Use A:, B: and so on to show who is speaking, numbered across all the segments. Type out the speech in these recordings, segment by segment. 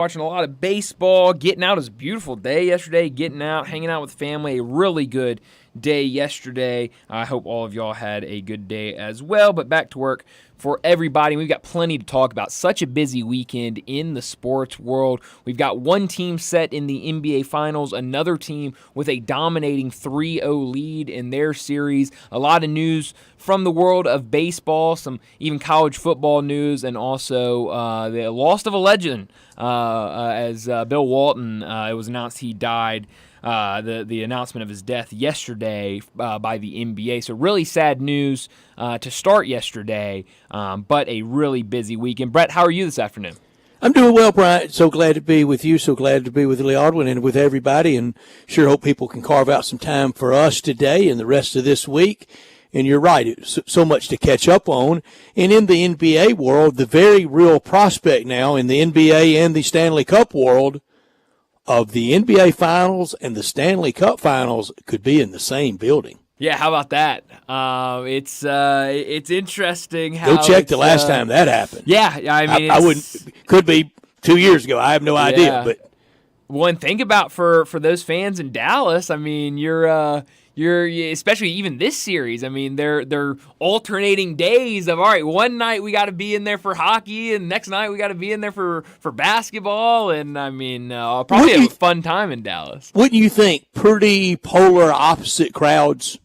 A: Watching a lot of baseball, getting out. It was a beautiful day yesterday, getting out, hanging out with family. A really good day yesterday. I hope all of y'all had a good day as well. But back to work for everybody. We've got plenty to talk about. Such a busy weekend in the sports world. We've got one team set in the NBA Finals, another team with a dominating 3-0 lead in their series. A lot of news from the world of baseball, some even college football news, and also the loss of a legend. As Bill Walton, it was announced he died. The announcement of his death yesterday by the NBA. So really sad news to start yesterday, but a really busy weekend. Brett, how are you this afternoon?
B: I'm doing well, Brian. So glad to be with you. So glad to be with Lee Aldwin and with everybody. And sure hope people can carve out some time for us today and the rest of this week. And you're right, it's so much to catch up on. And in the NBA world, the very real prospect now in the NBA and the Stanley Cup world of the NBA Finals and the Stanley Cup Finals could be in the same building.
A: Yeah, how about that? It's interesting how.
B: Go check the last time that happened.
A: Yeah, I mean,
B: I wouldn't. Could be 2 years ago. I have no idea. But
A: one thing about for those fans in Dallas, I mean, you're especially even this series. I mean, they're alternating days of, all right, one night we got to be in there for hockey, and next night we got to be in there for basketball, and I mean, probably have a fun time in Dallas.
B: Wouldn't you think pretty polar opposite crowds?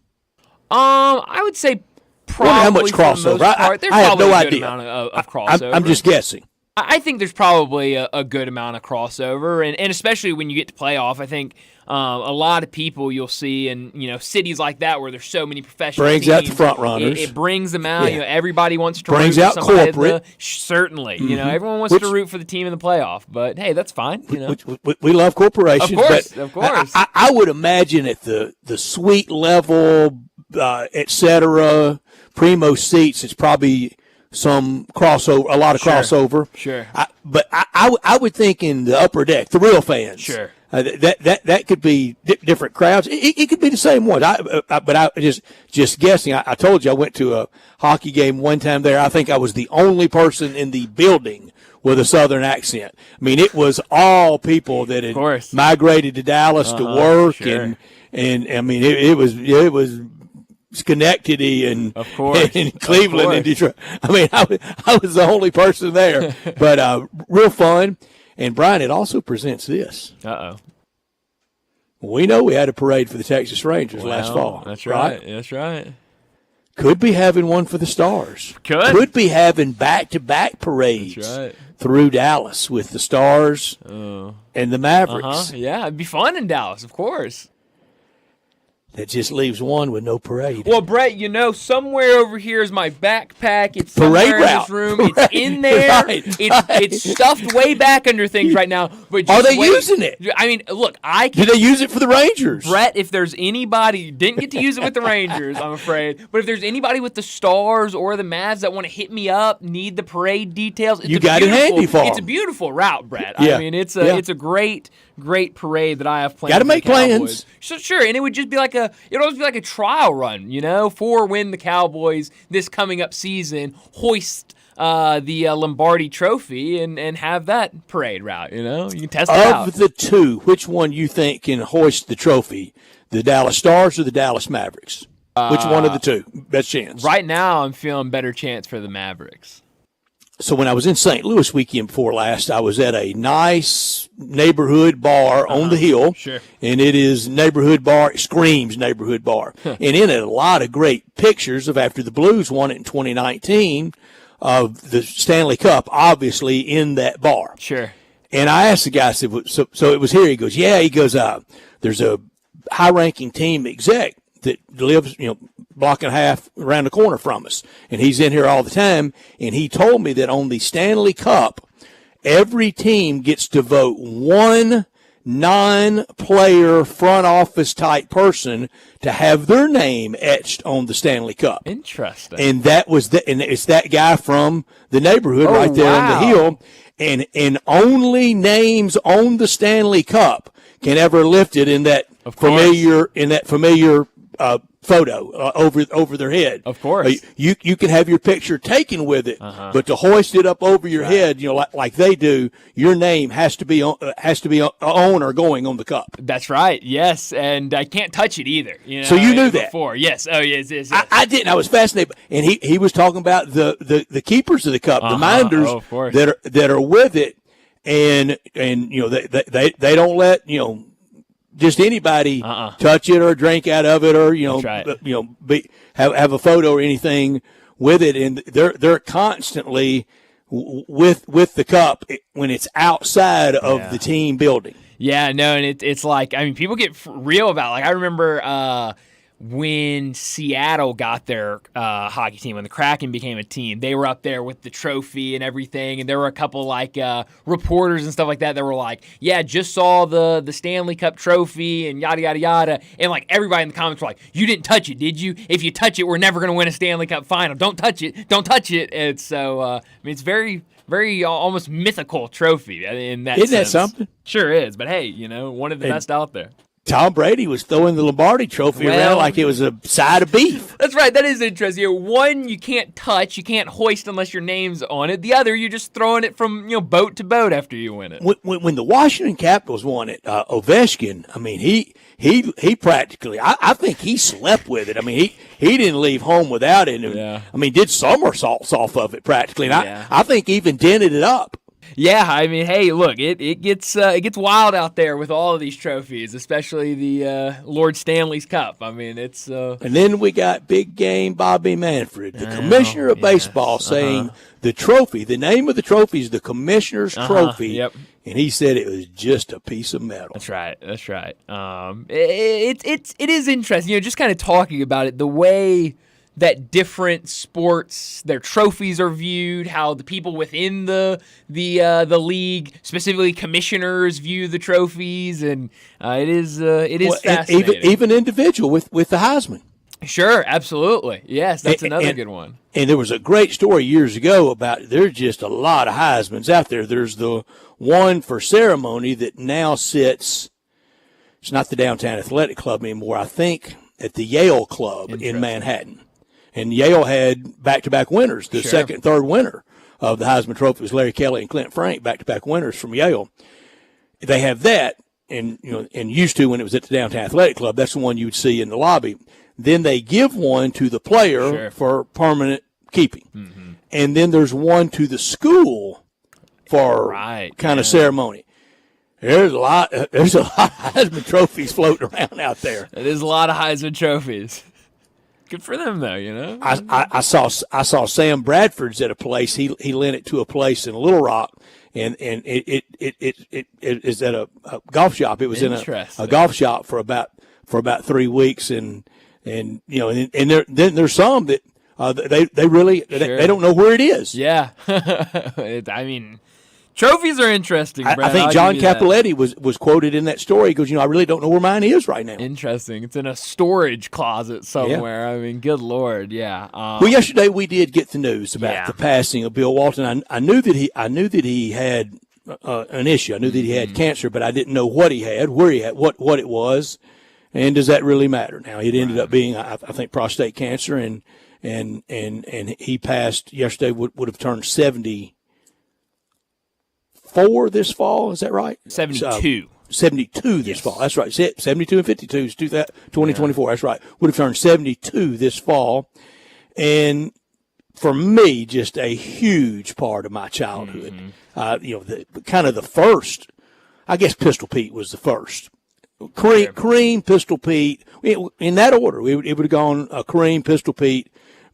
A: I would say probably.
B: How much crossover? I have no idea.
A: Of crossover.
B: I'm just guessing.
A: I think there's probably a good amount of crossover, and especially when you get to playoff, I think a lot of people you'll see in cities like that where there's so many professional
B: brings
A: teams,
B: out the front runners.
A: It brings them out.
B: Yeah.
A: Everybody wants to
B: brings
A: root
B: out
A: for somebody
B: corporate.
A: Certainly,
B: Mm-hmm.
A: Everyone wants to root for the team in the playoff. But hey, that's fine.
B: We love corporations.
A: Of course.
B: I would imagine at the suite level, et cetera, primo seats, it's probably some crossover, a lot of crossover.
A: Sure.
B: But I would think in the upper deck, the real fans.
A: Sure.
B: That could be different crowds. It could be the same ones. But I just guessing. I told you I went to a hockey game one time there. I think I was the only person in the building with a Southern accent. I mean, it was all people that had migrated to Dallas to work,
A: sure.
B: and I mean it was Schenectady and Cleveland and Detroit. I mean, I was the only person there, but real fun. And Brian, it also presents this.
A: Uh-oh.
B: We know we had a parade for the Texas Rangers last fall.
A: That's right. That's right.
B: Could be having one for the Stars. Could be having back-to-back parades through Dallas with the Stars and the Mavericks.
A: Yeah, it'd be fun in Dallas, of course.
B: That just leaves one with no parade.
A: Well, Brett, somewhere over here is my backpack. It's
B: parade
A: somewhere
B: route.
A: In this room. It's in there. It's stuffed way back under things right now. But
B: are they using it?
A: I mean, look,
B: Did they use it for the Rangers?
A: Brett, if there's anybody, didn't get to use it with the Rangers, I'm afraid. But if there's anybody with the Stars or the Mavs that want to hit me up, need the parade details,
B: you got it handy for them.
A: It's a beautiful route, Brett.
B: Yeah.
A: I mean, it's a great parade that I have planned.
B: Got to make plans.
A: So, sure, and it would just be it would always be like a trial run, for when the Cowboys this coming up season hoist the Lombardi Trophy and have that parade route. You can test it out.
B: Of the two, which one you think can hoist the trophy? The Dallas Stars or the Dallas Mavericks? Which one of the two? Best chance.
A: Right now, I'm feeling better chance for the Mavericks.
B: So when I was in St. Louis weekend before last, I was at a nice neighborhood bar on the hill.
A: Sure.
B: And it is neighborhood bar, it screams neighborhood bar. And in it, a lot of great pictures of after the Blues won it in 2019 of the Stanley Cup, obviously in that bar.
A: Sure.
B: And I asked the guy, I said, so it was here. He goes, yeah. He goes, there's a high-ranking team exec that lives, block and a half around the corner from us. And he's in here all the time. And he told me that on the Stanley Cup, every team gets to vote one non-player front office type person to have their name etched on the Stanley Cup.
A: Interesting.
B: And and it's that guy from the neighborhood right there on the hill. And only names on the Stanley Cup can ever lift it in that familiar photo over their head.
A: Of course.
B: You can have your picture taken with it, but to hoist it up over your head, like they do, your name has to be on or going on the cup.
A: That's right. Yes, and I can't touch it either.
B: So you knew that
A: before? Yes. Oh, yes.
B: I didn't. I was fascinated, and he was talking about the keepers of the cup, the minders that are with it, and they don't let just anybody touch it or drink out of it or have a photo or anything with it, and they're constantly with the cup when it's outside of the team building.
A: Yeah, no, and it's like, I mean, people get real about it. Like I remember when Seattle got their hockey team, when the Kraken became a team, they were up there with the trophy and everything, and there were a couple like reporters and stuff like that were like, yeah, just saw the Stanley Cup trophy and yada, yada, yada, and like everybody in the comments were like, you didn't touch it, did you? If you touch it, we're never going to win a Stanley Cup final. Don't touch it. And so, I mean, it's very almost mythical trophy in that sense.
B: Isn't that something?
A: Sure is, but hey, one of the best out there.
B: Tom Brady was throwing the Lombardi Trophy around like it was a side of beef.
A: That's right. That is interesting. One, you can't touch, you can't hoist unless your name's on it. The other, you're just throwing it from boat to boat after you win it.
B: When the Washington Capitals won it, Ovechkin, I mean, he practically, I think he slept with it. I mean, he didn't leave home without it. And, I mean, did somersaults off of it practically. And I think even dented it up.
A: Yeah, I mean, hey, look, it gets wild out there with all of these trophies, especially the Lord Stanley's Cup. I mean, it's
B: and then we got big game Bobby Manfred, the commissioner of baseball, saying the trophy, the name of the trophy is the commissioner's trophy.
A: Yep.
B: And he said it was just a piece of metal.
A: That's right. It is interesting, just kind of talking about it, the way that different sports, their trophies are viewed, how the people within the league, specifically commissioners, view the trophies, and it is fascinating.
B: Even individual with the Heisman.
A: Sure, absolutely. Yes, that's another good one.
B: And there was a great story years ago about there's just a lot of Heismans out there. There's the one for ceremony that now sits, it's not the Downtown Athletic Club anymore, I think at the Yale Club in Manhattan. And Yale had back-to-back winners. The second and third winner of the Heisman Trophy was Larry Kelly and Clint Frank, back-to-back winners from Yale. They have that, and used to when it was at the Downtown Athletic Club, that's the one you would see in the lobby. Then they give one to the player for permanent keeping. Mm-hmm. And then there's one to the school for kind of ceremony. There's a lot of Heisman trophies floating around out there.
A: There's a lot of Heisman trophies. Good for them, though.
B: I saw Sam Bradford's at a place. He lent it to a place in Little Rock, and it is at a golf shop. It was in a golf shop for about 3 weeks, and there's some that they really they don't know where it is.
A: Yeah, I mean. Trophies are interesting, Brad.
B: I think John Cappelletti was quoted in that story. He goes, I really don't know where mine is right now.
A: Interesting. It's in a storage closet somewhere. Yeah. I mean, good Lord, yeah.
B: Well, yesterday we did get the news about the passing of Bill Walton. I knew that he had an issue. I knew that he had cancer, but I didn't know what he had, where he had, what it was, and does that really matter? Now it ended up being, I think, prostate cancer, and he passed yesterday. Would have turned 74 this fall, is that right?
A: 72.
B: 72 this fall. That's right. 72 and 52 is 2024. That's right. Would have turned 72 this fall. And for me, just a huge part of my childhood. Kind of the first, I guess Pistol Pete was the first. Kareem, Pistol Pete, in that order. It would have gone Kareem, Pistol Pete,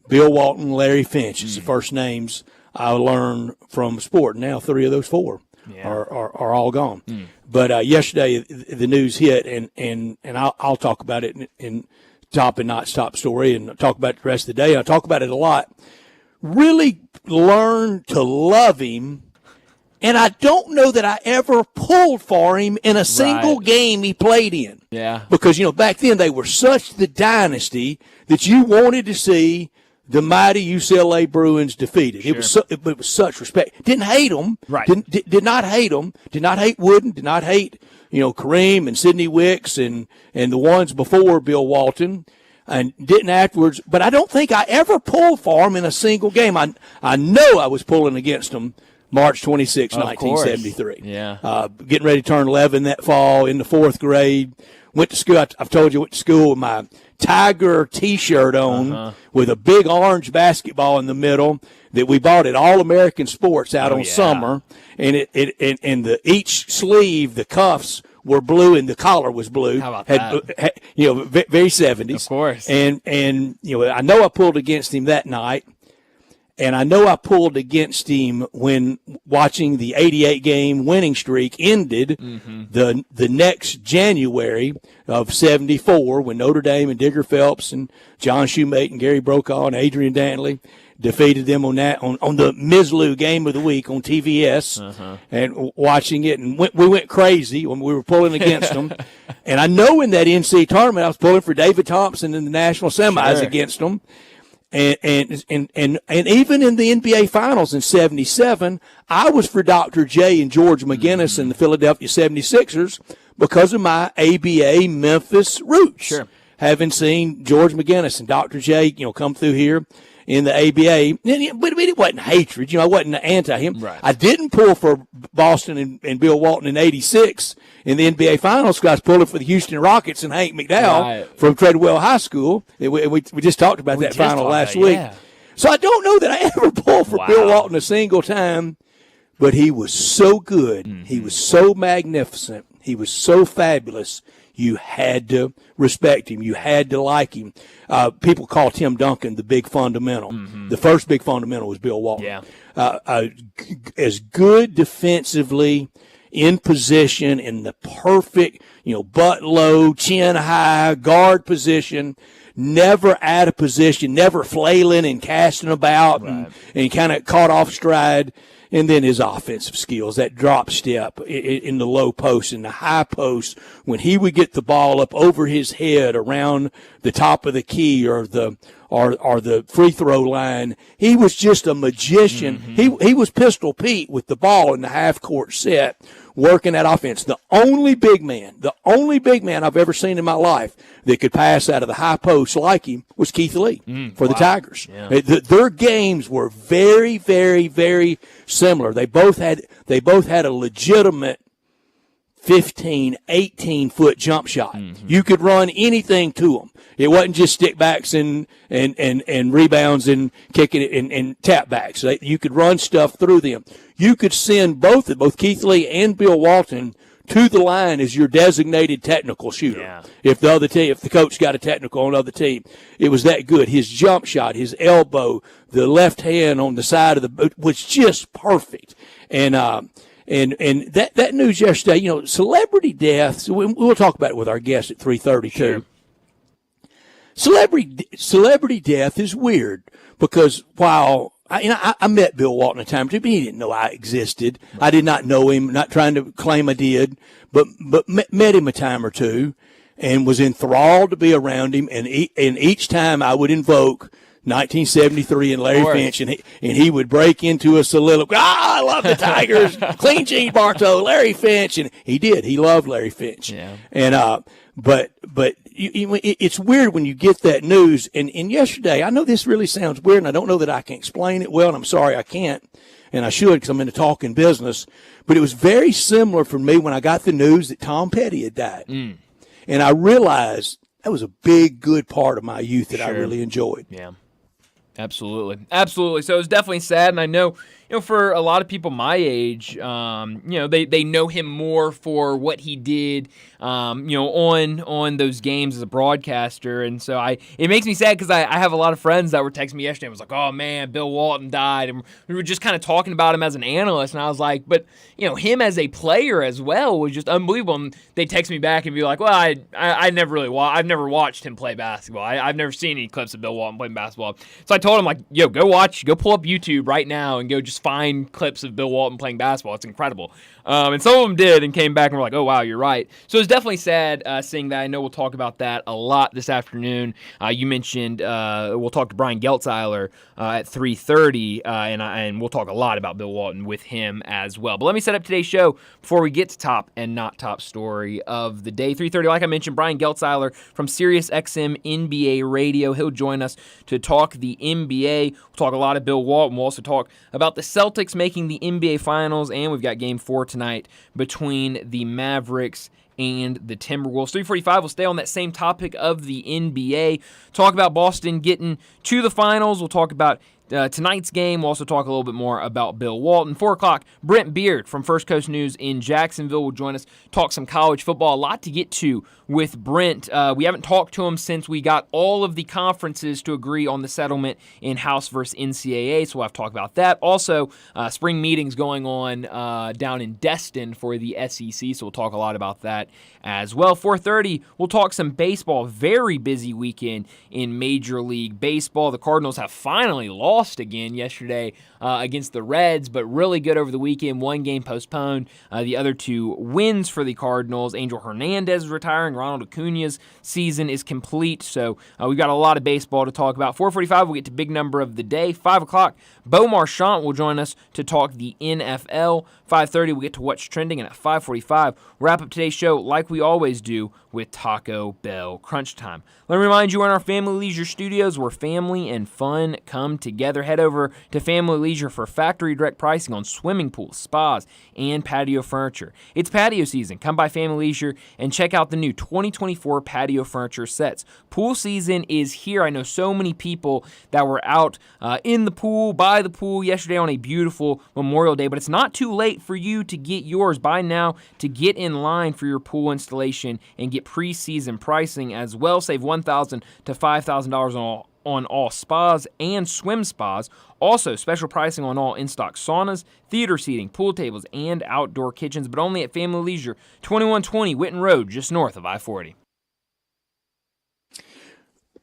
B: Bill Walton, Larry Finch. It's the first names I learned from sport. Now 3 of those 4 are all gone. But yesterday the news hit, and I'll talk about it in top and not stop story, and talk about it the rest of the day. I talk about it a lot. Really learned to love him, and I don't know that I ever pulled for him in a single game he played in.
A: Yeah,
B: because back then they were such the dynasty that you wanted to see the mighty UCLA Bruins defeated. Sure. It was such respect. Didn't hate them.
A: Right.
B: Did not hate them. Did not hate Wooden. Did not hate Kareem and Sidney Wicks and the ones before Bill Walton. and didn't afterwards. But I don't think I ever pulled for them in a single game. I know I was pulling against them March 26, 1973.
A: Yeah.
B: Getting ready to turn 11 that fall in the 4th grade. Went to school. I've told you, went to school with my Tiger T-shirt on with a big orange basketball in the middle that we bought at All American Sports out on summer. And each sleeve, the cuffs were blue and the collar was blue.
A: How about that?
B: Had, very 70s.
A: Of course.
B: And I know I pulled against him that night. And I know I pulled against him when watching the 88 game winning streak ended the next January of 74 when Notre Dame and Digger Phelps and John Shoemate and Gary Brokaw and Adrian Dantley defeated them on the Mizzlou game of the week on TVS and watching it. And we went crazy when we were pulling against them. And I know in that NC tournament I was pulling for David Thompson in the national semis against them. And even in the NBA Finals in 77, I was for Dr. J and George McGinnis and the Philadelphia 76ers because of my ABA Memphis roots.
A: Sure.
B: Having seen George McGinnis and Dr. J, come through here in the ABA. But it wasn't hatred. I wasn't anti him.
A: Right.
B: I didn't pull for Boston and Bill Walton in 86 in the NBA Finals because I was pulling for the Houston Rockets and Hank McDowell from Treadwell High School. We just talked about that final last week.
A: Yeah.
B: So I don't know that I ever pulled for Bill Walton a single time, but he was so good. He was so magnificent. He was so fabulous. You had to respect him. You had to like him. People call Tim Duncan the big fundamental. The first big fundamental was Bill Walton.
A: Yeah.
B: As good defensively, in position, in the perfect, butt low, chin high, guard position, never out of position, never flailing and casting about and kind of caught off stride. And then his offensive skills, that drop step in the low post and the high post, when he would get the ball up over his head around the top of the key or the free throw line, he was just a magician. He was Pistol Pete with the ball in the half court set, working that offense. The only big man I've ever seen in my life that could pass out of the high post like him was Keith Lee for the Tigers.
A: Yeah.
B: Their games were very, very, very similar. They both had a legitimate 15, 18-foot jump shot. You could run anything to them. It wasn't just stick backs and rebounds and kicking it and tap backs. You could run stuff through them. You could send both Keith Lee and Bill Walton to the line as your designated technical shooter.
A: Yeah.
B: If the coach got a technical on the other team, it was that good. His jump shot, his elbow, the left hand on the side of the boot was just perfect. And that news yesterday, celebrity deaths. We'll talk about it with our guest at 3:30 too. Celebrity death is weird because while I met Bill Walton a time or two, but he didn't know I existed. I did not know him, not trying to claim I did, but met him a time or two and was enthralled to be around him. And each time I would invoke 1973 and Larry Finch, and he would break into a soliloquy. I love the Tigers. Clean Gene Bartow, Larry Finch, and he did. He loved Larry Finch.
A: Yeah.
B: And but it's weird when you get that news. And yesterday, I know this really sounds weird, and I don't know that I can explain it well, and I'm sorry I can't, and I should because I'm into talking business. But it was very similar for me when I got the news that Tom Petty had died, and I realized that was a big, good part of my youth that I really enjoyed.
A: Yeah. Absolutely. So it's definitely sad, and I know, for a lot of people my age, they know him more for what he did, on those games as a broadcaster, and so it makes me sad because I have a lot of friends that were texting me yesterday and was like, oh man, Bill Walton died, and we were just kind of talking about him as an analyst, and I was like, but him as a player as well was just unbelievable. And they text me back and be like, well, I've never watched him play basketball. I've never seen any clips of Bill Walton playing basketball. So I told him, like, go pull up YouTube right now and go just find clips of Bill Walton playing basketball. It's incredible. And some of them did and came back and were like, oh, wow, you're right. So it's definitely sad seeing that. I know we'll talk about that a lot this afternoon. You mentioned we'll talk to Brian Geltzeiler at 3:30, and we'll talk a lot about Bill Walton with him as well. But let me set up today's show before we get to top and not top story of the day. 3:30, like I mentioned, Brian Geltzeiler from SiriusXM NBA Radio. He'll join us to talk the NBA. We'll talk a lot of Bill Walton. We'll also talk about the Celtics making the NBA Finals, and we've got Game 4 tonight between the Mavericks and the Timberwolves. 3:45, we'll stay on that same topic of the NBA. Talk about Boston getting to the finals. We'll talk about tonight's game. We'll also talk a little bit more about Bill Walton. 4 o'clock, Brent Beard from First Coast News in Jacksonville will join us, talk some college football. A lot to get to with Brent. We haven't talked to him since we got all of the conferences to agree on the settlement in House versus NCAA, so we'll have to talk about that. Also, spring meetings going on down in Destin for the SEC, so we'll talk a lot about that as well. 4:30, we'll talk some baseball. Very busy weekend in Major League Baseball. The Cardinals have finally lost again yesterday against the Reds, but really good over the weekend. One game postponed. The other 2 wins for the Cardinals. Angel Hernandez is retiring. Ronald Acuna's season is complete. So we've got a lot of baseball to talk about. 4:45, we'll get to big number of the day. 5 o'clock, Bo Marchant will join us to talk the NFL. 5:30, we'll get to what's trending. And at 5:45, wrap up today's show like we always do with Taco Bell Crunch Time. Let me remind you, we're in our Family Leisure Studios where family and fun come together. Head over to Family Leisure for factory direct pricing on swimming pools, spas, and patio furniture. It's patio season. Come by Family Leisure and check out the new 2024 patio furniture sets. Pool season is here. I know so many people that were out in the pool, by the pool yesterday on a beautiful Memorial Day, but it's not too late for you to get yours. Buy now to get in line for your pool installation and get preseason pricing as well. Save $1,000 to $5,000 on all spas and swim spas. Also, special pricing on all in-stock saunas, theater seating, pool tables, and outdoor kitchens, but only at Family Leisure, 2120 Whitten Road, just north of I-40.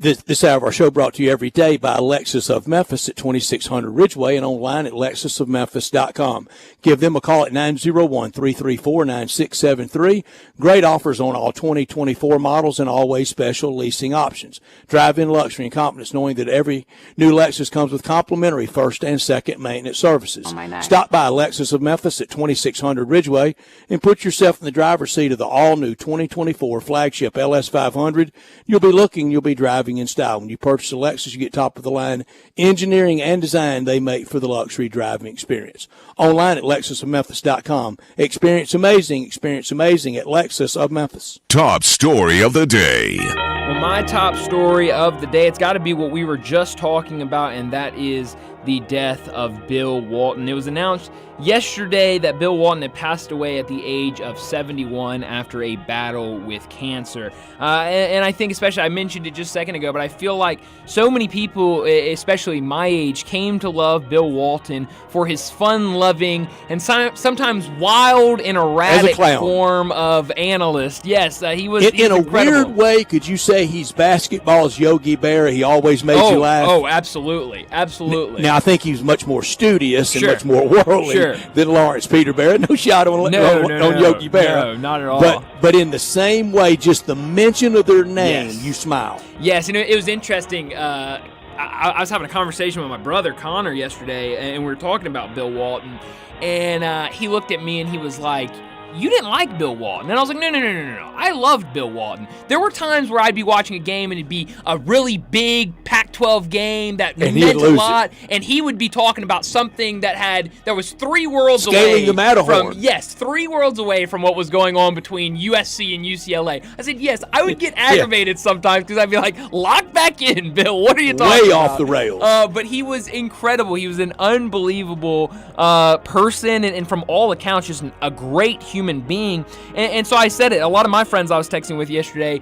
B: This hour of our show brought to you every day by Lexus of Memphis at 2600 Ridgeway and online at lexusofmemphis.com. Give them a call at 901-334-9673. Great offers on all 2024 models and always special leasing options. Drive in luxury and confidence knowing that every new Lexus comes with complimentary first and second maintenance services. Stop by Lexus of Memphis at 2600 Ridgeway and put yourself in the driver's seat of the all-new 2024 flagship LS500. You'll be driving in style. When you purchase a Lexus, you get top-of-the-line engineering and design they make for the luxury driving experience. Online at lexusofmemphis.com. Experience amazing at Lexus of Memphis.
C: Top story of the day.
A: Well, my top story of the day, it's got to be what we were just talking about, and that is the death of Bill Walton. It was announced yesterday that Bill Walton had passed away at the age of 71 after a battle with cancer. And I think especially, I mentioned it just a second ago, but I feel like so many people, especially my age, came to love Bill Walton for his fun-loving and sometimes wild and erratic form of analyst. Yes, he was
B: in a
A: incredible.
B: Weird way, could you say he's basketball's Yogi Berra? He always made you laugh.
A: Oh, absolutely. Absolutely.
B: Now, I think he's much more studious and much more worldly than Lawrence Peterberry. No shot on Yogi Berra.
A: No, not at all.
B: But in the same way, just the mention of their name, you smile.
A: Yes, it was interesting. I was having a conversation with my brother Connor yesterday, and we were talking about Bill Walton, and he looked at me and he was like, you didn't like Bill Walton. And I was like, no. I loved Bill Walton. There were times where I'd be watching a game and it'd be a really big Pac-12 game that meant a lot, and he would be talking about something that was 3 worlds away
B: the Matterhorn.
A: from 3 worlds away from what was going on between USC and UCLA. I said, yes, I would get aggravated sometimes because I'd be like, lock back in, Bill. What are you talking about?
B: Way off the rails.
A: But he was incredible. He was an unbelievable person, and from all accounts, just a great human being. And so I said it. A lot of my friends I was texting with yesterday,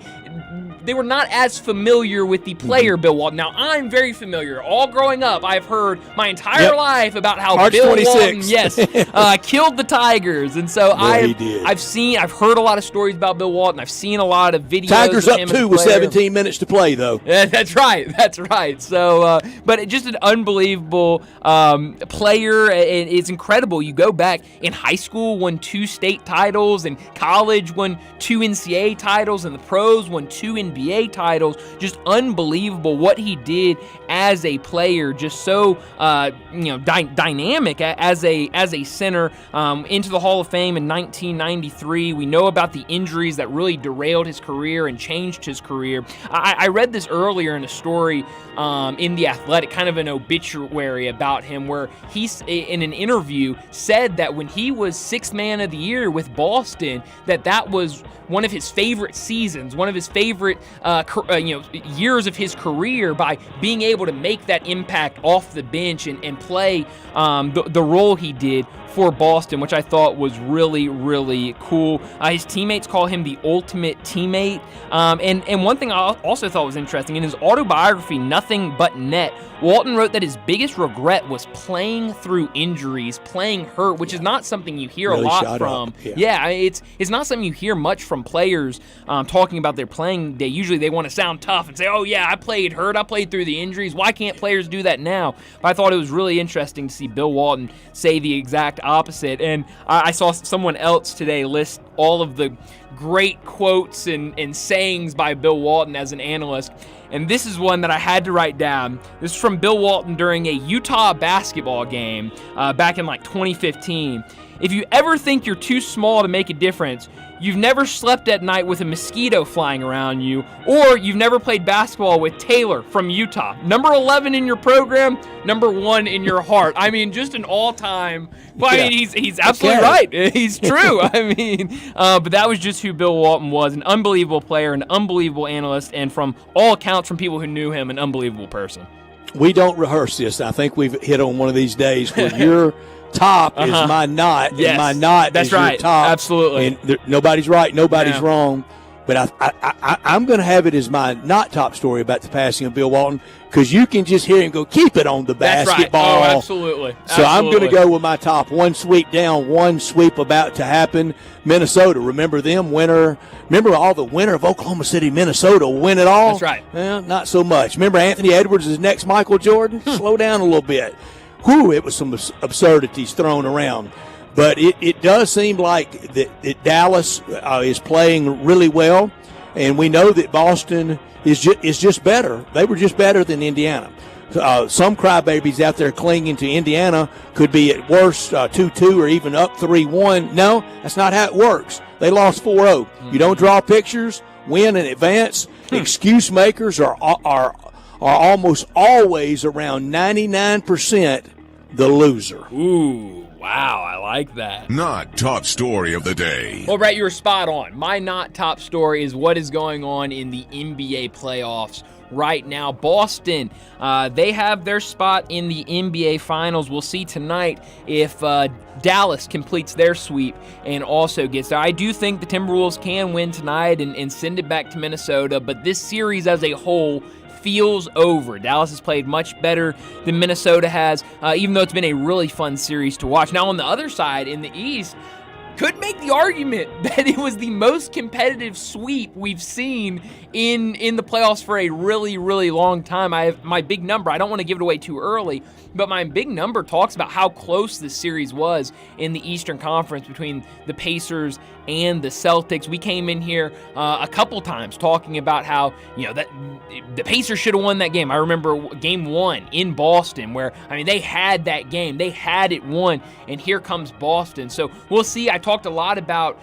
A: they were not as familiar with the player Bill Walton. Now, I'm very familiar. All growing up, I've heard my entire life about how
B: March
A: Bill
B: 26th.
A: Walton, killed the Tigers. And so
B: he
A: I've heard a lot of stories about Bill Walton. I've seen a lot of videos.
B: Tigers
A: of
B: up
A: him
B: 2 with 17 minutes to play, though.
A: Yeah, that's right. So, but just an unbelievable player. It's incredible. You go back in high school, won 2 state titles, in college won 2 NCAA titles, and the pros won 2 NBA titles. Just unbelievable what he did as a player. Just so dynamic as a center. Into the Hall of Fame in 1993. We know about the injuries that really derailed his career and changed his career. I read this earlier in a story in The Athletic, kind of an obituary about him, where he, in an interview, said that when he was 6th man of the year with Boston, that was one of his favorite seasons, one of his favorite years of his career, by being able to make that impact off the bench and play the role he did for Boston, which I thought was really, really cool. His teammates call him the ultimate teammate. And one thing I also thought was interesting, in his autobiography, Nothing But Net, Walton wrote that his biggest regret was playing through injuries, playing hurt, which is not something you hear
B: really
A: a lot from. It's not something you hear much from players talking about their playing day. Usually they want to sound tough and say, oh yeah, I played hurt, I played through the injuries. Why can't players do that now? But I thought it was really interesting to see Bill Walton say the exact opposite. And I saw someone else today list all of the great quotes and sayings by Bill Walton as an analyst. And this is one that I had to write down. This is from Bill Walton during a Utah basketball game back in 2015. If you ever think you're too small to make a difference, you've never slept at night with a mosquito flying around you, or you've never played basketball with Taylor from Utah. Number 11 in your program, number 1 in your heart. I mean, just an all-time. Well, I mean, he's absolutely right. He's true. I mean, but that was just who Bill Walton was, an unbelievable player, an unbelievable analyst, and from all accounts from people who knew him, an unbelievable person.
B: We don't rehearse this. I think we've hit on one of these days where your top is my not, and my not is your top.
A: Absolutely.
B: And nobody's right, nobody's wrong. But I'm going to have it as my not top story about the passing of Bill Walton, because you can just hear him go, keep it on the basketball.
A: That's right. Oh, absolutely.
B: So I'm going to go with my top. 1 sweep down, 1 sweep about to happen. Minnesota, remember them? Remember all the winner of Oklahoma City, Minnesota win it all?
A: That's right.
B: Well, not so much. Remember Anthony Edwards is next Michael Jordan? Slow down a little bit. Whew, it was some absurdities thrown around. But it does seem like that Dallas is playing really well, and we know that Boston is just better. They were just better than Indiana. Some crybabies out there clinging to Indiana could be at worst 2-2 or even up 3-1. No, that's not how it works. They lost 4-0. You don't draw pictures, win, and advance. Excuse makers are almost always around 99% the loser.
A: Ooh. Wow, I like that.
C: Not top story of the day.
A: Well, Brett, you were spot on. My not top story is what is going on in the NBA playoffs right now. Boston, they have their spot in the NBA Finals. We'll see tonight if Dallas completes their sweep and also gets there. I do think the Timberwolves can win tonight and send it back to Minnesota, but this series as a whole feels over. Dallas has played much better than Minnesota has, even though it's been a really fun series to watch. Now, on the other side, in the East, could make the argument that it was the most competitive sweep we've seen in the playoffs for a really, really long time. I have my big number. I don't want to give it away too early, but my big number talks about how close this series was in the Eastern Conference between the Pacers and the Celtics. We came in here a couple times talking about how, that the Pacers should have won that game. I remember game 1 in Boston where, they had that game. They had it won, and here comes Boston. So we'll see. I talked a lot about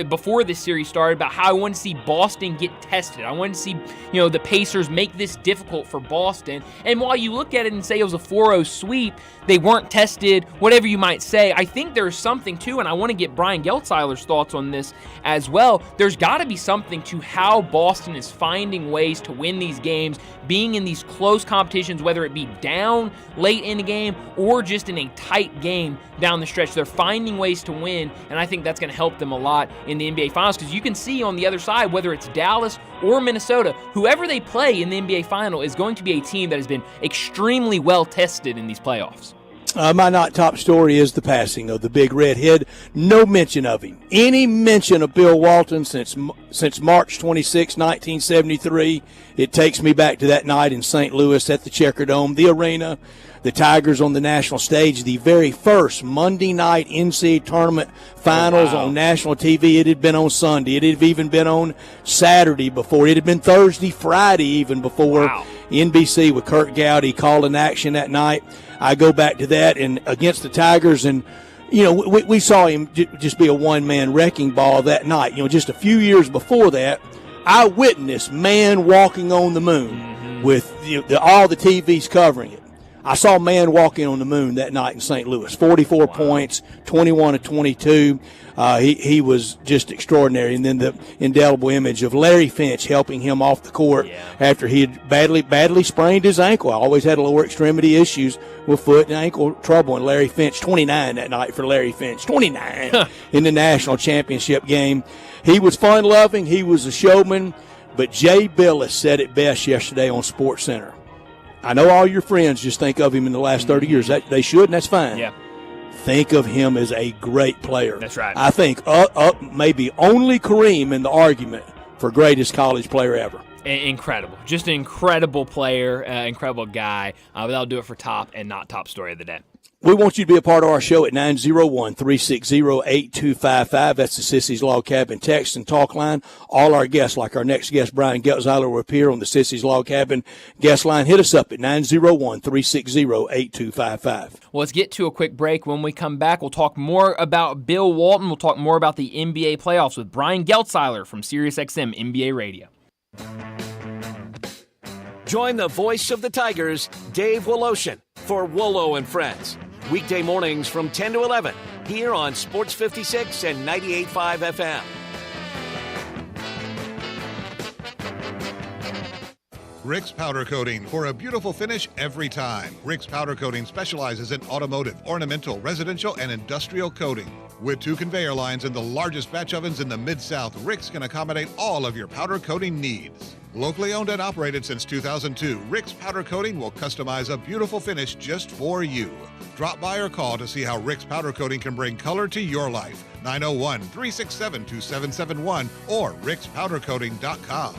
A: before this series started about how I want to see Boston get tested. I want to see, the Pacers make this difficult for Boston. And while you look at it and say it was a 4-0 sweep, they weren't tested, whatever you might say, I think there's something too, and I want to get Brian Geltzeiler Tyler's thoughts on this as well. There's got to be something to how Boston is finding ways to win these games, being in these close competitions, whether it be down late in the game or just in a tight game down the stretch. They're finding ways to win, and I think that's going to help them a lot in the NBA Finals, because you can see on the other side, whether it's Dallas or Minnesota, whoever they play in the NBA Final is going to be a team that has been extremely well tested in these playoffs.
B: My not top story is the passing of the big redhead. No mention of him. Any mention of Bill Walton since March 26, 1973. It takes me back to that night in St. Louis at the Checker Dome, the arena, the Tigers on the national stage, the very first Monday night NCAA tournament finals on national TV. It had been on Sunday. It had even been on Saturday before. It had been Thursday, Friday even before. NBC with Kurt Gowdy called an action that night. I go back to that and against the Tigers, and you know we saw him just be a one-man wrecking ball that night. You know, just a few years before that, I witnessed Man Walking on the Moon with all the TVs covering it. I saw Man Walking on the Moon that night in St. Louis. 44 points, 21 of 22. He was just extraordinary. And then the indelible image of Larry Finch helping him off the court after he had badly sprained his ankle. I always had lower extremity issues with foot and ankle trouble. And Larry Finch, 29 that night for Larry Finch, 29 in the national championship game. He was fun-loving. He was a showman. But Jay Billis said it best yesterday on SportsCenter. I know all your friends just think of him in the last 30 years. They should, and that's fine.
A: Yeah.
B: Think of him as a great player.
A: That's right.
B: I think maybe only Kareem in the argument for greatest college player ever.
A: Incredible. Just an incredible player, incredible guy. But that'll do it for top and not top story of the day.
B: We want you to be a part of our show at 901-360-8255. That's the Sissy's Log Cabin text and talk line. All our guests, like our next guest, Brian Geltzeiler, will appear on the Sissy's Log Cabin guest line. Hit us up at 901-360-8255.
A: Well, let's get to a quick break. When we come back, we'll talk more about Bill Walton. We'll talk more about the NBA playoffs with Brian Geltzeiler from SiriusXM NBA Radio.
D: Join the voice of the Tigers, Dave Woloshin, for Wolo and Friends. Weekday mornings from 10 to 11 here on Sports 56 and 98.5 FM.
E: Rick's Powder Coating for a beautiful finish every time. Rick's Powder Coating specializes in automotive, ornamental, residential, and industrial coating. With 2 conveyor lines and the largest batch ovens in the Mid-South, Rick's can accommodate all of your powder coating needs. Locally owned and operated since 2002, Rick's Powder Coating will customize a beautiful finish just for you. Drop by or call to see how Rick's Powder Coating can bring color to your life. 901-367-2771 or rickspowdercoating.com.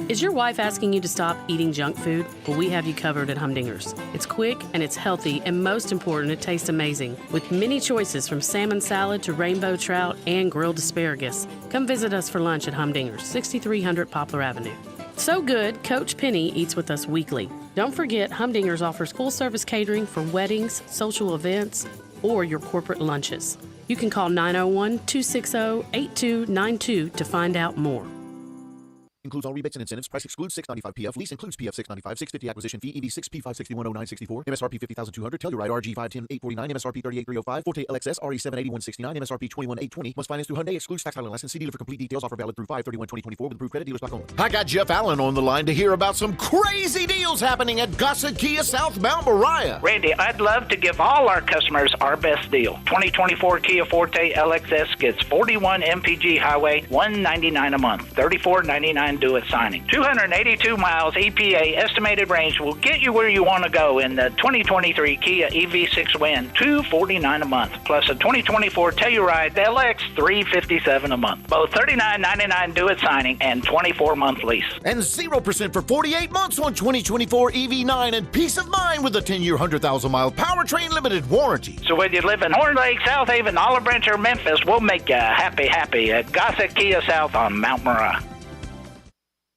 F: Is your wife asking you to stop eating junk food? Well, we have you covered at Humdinger's. It's quick and it's healthy, and most important, it tastes amazing. With many choices from salmon salad to rainbow trout and grilled asparagus. Come visit us for lunch at Humdinger's, 6300 Poplar Avenue. So good, Coach Penny eats with us weekly. Don't forget, Humdinger's offers full-service catering for weddings, social events, or your corporate lunches. You can call 901-260-8292 to find out more.
G: Includes all rebates and incentives. Price excludes $695 PF. Lease includes PF $695. $650 acquisition fee. EV6 P5610964. MSRP $50,200. Telluride RG 510 849. MSRP 38305. Forte LXS RE 78169. MSRP 21820. Must finance through Hyundai. Excludes tax title and license. See dealer for complete details. Offer valid through 5/31/2024 with approved credit. Dealer stock only.
H: I got Jeff Allen on the line to hear about some crazy deals happening at Gossett Kia South Mount Moriah.
I: Randy, I'd love to give all our customers our best deal. 2024 Kia Forte LXS gets 41 MPG Highway, $199 a month, $34.99 due at signing. 282 miles EPA estimated range will get you where you want to go in the 2023 Kia EV6 Win, $249 a month, plus a 2024 Telluride LX, $357 a month. Both $39.99 due at signing and 24-month lease.
H: And 0% for 48 months on 2024 EV9, and peace of mind with a 10-year, 100,000-mile powertrain limited warranty.
I: So whether you live in Horn Lake, South Haven, Olive Branch, or Memphis, we'll make you happy at Gossett Kia South on Mount Moriah.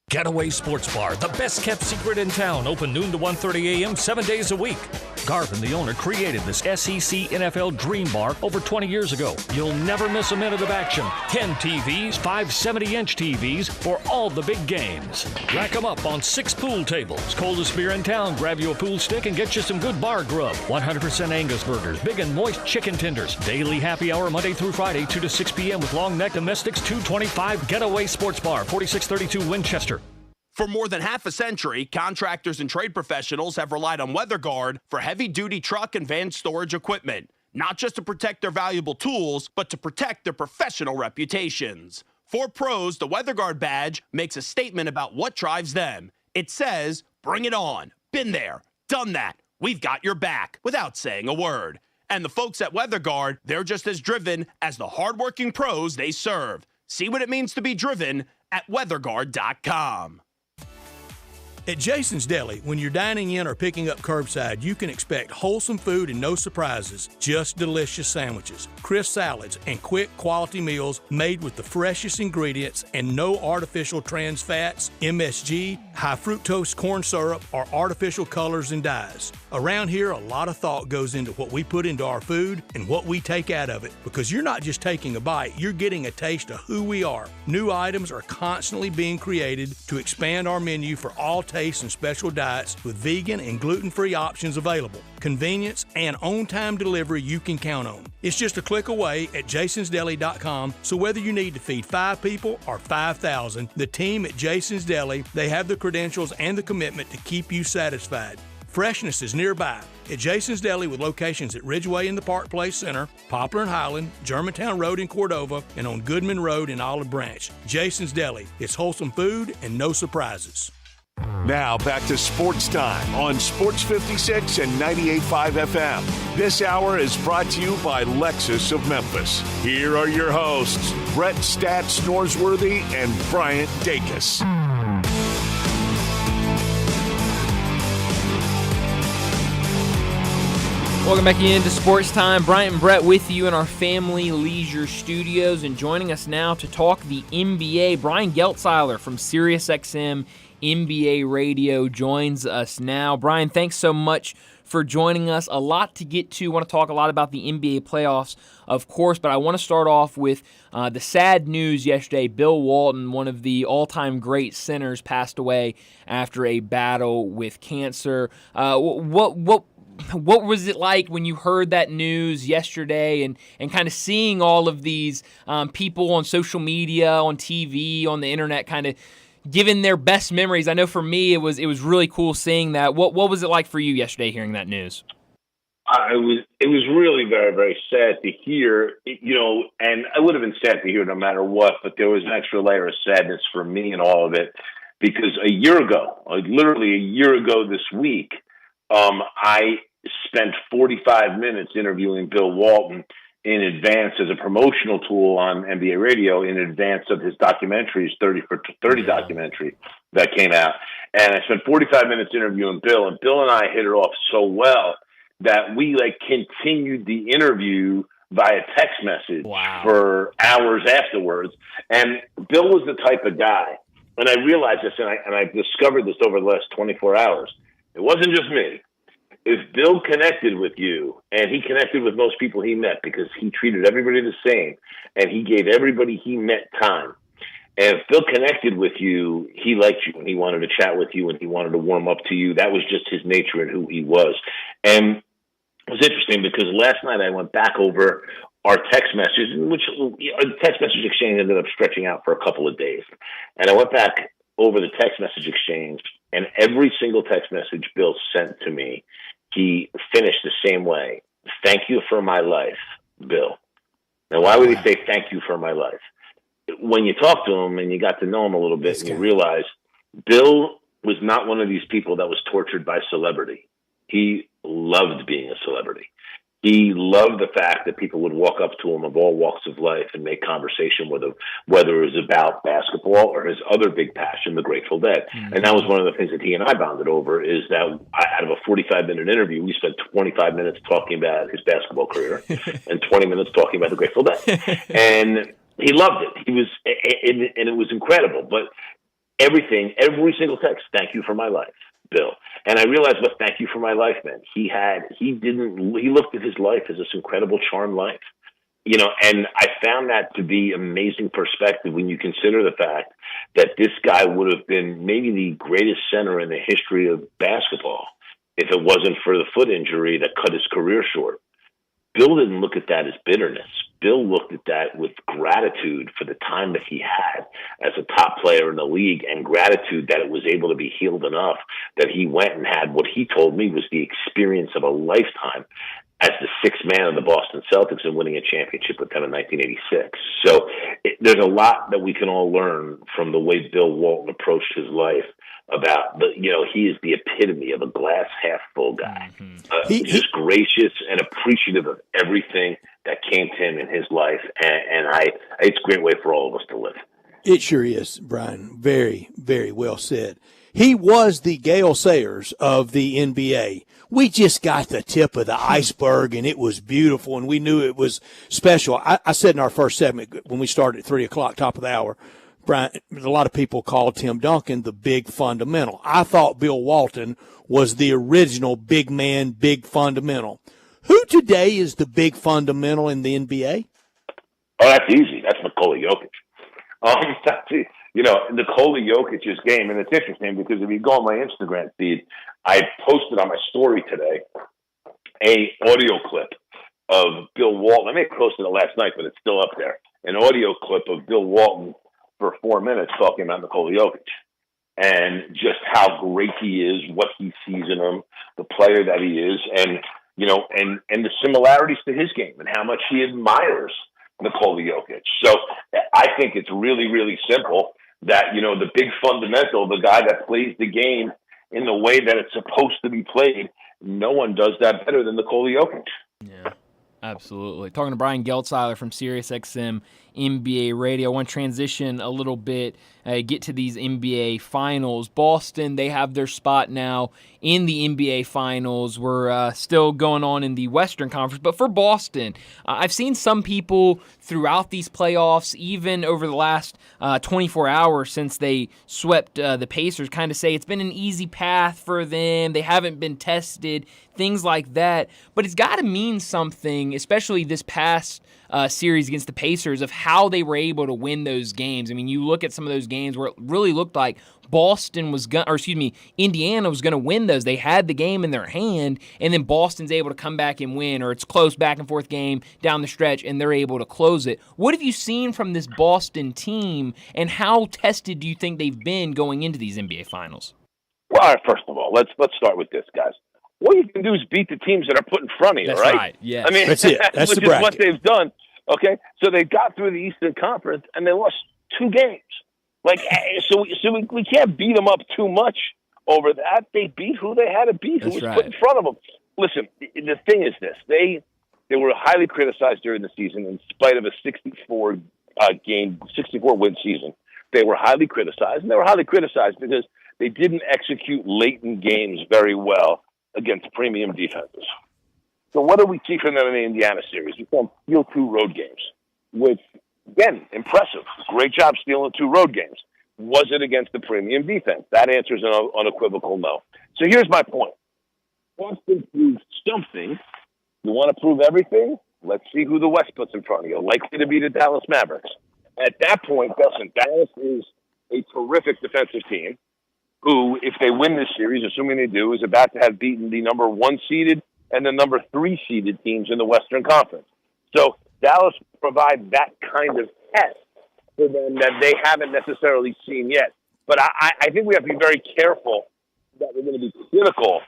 J: Getaway Sports Bar, the best kept secret in town, open noon to 1:30 a.m. 7 days a week. Garvin, the owner, created this SEC NFL Dream Bar over 20 years ago. You'll never miss a minute of action. 10 TVs, 5 70-inch TVs for all the big games. Rack them up on 6 pool tables. Coldest beer in town, grab you a pool stick and get you some good bar grub. 100% Angus burgers, big and moist chicken tenders. Daily happy hour Monday through Friday, 2 to 6 p.m. with long neck domestics, $2.25. Getaway Sports Bar, 4632 Winchester.
K: For more than half a century, contractors and trade professionals have relied on WeatherGuard for heavy-duty truck and van storage equipment, not just to protect their valuable tools, but to protect their professional reputations. For pros, the WeatherGuard badge makes a statement about what drives them. It says, "Bring it on. Been there. Done that. We've got your back," without saying a word. And the folks at WeatherGuard, they're just as driven as the hardworking pros they serve. See what it means to be driven at WeatherGuard.com.
B: At Jason's Deli, when you're dining in or picking up curbside, you can expect wholesome food and no surprises, just delicious sandwiches, crisp salads, and quick quality meals made with the freshest ingredients and no artificial trans fats, MSG, high fructose corn syrup, or artificial colors and dyes. Around here, a lot of thought goes into what we put into our food and what we take out of it, because you're not just taking a bite, you're getting a taste of who we are. New items are constantly being created to expand our menu for all tastes and special diets with vegan and gluten-free options available. Convenience and on-time delivery you can count on. It's just a click away at jasonsdeli.com, so whether you need to feed 5 people or 5,000, the team at Jason's Deli, they have the credentials and the commitment to keep you satisfied. Freshness is nearby at Jason's Deli with locations at Ridgeway in the Park Place Center, Poplar and Highland, Germantown Road in Cordova, and on Goodman Road in Olive Branch. Jason's Deli. It's wholesome food and no surprises.
C: Now back to Sports Time on Sports 56 and 98.5 FM. This hour is brought to you by Lexus of Memphis. Here are your hosts, Brett Stats Norsworthy and Bryant Dacus.
A: Welcome back into Sports Time. Bryant and Brett with you in our Family Leisure Studios, and joining us now to talk the NBA, Brian Geltzeiler from SiriusXM NBA Radio joins us now. Brian, thanks so much for joining us. A lot to get to. I want to talk a lot about the NBA playoffs, of course, but I want to start off with the sad news yesterday. Bill Walton, one of the all-time great centers, passed away after a battle with cancer. What was it like when you heard that news yesterday and kind of seeing all of these people on social media, on TV, on the internet, kind of giving their best memories? I know for me it was really cool seeing that. What was it like for you yesterday hearing that news?
L: It was really very, very sad to hear, and I would have been sad to hear no matter what, but there was an extra layer of sadness for me in all of it, because literally a year ago this week, I spent 45 minutes interviewing Bill Walton in advance as a promotional tool on NBA radio in advance of his documentary, his 30 for 30 documentary that came out. And I spent 45 minutes interviewing Bill, and Bill and I hit it off so well that we continued the interview via text message for hours afterwards. And Bill was the type of guy, and I realized this, and I discovered this over the last 24 hours. It wasn't just me. If Bill connected with you, and he connected with most people he met because he treated everybody the same, and he gave everybody he met time. And if Bill connected with you, he liked you, and he wanted to chat with you, and he wanted to warm up to you. That was just his nature and who he was. And it was interesting because last night I went back over our text messages, which the text message exchange ended up stretching out for a couple of days. And I went back over the text message exchange, and every single text message Bill sent to me, he finished the same way. "Thank you for my life, Bill." Now, why would he say thank you for my life? When you talk to him and you got to know him a little bit, you realize Bill was not one of these people that was tortured by celebrity. He loved being a celebrity. He loved the fact that people would walk up to him of all walks of life and make conversation with him, whether it was about basketball or his other big passion, the Grateful Dead. Mm-hmm. And that was one of the things that he and I bonded over, is that out of a 45-minute interview, we spent 25 minutes talking about his basketball career and 20 minutes talking about the Grateful Dead. And he loved it. And it was incredible. But everything, every single text, thank you for my life, Bill. And I realized what thank you for my life meant. He looked at his life as this incredible charmed life. And I found that to be amazing perspective when you consider the fact that this guy would have been maybe the greatest center in the history of basketball if it wasn't for the foot injury that cut his career short. Bill didn't look at that as bitterness. Bill looked at that with gratitude for the time that he had as a top player in the league and gratitude that it was able to be healed enough that he went and had what he told me was the experience of a lifetime as the sixth man of the Boston Celtics and winning a championship with them in 1986. So there's a lot that we can all learn from the way Bill Walton approached his life about he is the epitome of a glass half full guy. Just gracious and appreciative of everything that came to him in his life. And it's a great way for all of us to live.
B: It sure is, Brian. Very, very well said. He was the Gale Sayers of the NBA. We just got the tip of the iceberg, and it was beautiful, and we knew it was special. I said in our first segment when we started at 3 o'clock, top of the hour, Brian, a lot of people called Tim Duncan the big fundamental. I thought Bill Walton was the original big man, big fundamental. Who today is the big fundamental in the NBA?
L: Oh, that's easy. That's Nikola Jokic. Nikola Jokic's game, and it's interesting because if you go on my Instagram feed, I posted on my story today a audio clip of Bill Walton. I may have posted it last night, but it's still up there. An audio clip of Bill Walton for 4 minutes talking about Nikola Jokic and just how great he is, what he sees in him, the player that he is, and the similarities to his game and how much he admires Nikola Jokic. So I think it's really, really simple that, the big fundamental, the guy that plays the game in the way that it's supposed to be played, no one does that better than Nikola Jokic.
A: Yeah, absolutely. Talking to Brian Geltzeiler from SiriusXM NBA Radio. I want to transition a little bit, get to these NBA Finals. Boston, they have their spot now in the NBA Finals. We're still going on in the Western Conference, but for Boston, I've seen some people throughout these playoffs, even over the last 24 hours since they swept the Pacers, kind of say it's been an easy path for them. They haven't been tested, things like that. But it's got to mean something, especially this past series against the Pacers, of how they were able to win those games. I mean, you look at some of those games where it really looked like Indiana was going to win those. They had the game in their hand, and then Boston's able to come back and win, or it's close back and forth game down the stretch, and they're able to close it. What have you seen from this Boston team, and how tested do you think they've been going into these NBA Finals?
L: Well, all right, first of all, let's start with this, guys. All you can do is beat the teams that are put in front of you,
A: That's
L: right?
A: Yeah.
L: I mean,
B: that's it. That's
L: which
B: the bracket.
L: is what they've done. Okay, so they got through the Eastern Conference and they lost 2 games. So we can't beat them up too much over that. They beat who they had to beat, who was put in front of them. Listen, the thing is this: they were highly criticized during the season, in spite of a 64 win season. They were highly criticized, and they were highly criticized because they didn't execute late in games very well against premium defenses. So what do we see from them in the Indiana series? We saw them steal 2 road games, which, again, impressive. Great job stealing 2 road games. Was it against the premium defense? That answer is an unequivocal no. So here's my point. Boston proved something. You want to prove everything? Let's see who the West puts in front of you. Likely to be the Dallas Mavericks. At that point, listen, Dallas is a terrific defensive team who, if they win this series, assuming they do, is about to have beaten the number 1 seeded and the number 3 seeded teams in the Western Conference. So Dallas provides that kind of test for them that they haven't necessarily seen yet. But I think we have to be very careful that we're going to be critical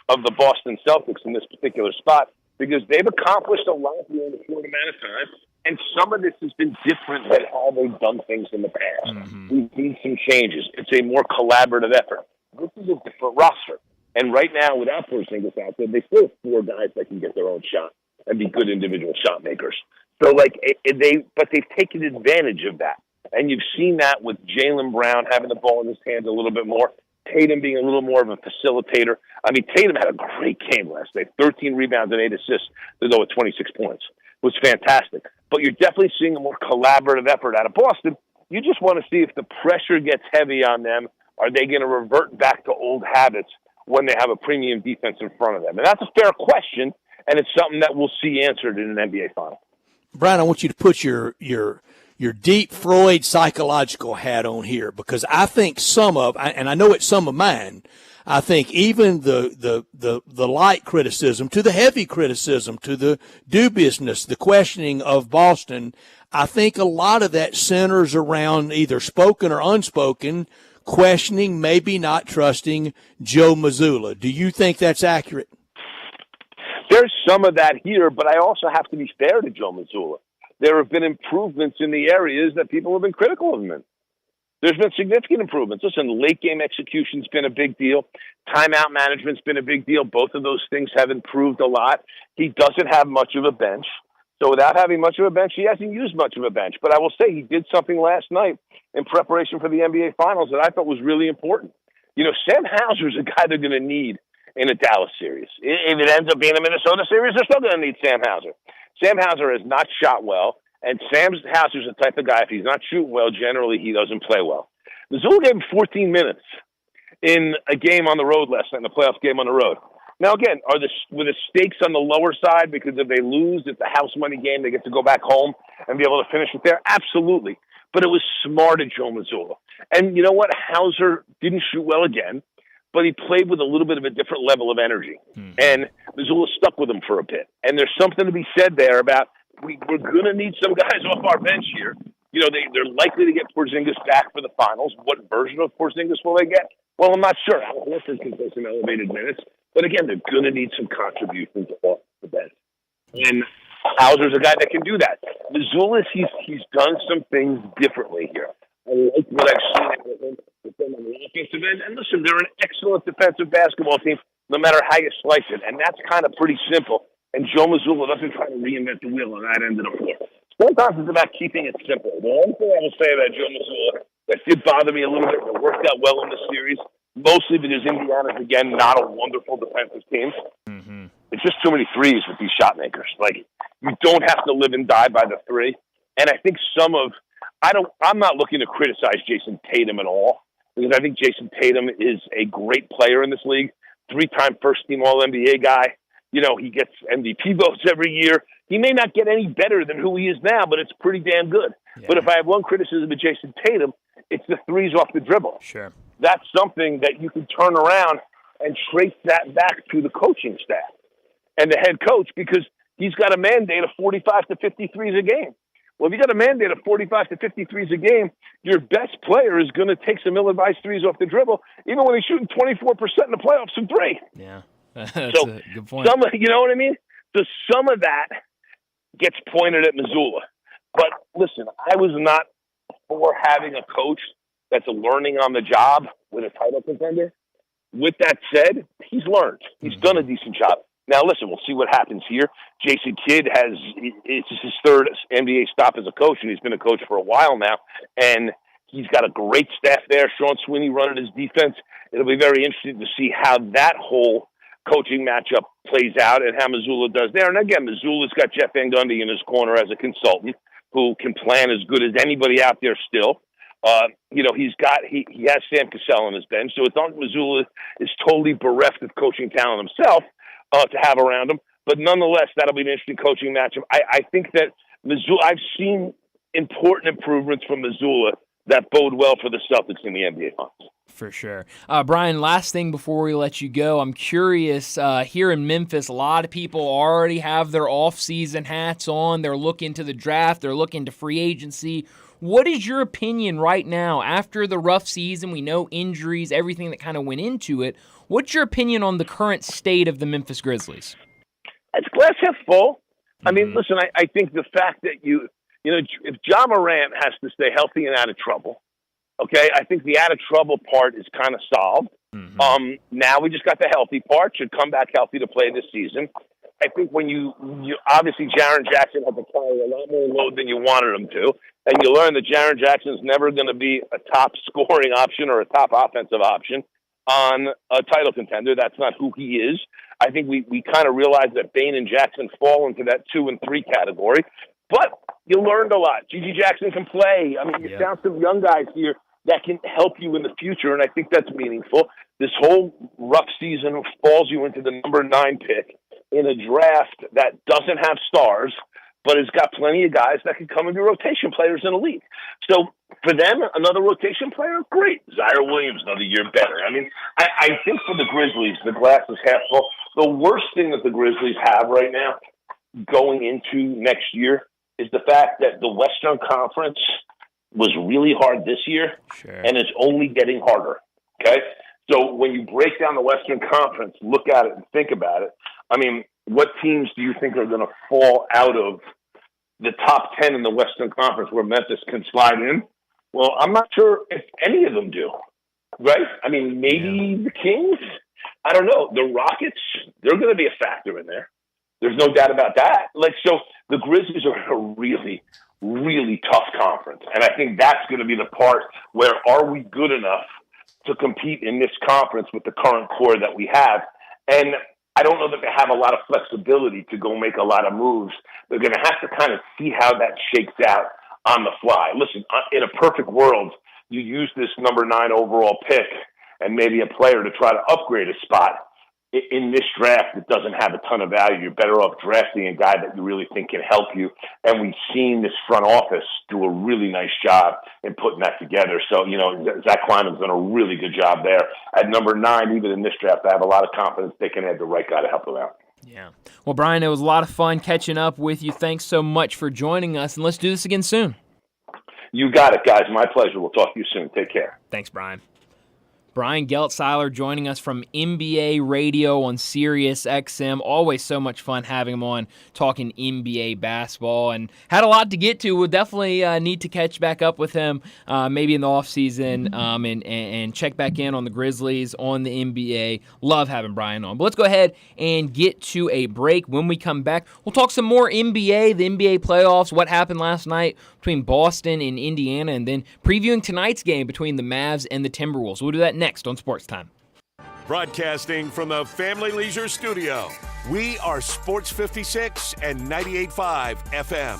L: of the Boston Celtics in this particular spot because they've accomplished a lot here in a short amount of time, and some of this has been different than how they've done things in the past. Mm-hmm. We've seen some changes. It's a more collaborative effort. This is a different roster. And right now, without Porzingis out there, they still have 4 guys that can get their own shot and be good individual shot makers. So, they've taken advantage of that. And you've seen that with Jaylen Brown having the ball in his hands a little bit more, Tatum being a little more of a facilitator. I mean, Tatum had a great game last night, 13 rebounds and 8 assists to go with 26 points. It was fantastic. But you're definitely seeing a more collaborative effort out of Boston.
M: You just want to see if the pressure gets heavy on them, are they going to revert back to old habits when they have a premium defense in front of them? And that's a fair question, and it's something that we'll see answered in an NBA final.
B: Brian, I want you to put your deep Freud psychological hat on here, because I think and I know it's some of mine, I think even the light criticism to the heavy criticism to the dubiousness, the questioning of Boston, I think a lot of that centers around either spoken or unspoken questioning, maybe not trusting Joe Mazzulla. Do you think that's accurate?
M: There's some of that here, but I also have to be fair to Joe Mazzulla. There have been improvements in the areas that people have been critical of him in. There's been significant improvements. Listen, late game execution's been a big deal. Timeout management's been a big deal. Both of those things have improved a lot. He doesn't have much of a bench. So without having much of a bench, he hasn't used much of a bench. But I will say he did something last night in preparation for the NBA Finals that I thought was really important. You know, Sam Hauser's a guy they're going to need in a Dallas series. If it ends up being a Minnesota series, they're still going to need Sam Hauser. Sam Hauser has not shot well, and Sam Hauser's the type of guy, if he's not shooting well, generally he doesn't play well. Mazzulla gave him 14 minutes in a game on the road last night, in a playoff game on the road. Now, again, were the stakes on the lower side because if they lose, it's a house money game, they get to go back home and be able to finish it there? Absolutely. But it was smart of Joe Mazzulla. And you know what? Hauser didn't shoot well again, but he played with a little bit of a different level of energy. And Mazzulla stuck with him for a bit. And there's something to be said there about we're going to need some guys off our bench here. You know, they're likely to get Porzingis back for the finals. What version of Porzingis will they get? Well, I'm not sure. Al Horford can play some elevated minutes. But again, they're going to need some contributions off the bench. And Hauser's a guy that can do that. Mazzulla, he's done some things differently here. I like what I've seen with them on the offensive end. And listen, they're an excellent defensive basketball team, no matter how you slice it. And that's kind of pretty simple. And Joe Mazzulla doesn't try to reinvent the wheel on that end of the floor. Sometimes it's about keeping it simple. The one thing I will say about Joe Mazzulla that did bother me a little bit, but worked out well in the series, mostly because Indiana's, again, not a wonderful defensive team. It's just too many threes with these shot makers. Like, you don't have to live and die by the three. And I think I'm not looking to criticize Jason Tatum at all, because I think Jason Tatum is a great player in this league, 3-time first-team All-NBA guy. You know, he gets MVP votes every year. He may not get any better than who he is now, but it's pretty damn good. Yeah. But if I have one criticism of Jason Tatum, it's the threes off the dribble.
A: Sure.
M: That's something that you can turn around and trace that back to the coaching staff and the head coach, because he's got a mandate of 45 to 50 threes a game. Well, if you got a mandate of 45 to 50 threes a game, your best player is going to take some ill-advised threes off the dribble, even when he's shooting 24% in the playoffs from three.
A: Yeah, that's a good point.
M: You know what I mean? So some of that gets pointed at Mazzulla. But listen, I was not for having a coach that's learning on the job with a title contender. With that said, he's learned. He's done a decent job. Now, listen, we'll see what happens here. Jason Kidd it's his third NBA stop as a coach, and he's been a coach for a while now. And he's got a great staff there. Sean Sweeney running his defense. It'll be very interesting to see how that whole coaching matchup plays out and how Mazzulla does there. And again, Mazzulla's got Jeff Van Gundy in his corner as a consultant who can plan as good as anybody out there still. You know, he has Sam Cassell on his bench, so it's not Mazzulla is totally bereft of coaching talent himself to have around him. But nonetheless, that'll be an interesting coaching matchup. I think that Mazzulla, I've seen important improvements from Mazzulla that bode well for the Celtics in the NBA Finals.
A: For sure. Brian, last thing before we let you go, I'm curious, here in Memphis, a lot of people already have their off-season hats on. They're looking to the draft. They're looking to free agency. What is your opinion right now after the rough season? We know injuries, everything that kind of went into it. What's your opinion on the current state of the Memphis Grizzlies?
M: It's glass half full. I mean, listen, I think the fact that you know, if Ja Morant has to stay healthy and out of trouble, okay, I think the out of trouble part is kind of solved. Now we just got the healthy part, should come back healthy to play this season. I think when you obviously Jaren Jackson had to carry a lot more load than you wanted him to, and you learn that Jaren Jackson's never going to be a top scoring option or a top offensive option on a title contender. That's not who he is. I think we kind of realize that Bane and Jackson fall into that 2 and 3 category. But You learned a lot. Gigi Jackson can play. I mean, you found some young guys here that can help you in the future, and I think that's meaningful. This whole rough season falls you into the number 9 pick in a draft that doesn't have stars, but has got plenty of guys that can come and be rotation players in the league. So for them, another rotation player, great. Zaire Williams, another year better. I mean, I think for the Grizzlies, the glass is half full. The worst thing that the Grizzlies have right now going into next year is the fact that the Western Conference was really hard this year, and it's only getting harder, okay? So when you break down the Western Conference, look at it and think about it. I mean, what teams do you think are going to fall out of the top 10 in the Western Conference where Memphis can slide in? Well, I'm not sure if any of them do, right? I mean, maybe the Kings? I don't know. The Rockets, they're going to be a factor in there. There's no doubt about that. So the Grizzlies are in a really, really tough conference. And I think that's going to be the part where are we good enough to compete in this conference with the current core that we have? And I don't know that they have a lot of flexibility to go make a lot of moves. They're going to have to kind of see how that shakes out on the fly. Listen, in a perfect world, you use this number 9 overall pick and maybe a player to try to upgrade a spot. In this draft, it doesn't have a ton of value. You're better off drafting a guy that you really think can help you. And we've seen this front office do a really nice job in putting that together. So, Zach Kleiman's done a really good job there. At number 9, even in this draft, I have a lot of confidence they can add the right guy to help them out.
A: Yeah. Well, Brian, it was a lot of fun catching up with you. Thanks so much for joining us, and let's do this again soon.
M: You got it, guys. My pleasure. We'll talk to you soon. Take care.
A: Thanks, Brian. Brian Geltzeiler joining us from NBA Radio on Sirius XM. Always so much fun having him on talking NBA basketball, and had a lot to get to. We'll definitely need to catch back up with him maybe in the offseason and check back in on the Grizzlies, on the NBA. Love having Brian on. But let's go ahead and get to a break. When we come back, we'll talk some more NBA, the NBA playoffs, what happened last night between Boston and Indiana, and then previewing tonight's game between the Mavs and the Timberwolves. We'll do that next on Sportstime.
C: Broadcasting from the Family Leisure Studio, we are Sports 56 and 98.5 FM.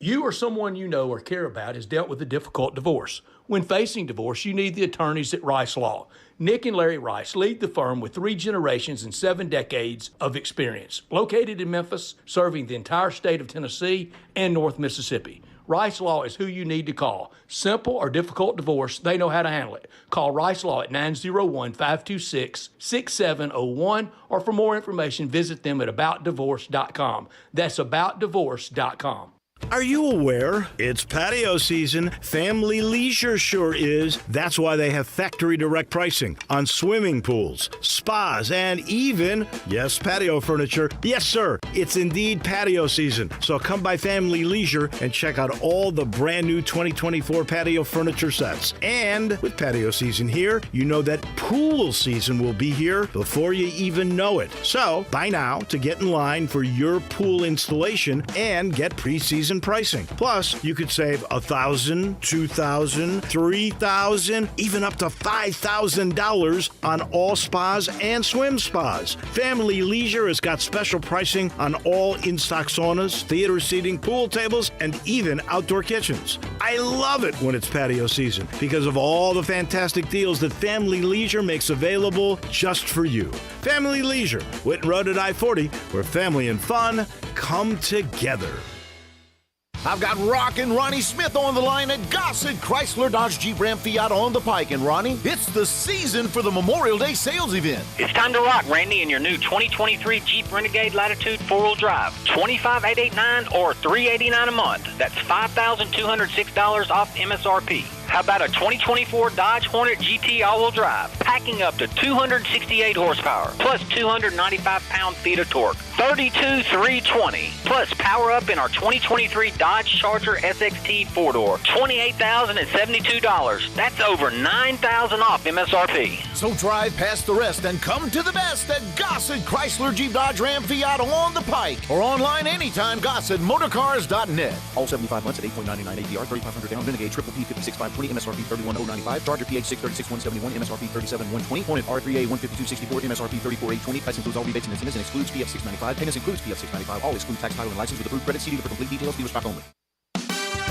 B: You or someone you know or care about has dealt with a difficult divorce. When facing divorce, you need the attorneys at Rice Law. Nick and Larry Rice lead the firm with 3 generations and 7 decades of experience. Located in Memphis, serving the entire state of Tennessee and North Mississippi. Rice Law is who you need to call. Simple or difficult divorce, they know how to handle it. Call Rice Law at 901-526-6701, or for more information, visit them at aboutdivorce.com. That's aboutdivorce.com.
N: Are you aware? It's patio season. Family Leisure sure is. That's why they have factory direct pricing on swimming pools, spas, and even, yes, patio furniture. Yes, sir, it's indeed patio season. So come by Family Leisure and check out all the brand new 2024 patio furniture sets. And with patio season here, you know that pool season will be here before you even know it. So buy now to get in line for your pool installation and get pre-season pricing. Plus, you could save $1,000, $2,000, $3,000, even up to $5,000 on all spas and swim spas. Family Leisure has got special pricing on all in-stock saunas, theater seating, pool tables, and even outdoor kitchens. I love it when it's patio season because of all the fantastic deals that Family Leisure makes available just for you. Family Leisure, Whitten Road at I-40, where family and fun come together.
H: I've got Rockin' Ronnie Smith on the line at Gossett Chrysler Dodge Jeep Ram Fiat on the Pike. And Ronnie, it's the season for the Memorial Day sales event.
O: It's time to rock, Randy, in your new 2023 Jeep Renegade Latitude 4-wheel drive. $25,889 or $389 a month. That's $5,206 off MSRP. How about a 2024 Dodge Hornet GT all-wheel drive, packing up to 268 horsepower, plus 295 pound-feet of torque, $32,320, plus power up in our 2023 Dodge Charger SXT 4-door, $28,072. That's over $9,000 off MSRP.
H: So drive past the rest and come to the best at Gossett Chrysler Jeep Dodge Ram Fiat on the Pike, or online anytime, GossettMotorcars.net.
G: All 75 months at 8.99 APR, 3,500 down, Renegade, triple P, 56,520 MSRP $31,095. Charger PH 636,171, MSRP $37,120. Hornet R3A 152.64, MSRP $34,820. Price includes all rebates and incentives and excludes PF 695. Payments includes PF 695. All exclude tax, title, and license with approved credit. See dealer for complete details. Dealer stock only.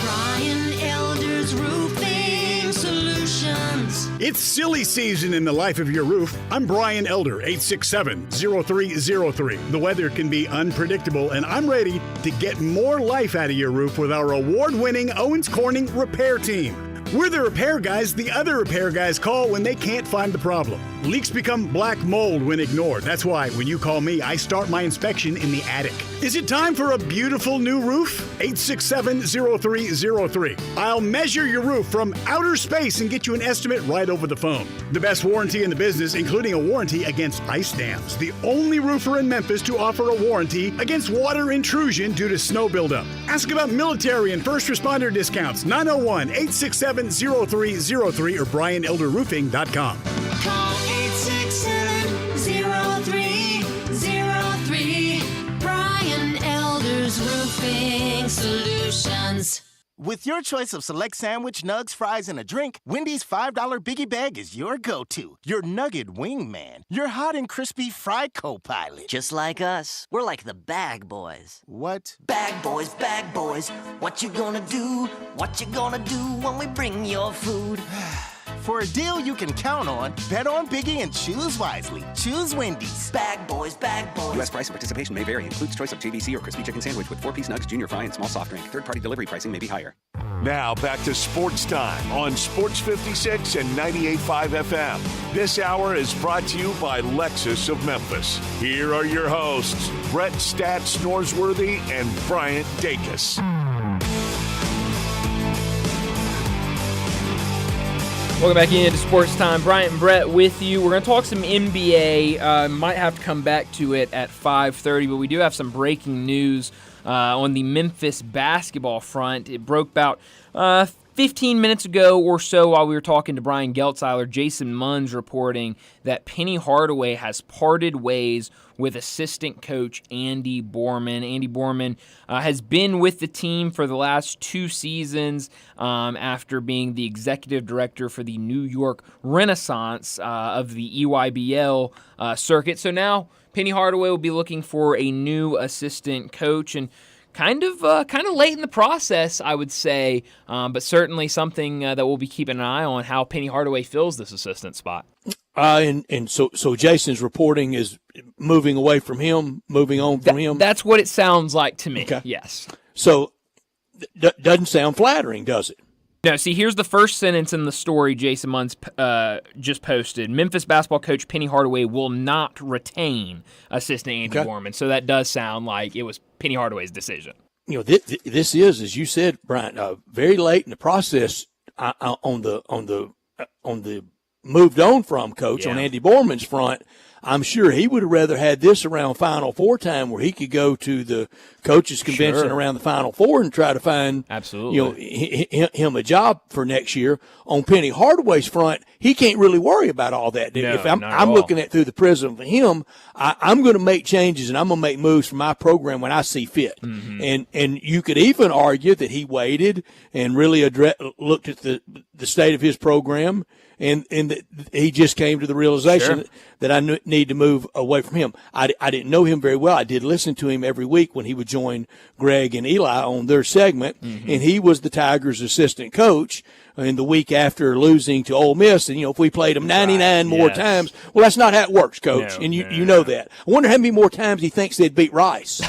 P: Brian Elder's Roofing Solutions.
N: It's silly season in the life of your roof. I'm Brian Elder, 867-0303. The weather can be unpredictable, and I'm ready to get more life out of your roof with our award-winning Owens Corning repair team. We're the repair guys the other repair guys call when they can't find the problem. Leaks become black mold when ignored. That's why when you call me, I start my inspection in the attic. Is it time for a beautiful new roof? 867-0303. I'll measure your roof from outer space and get you an estimate right over the phone. The best warranty in the business, including a warranty against ice dams. The only roofer in Memphis to offer a warranty against water intrusion due to snow buildup. Ask about military and first responder discounts. 901-867-0303 or BrianElderRoofing.com.
P: Call 867-0303. Brian Elder's Roofing Solutions.
Q: With your choice of select sandwich, nugs, fries, and a drink, Wendy's $5 Biggie Bag is your go-to. Your nugget wingman. Your hot and crispy fry co-pilot.
R: Just like us. We're like the bag boys.
Q: What?
R: Bag boys, what you gonna do? What you gonna do when we bring your food?
Q: For a deal you can count on, bet on Biggie and choose wisely. Choose Wendy's.
R: Bag boys.
S: U.S. price and participation may vary. Includes choice of JVC or crispy chicken sandwich with 4-piece nugs, junior fry, and small soft drink. Third-party delivery pricing may be higher.
C: Now back to Sports Time on Sports 56 and 98.5 FM. This hour is brought to you by Lexus of Memphis. Here are your hosts, Brett Stats Norsworthy and Bryant Dacus.
A: Welcome back into Sports Time. Bryant and Brett with you. We're going to talk some NBA. Might have to come back to it at 5:30, but we do have some breaking news on the Memphis basketball front. It broke about 15 minutes ago or so while we were talking to Brian Geltzeiler. Jason Munn's reporting that Penny Hardaway has parted ways with assistant coach Andy Borman. Andy Borman has been with the team for the last 2 seasons after being the executive director for the New York Renaissance of the EYBL circuit. So now Penny Hardaway will be looking for a new assistant coach, and kind of late in the process, I would say, but certainly something that we'll be keeping an eye on, how Penny Hardaway fills this assistant spot.
B: So Jason's reporting is moving away from him, moving on from him?
A: That's what it sounds like to me,
B: okay.
A: Yes.
B: So doesn't sound flattering, does it?
A: No, see, here's the first sentence in the story Jason Munn's just posted. Memphis basketball coach Penny Hardaway will not retain assistant Andy Borman. So that does sound like it was Penny Hardaway's decision.
B: You know, this is, as you said, Brian, very late in the process on the moved on from coach on Andy Borman's front. I'm sure he would have rather had this around Final Four time, where he could go to the coaches convention around the Final Four and try to find him a job for next year. On Penny Hardaway's front, he can't really worry about all that.
A: No,
B: if I'm looking at through the prism of him, I'm going to make changes and I'm going to make moves for my program when I see fit. Mm-hmm. And you could even argue that he waited and really looked at the state of his program. And he just came to the realization that I need to move away from him. I didn't know him very well. I did listen to him every week when he would join Greg and Eli on their segment, and he was the Tigers' assistant coach in the week after losing to Ole Miss. And, if we played them 99 more times, well, that's not how it works, Coach, and you know that. I wonder how many more times he thinks they'd beat Rice.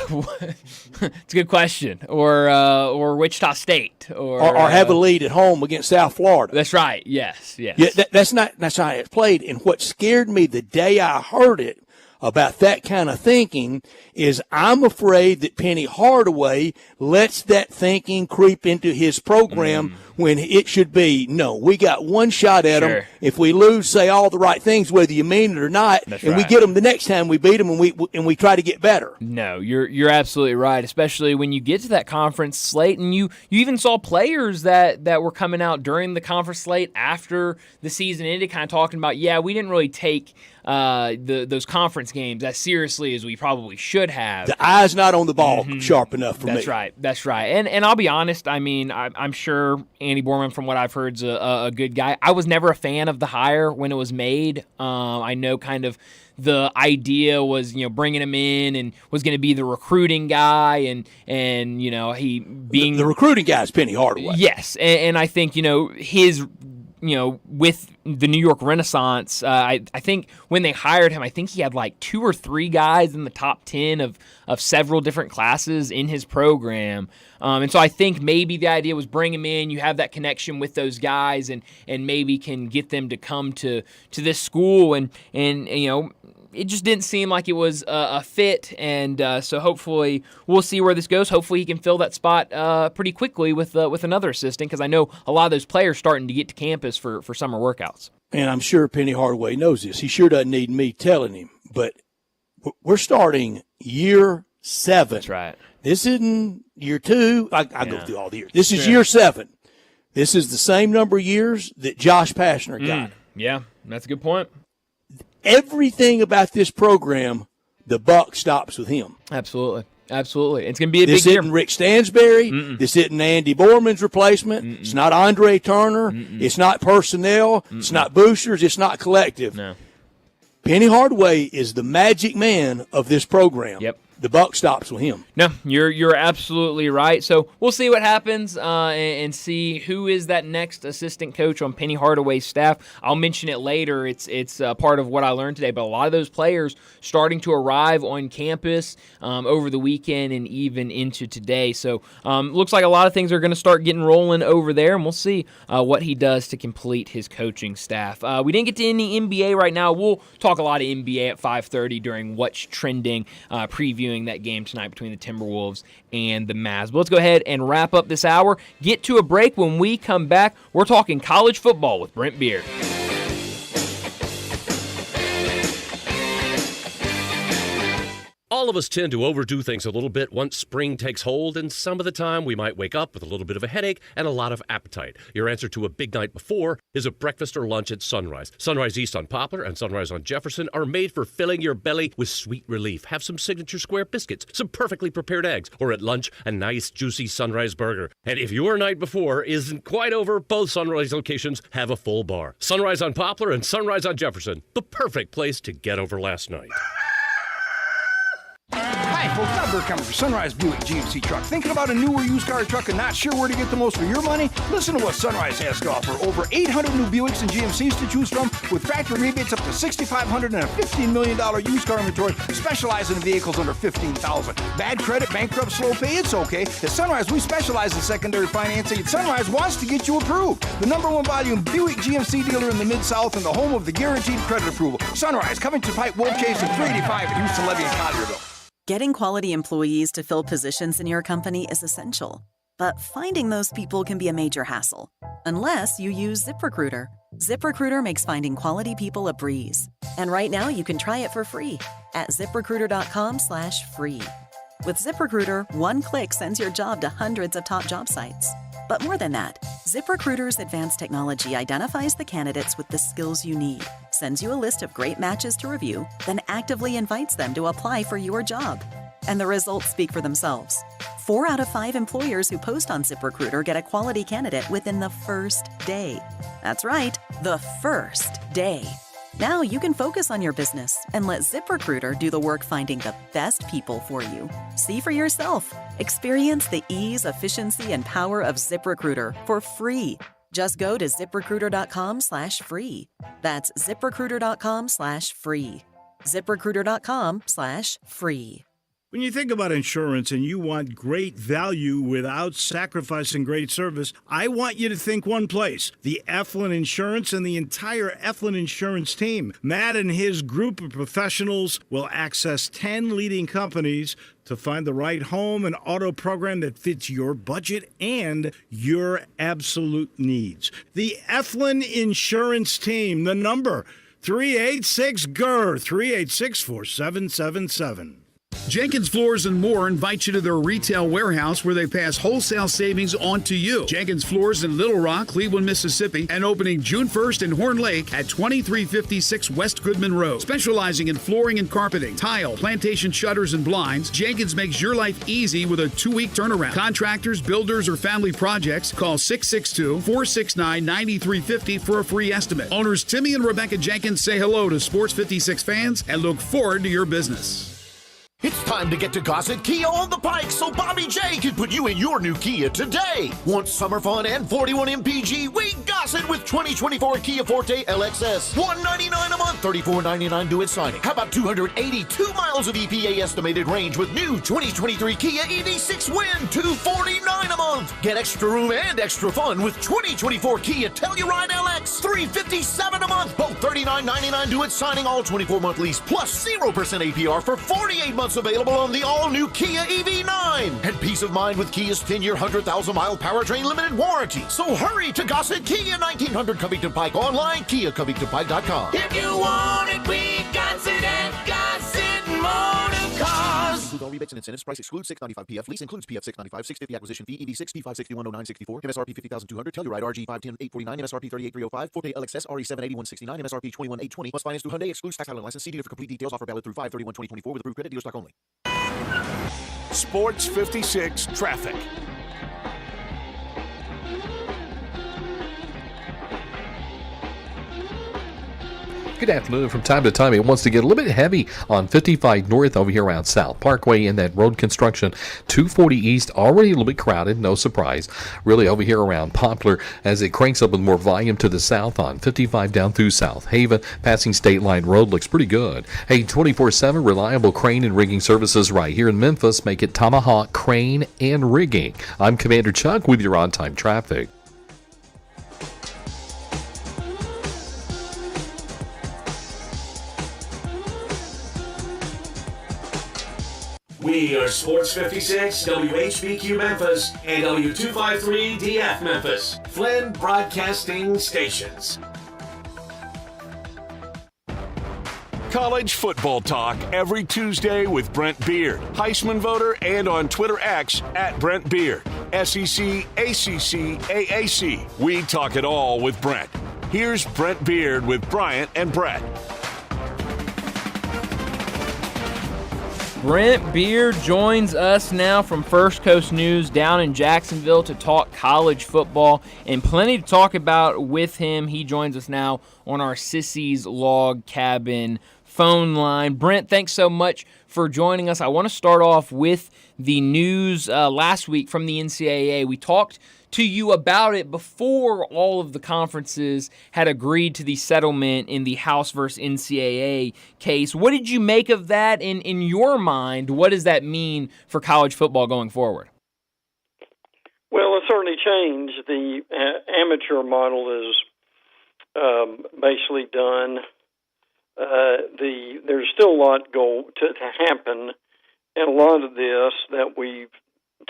A: It's a good question. Or Wichita State. Or
B: have a lead at home against South Florida.
A: That's right, yes.
B: Yeah, that's not how it's played. And what scared me the day I heard it about that kind of thinking is I'm afraid that Penny Hardaway lets that thinking creep into his program when it should be, no, we got one shot at them. If we lose, say all the right things, whether you mean it or not, we get them the next time we beat them and we try to get better.
A: No, you're absolutely right, especially when you get to that conference slate, and you even saw players that were coming out during the conference slate after the season ended kind of talking about, we didn't really take those conference games as seriously as we probably should have.
B: The eye's not on the ball sharp enough for me.
A: That's right. And I'll be honest, I mean, I'm sure Andy Borman, from what I've heard, is a good guy. I was never a fan of the hire when it was made. I know kind of the idea was, bringing him in and was going to be the recruiting guy, and he being
B: the recruiting guy is Penny Hardaway.
A: Yes, and I think his. With the New York Renaissance, I think when they hired him, I think he had like 2 or 3 guys in the top 10 of several different classes in his program. And so I think maybe the idea was bring him in, you have that connection with those guys, and maybe can get them to come to this school, and it just didn't seem like it was a fit, and so hopefully we'll see where this goes. Hopefully he can fill that spot pretty quickly with another assistant, because I know a lot of those players starting to get to campus for summer workouts.
B: And I'm sure Penny Hardaway knows this. He sure doesn't need me telling him, but we're starting year 7.
A: That's right.
B: This isn't year 2. I go through all the years. This is year 7. This is the same number of years that Josh Pashner got.
A: Yeah, that's a good point.
B: Everything about this program, the buck stops with him.
A: Absolutely. It's going to be a
B: this
A: big year.
B: This isn't Rick Stansberry. This isn't Andy Borman's replacement. It's not Andre Turner. It's not personnel. It's not boosters. It's not collective.
A: No.
B: Penny Hardaway is the magic man of this program.
A: Yep.
B: The buck stops with him.
A: No, you're absolutely right. So we'll see what happens and see who is that next assistant coach on Penny Hardaway's staff. I'll mention it later. It's part of what I learned today. But a lot of those players starting to arrive on campus over the weekend and even into today. So looks like a lot of things are going to start getting rolling over there, and we'll see what he does to complete his coaching staff. We didn't get to any NBA right now. We'll talk a lot of NBA at 5:30 during What's Trending, previewing that game tonight between the Timberwolves and the Mavs. But let's go ahead and wrap up this hour. Get to a break. When we come back, we're talking college football with Brent Beard.
T: All of us tend to overdo things a little bit once spring takes hold, and some of the time we might wake up with a little bit of a headache and a lot of appetite. Your answer to a big night before is a breakfast or lunch at Sunrise. Sunrise East on Poplar and Sunrise on Jefferson are made for filling your belly with sweet relief. Have some signature square biscuits, some perfectly prepared eggs, or at lunch, a nice juicy Sunrise burger. And if your night before isn't quite over, both Sunrise locations have a full bar. Sunrise on Poplar and Sunrise on Jefferson, the perfect place to get over last night.
U: Hi, folks. Bob Burkhammer for Sunrise Buick GMC Truck. Thinking about a new or used car truck and not sure where to get the most for your money? Listen to what Sunrise has to offer. Over 800 new Buicks and GMCs to choose from, with factory rebates up to $6,500 and a $15 million used car inventory, specializing in vehicles under $15,000. Bad credit, bankrupt, slow pay, it's okay. At Sunrise, we specialize in secondary financing, and Sunrise wants to get you approved. The #1 volume Buick GMC dealer in the Mid-South and the home of the guaranteed credit approval. Sunrise, Covington Pike, Wolf Chase, and 385 at Houston, Levy, and Collierville.
V: Getting quality employees to fill positions in your company is essential, but finding those people can be a major hassle, unless you use ZipRecruiter. ZipRecruiter makes finding quality people a breeze. And right now you can try it for free at ZipRecruiter.com/free. With ZipRecruiter, one click sends your job to hundreds of top job sites. But more than that, ZipRecruiter's advanced technology identifies the candidates with the skills you need, sends you a list of great matches to review, then actively invites them to apply for your job. And the results speak for themselves. 4 out of 5 employers who post on ZipRecruiter get a quality candidate within the first day. That's right, the first day. Now you can focus on your business and let ZipRecruiter do the work finding the best people for you. See for yourself. Experience the ease, efficiency, and power of ZipRecruiter for free. Just go to ZipRecruiter.com/free. That's ZipRecruiter.com/free. ZipRecruiter.com/free.
N: When you think about insurance and you want great value without sacrificing great service, I want you to think one place: the Eflin Insurance and the entire Eflin Insurance team. Matt and his group of professionals will access 10 leading companies to find the right home and auto program that fits your budget and your absolute needs. The Eflin Insurance team, the number 386-GER, 386-4777.
D: Jenkins Floors and More invite you to their retail warehouse where they pass wholesale savings on to you. Jenkins Floors in Little Rock, Cleveland, Mississippi, and opening June 1st in Horn Lake at 2356 West Goodman Road. Specializing in flooring and carpeting, tile, plantation shutters, and blinds, Jenkins makes your life easy with a 2-week turnaround. Contractors, builders, or family projects, call 662-469-9350 for a free estimate. Owners Timmy and Rebecca Jenkins say hello to Sports 56 fans and look forward to your business.
H: It's time to get to Gossett Kia on the Pike so Bobby J can put you in your new Kia today. Want summer fun and 41 MPG? We Gossett with 2024 Kia Forte LXS. $199 a month, $34.99 due at signing. How about 282 miles of EPA estimated range with new 2023 Kia EV6 Win? $249 a month. Get extra room and extra fun with 2024 Kia Telluride LX. $357 a month. Both $39.99 due at signing. All 24-month lease plus 0% APR for 48 months. Available on the all-new Kia EV9. And peace of mind with Kia's 10-year, 100,000-mile powertrain limited warranty. So hurry to Gossett Kia, 1900 Covington Pike. Online, KiaCovingtonPike.com.
P: If you want it, we got it at Gossett Motor Cars.
G: Include all rebates and incentives. Price excludes $695 PF. Lease includes PF $695, $650 acquisition fee, EV6, P5610964, MSRP $50,200, Telluride RG $510,849, MSRP $38,305, Forte LXS RE78169, MSRP $21,820. Must finance through Hyundai. Excludes tax title and license. See dealer for complete details. Offer valid through 5/31/2024 with approved credit. Dealer stock only.
C: Sports 56 traffic.
E: Good afternoon. From time to time, it wants to get a little bit heavy on 55 North over here around South Parkway in that road construction. 240 East already a little bit crowded, no surprise. Really over here around Poplar as it cranks up with more volume to the south on 55 down through South Haven. Passing State Line Road looks pretty good. Hey, 24/7 reliable crane and rigging services right here in Memphis. Make it Tomahawk Crane and Rigging. I'm Commander Chuck with your on-time traffic.
W: We are Sports 56, WHBQ Memphis, and W253DF Memphis, Flynn Broadcasting Stations.
C: College football talk every Tuesday with Brent Beard, Heisman voter, and on Twitter X at Brent Beard. SEC, ACC, AAC. We talk it all with Brent. Here's Brent Beard with Bryant and Brett.
A: Brent Beard joins us now from First Coast News down in Jacksonville to talk college football, and plenty to talk about with him. He joins us now on our Sissy's Log Cabin phone line. Brent, thanks so much for joining us. I want to start off with the news last week from the NCAA. We talked to you about it before all of the conferences had agreed to the settlement in the House versus NCAA case. What did you make of that? In your mind, what does that mean for college football going forward?
X: Well, it certainly changed. The amateur model is basically done. There's still a lot to happen, and a lot of this that we've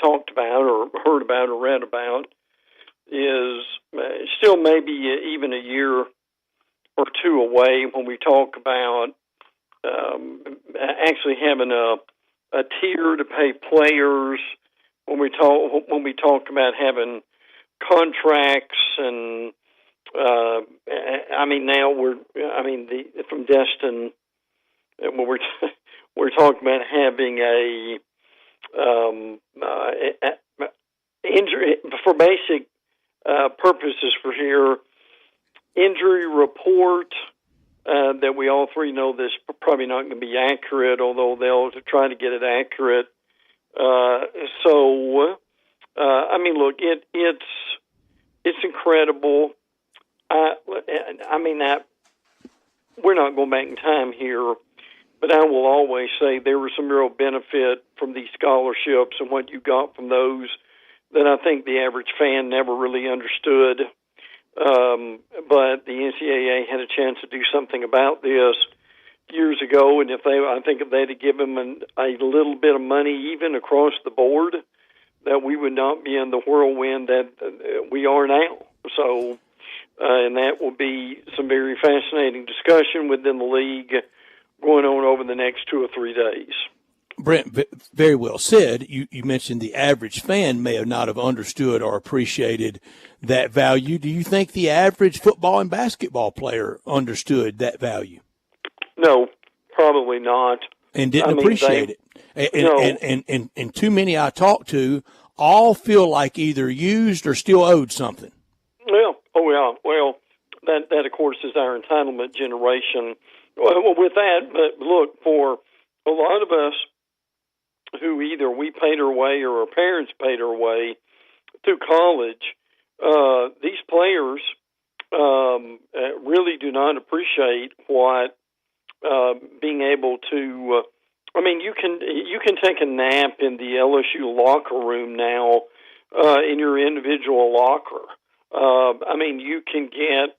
X: talked about or heard about or read about is still maybe even a year or two away when we talk about actually having a tier to pay players, when we talk about having contracts and from Destin, when we're talking about having a injury for basic purposes for here, injury report that we all three know this probably not going to be accurate, although they'll try to get it accurate. Look, it's incredible. We're not going back in time here, but I will always say there was some real benefit from these scholarships and what you got from those that I think the average fan never really understood. But the NCAA had a chance to do something about this years ago, and I think if they'd have given them a little bit of money even across the board, that we would not be in the whirlwind that we are now. So, and that will be some very fascinating discussion within the league going on over the next 2 or 3 days.
B: Brent, very well said. You mentioned the average fan may have not have understood or appreciated that value. Do you think the average football and basketball player understood that value?
X: No, probably not.
B: And didn't appreciate it. And too many I talked to all feel like either used or still owed something.
X: Well, that of course is our entitlement generation. Well, with that, but look, for a lot of us who either we paid our way or our parents paid our way through college, these players really do not appreciate what being able to. You can take a nap in the LSU locker room now in your individual locker. You can get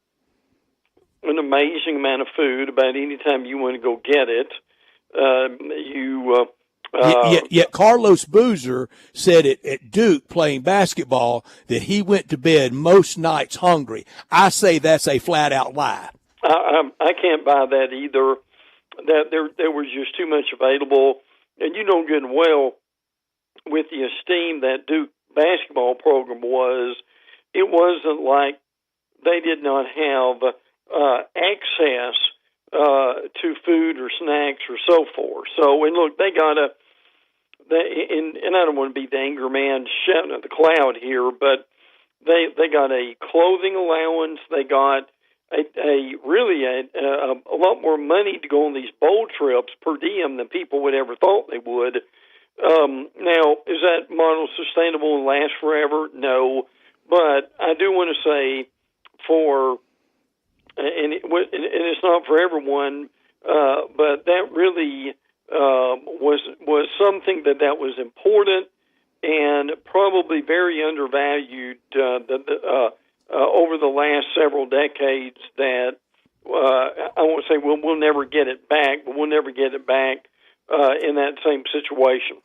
X: an amazing amount of food about any time you want to go get it.
B: Yet Carlos Boozer said at Duke playing basketball that he went to bed most nights hungry. I say that's a flat-out lie.
X: I can't buy that either. That there was just too much available. And you know good and well, with the esteem that Duke basketball program was, it wasn't like they did not have access to food or snacks or so forth. So, and look, they got and I don't want to be the anger man shouting at the cloud here, but they got a clothing allowance. They got a lot more money to go on these bowl trips per diem than people would ever thought they would. Now, is that model sustainable and last forever? No, but I do want to say and it's not for everyone, but that really was something that was important and probably very undervalued over the last several decades. That I won't say we'll never get it back, but we'll never get it back in that same situation.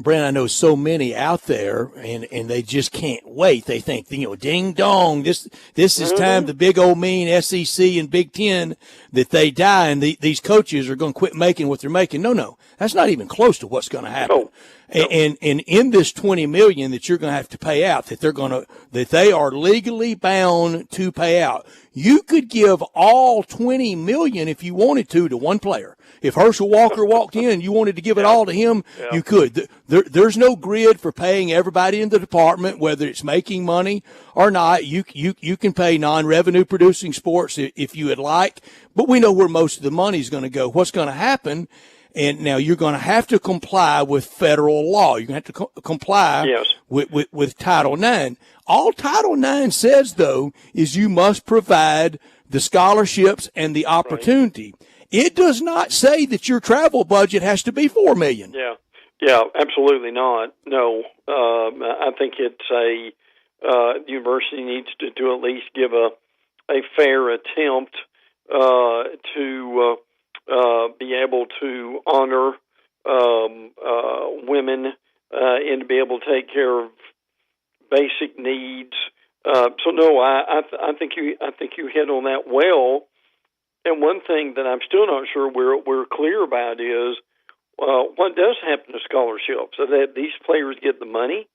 B: Brent, I know so many out there, and they just can't wait. They think, ding dong, this is time the big old mean SEC and Big Ten that they die, and these coaches are going to quit making what they're making. No, that's not even close to what's going to happen.
X: No.
B: And in this $20 million that you're going to have to pay out, that they are legally bound to pay out, you could give all $20 million if you wanted to one player. If Herschel Walker walked in and you wanted to give it all to him, you could. There's no grid for paying everybody in the department, whether it's making money or not. You can pay non-revenue producing sports if you would like, but we know where most of the money is going to go. What's going to happen? And now you're going to have to comply with federal law. You're going to have to comply with Title IX. All Title IX says, though, is you must provide the scholarships and the opportunity. Right. It does not say that your travel budget has to be $4 million.
X: Yeah, absolutely not. No, I think it's the university needs to at least give a fair attempt to be able to honor women and to be able to take care of basic needs. So no, I think you hit on that well. And one thing that I'm still not sure we're clear about is what does happen to scholarships? So that these players get the money,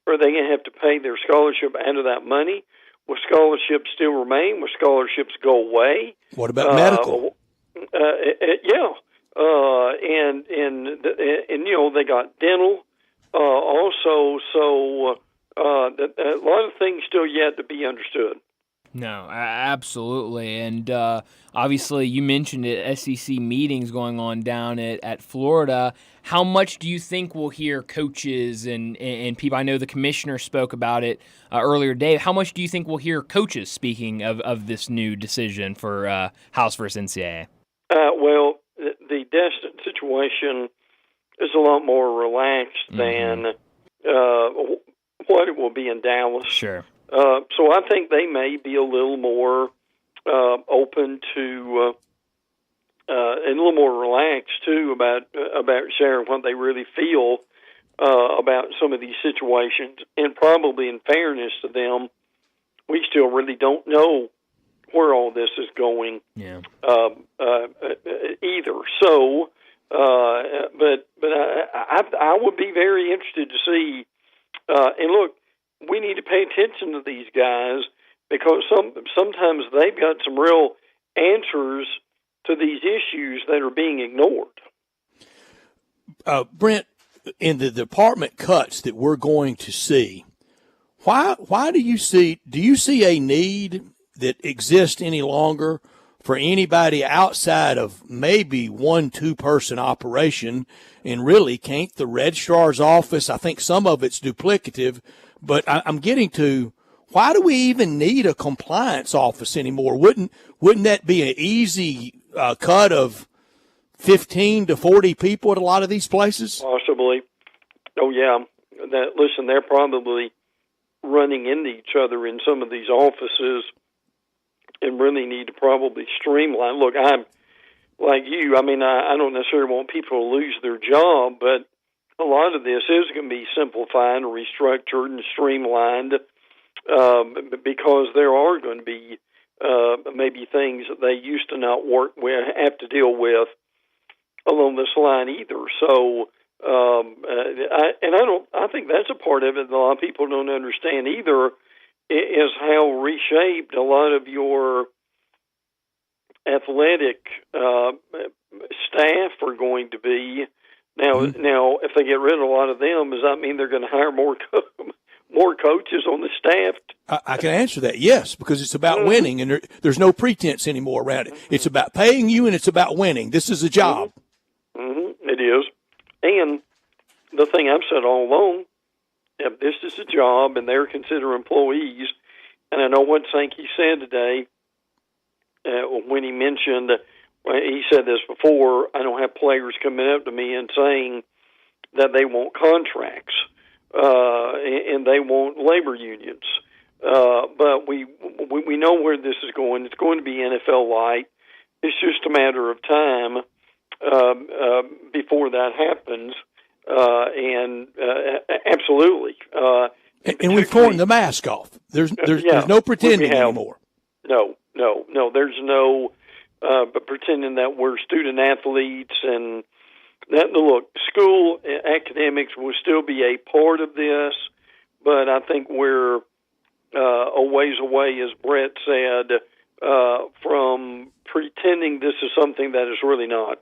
X: or are they going to have to pay their scholarship out of that money? Will scholarships still remain? Will scholarships go away?
B: What about medical?
X: And they got dental also. So a lot of things still yet to be understood.
A: No, absolutely. And obviously you mentioned it, SEC meetings going on down at Florida. How much do you think we'll hear coaches and people? I know the commissioner spoke about it earlier today. How much do you think we'll hear coaches speaking of this new decision for House versus NCAA?
X: Well, the Destin situation is a lot more relaxed than what it will be in Dallas.
A: Sure.
X: So I think they may be a little more open to and a little more relaxed too about sharing what they really feel about some of these situations. And probably, in fairness to them, we still really don't know where all this is going.
A: Yeah.
X: Either. So But I would be very interested to see. And look, we need to pay attention to these guys because sometimes they've got some real answers to these issues that are being ignored.
B: Brent, in the department cuts that we're going to see, why do you see a need that exists any longer for anybody outside of maybe 1-2 person operation? And really, can't the registrar's office, I think some of it's duplicative, but I'm getting to, why do we even need a compliance office anymore? Wouldn't that be an easy cut of 15 to 40 people at a lot of these places?
X: Possibly. Oh, yeah. Listen, they're probably running into each other in some of these offices and really need to probably streamline. Look, I'm like you. I mean, I don't necessarily want people to lose their job, but a lot of this is going to be simplified and restructured and streamlined because there are going to be maybe things that they used to not have to deal with along this line either. So, I think that's a part of it that a lot of people don't understand either, is how reshaped a lot of your athletic staff are going to be. Now, if they get rid of a lot of them, does that mean they're going to hire more coaches on the staff?
B: I can answer that, yes, because it's about winning, and there's no pretense anymore around it. It's about paying you, and it's about winning. This is a job.
X: It is. And the thing I've said all along, if this is a job and they're considered employees, and I know what Sankey said today when he mentioned, he said this before, I don't have players coming up to me and saying that they want contracts and they want labor unions. But we know where this is going. It's going to be NFL light. It's just a matter of time before that happens. And absolutely.
B: And we've torn the mask off. There's no pretending anymore.
X: No. There's no pretending that we're student athletes and that. Look, school academics will still be a part of this, but I think we're a ways away, as Brett said, from pretending this is something that is really not.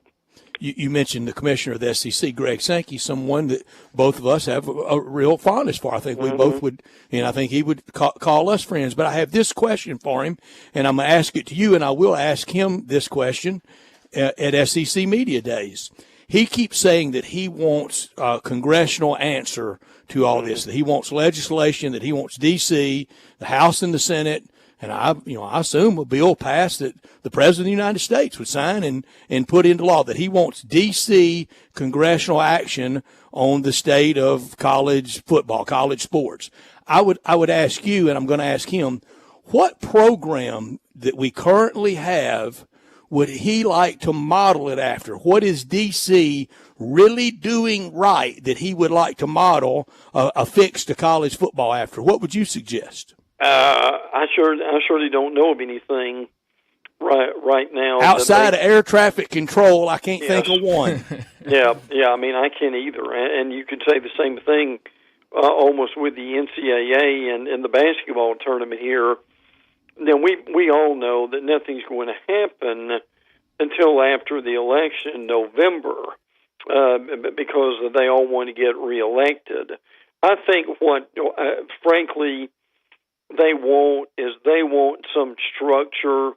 B: You mentioned the commissioner of the SEC, Greg Sankey, someone that both of us have a real fondness for. I think we both would, and I think he would call us friends. But I have this question for him, and I'm going to ask it to you, and I will ask him this question at SEC Media Days. He keeps saying that he wants a congressional answer to all this, that he wants legislation, that he wants D.C., the House and the Senate, and I assume a bill passed that the President of the United States would sign and put into law, that he wants D.C. congressional action on the state of college football, college sports. I would ask you, and I'm going to ask him, what program that we currently have would he like to model it after? What is D.C. really doing right that he would like to model a fix to college football after? What would you suggest?
X: I surely don't know of anything right now.
B: Outside of air traffic control, I can't think of one.
X: Yeah. I mean, I can't either. And you could say the same thing almost with the NCAA and the basketball tournament here. Now, we all know that nothing's going to happen until after the election in November because they all want to get reelected. I think what, frankly, they want some structure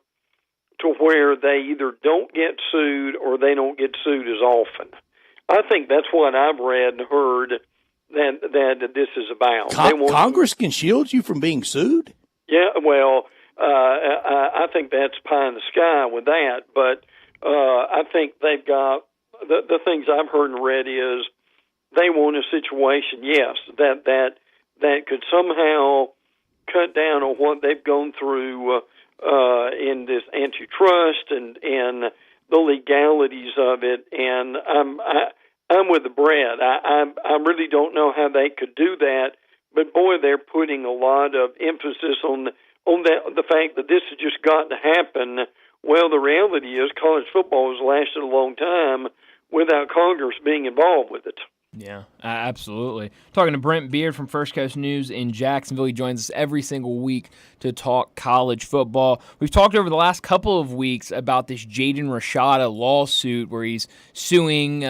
X: to where they either don't get sued or they don't get sued as often. I think that's what I've read and heard that this is about.
B: Congress can shield you from being sued?
X: Yeah, well, I think that's pie in the sky with that, but I think they've got the things I've heard and read is they want a situation, yes, that could somehow cut down on what they've gone through in this antitrust and the legalities of it. And I'm with the Brad. I really don't know how they could do that, but boy, they're putting a lot of emphasis on the fact that this has just got to happen. Well, the reality is college football has lasted a long time without Congress being involved with it.
A: Yeah, absolutely. Talking to Brent Beard from First Coast News in Jacksonville. He joins us every single week to talk college football. We've talked over the last couple of weeks about this Jaden Rashada lawsuit where he's suing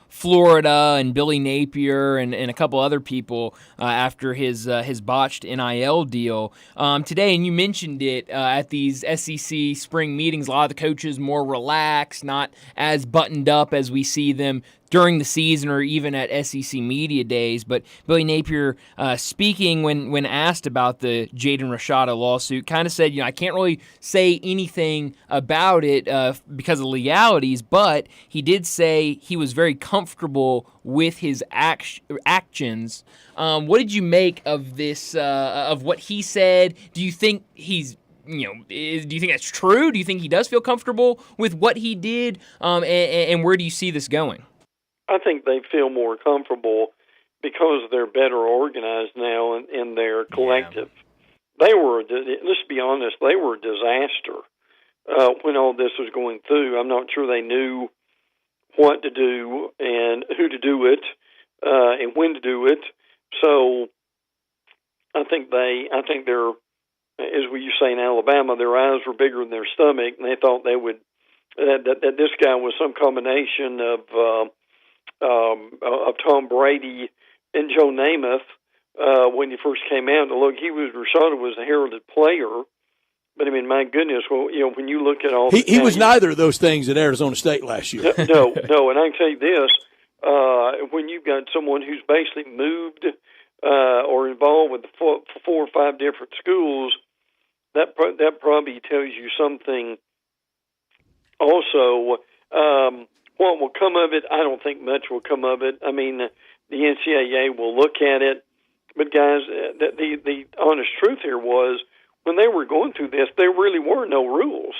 A: Florida and Billy Napier and a couple other people after his botched NIL deal. Today, and you mentioned it, at these SEC spring meetings, a lot of the coaches more relaxed, not as buttoned up as we see them during the season or even at SEC media days. But Billy Napier, speaking when asked about the Jaden Rashada lawsuit, kind of said, I can't really say anything about it because of legalities, but he did say he was very comfortable with his actions. What did you make of this, of what he said? Do you think he's do you think that's true? Do you think he does feel comfortable with what he did? And where do you see this going?
X: I think they feel more comfortable because they're better organized now in their collective. Yeah. They were, let's be honest, they were a disaster when all this was going through. I'm not sure they knew what to do and who to do it and when to do it. So I think they're, as we used to say in Alabama, their eyes were bigger than their stomach, and they thought they would that this guy was some combination of Tom Brady and Joe Namath when he first came out. Look, Rashada was a heralded player, but I mean, my goodness, well, when you look at all,
B: he was neither of those things at Arizona State last year.
X: No, and I can tell you this: when you've got someone who's basically moved or involved with four or five different schools, that probably tells you something. Also, what will come of it? I don't think much will come of it. I mean, the NCAA will look at it, but guys, the honest truth here was when they were going through this, there really were no rules.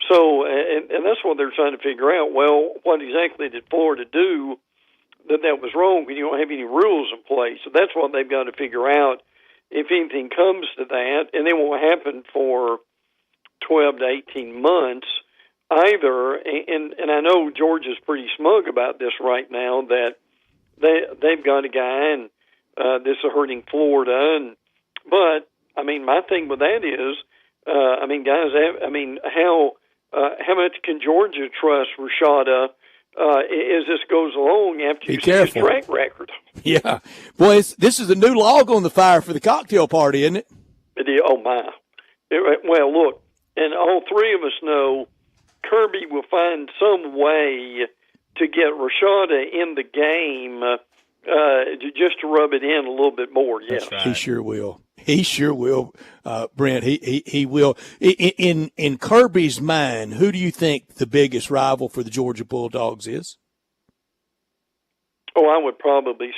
X: So, and that's what they're trying to figure out. Well, what exactly did Florida do that was wrong when you don't have any rules in place? So that's what they've got to figure out. If anything comes to that, and it won't happen for 12 to 18 months either, and I know Georgia's pretty smug about this right now, that they've got a guy, and this is hurting Florida. But I mean, my thing with that is, I mean, guys, how much can Georgia trust Rashada as this goes along after you see his track record?
B: Yeah, boy, this is a new log on the fire for the cocktail party, isn't it?
X: It is. Oh my! Well, look, and all three of us know Kirby will find some way to get Rashada in the game just to rub it in a little bit more. Yes,
B: right. He sure will. He sure will, Brent. He will. In Kirby's mind, who do you think the biggest rival for the Georgia Bulldogs is?
X: Oh, I would probably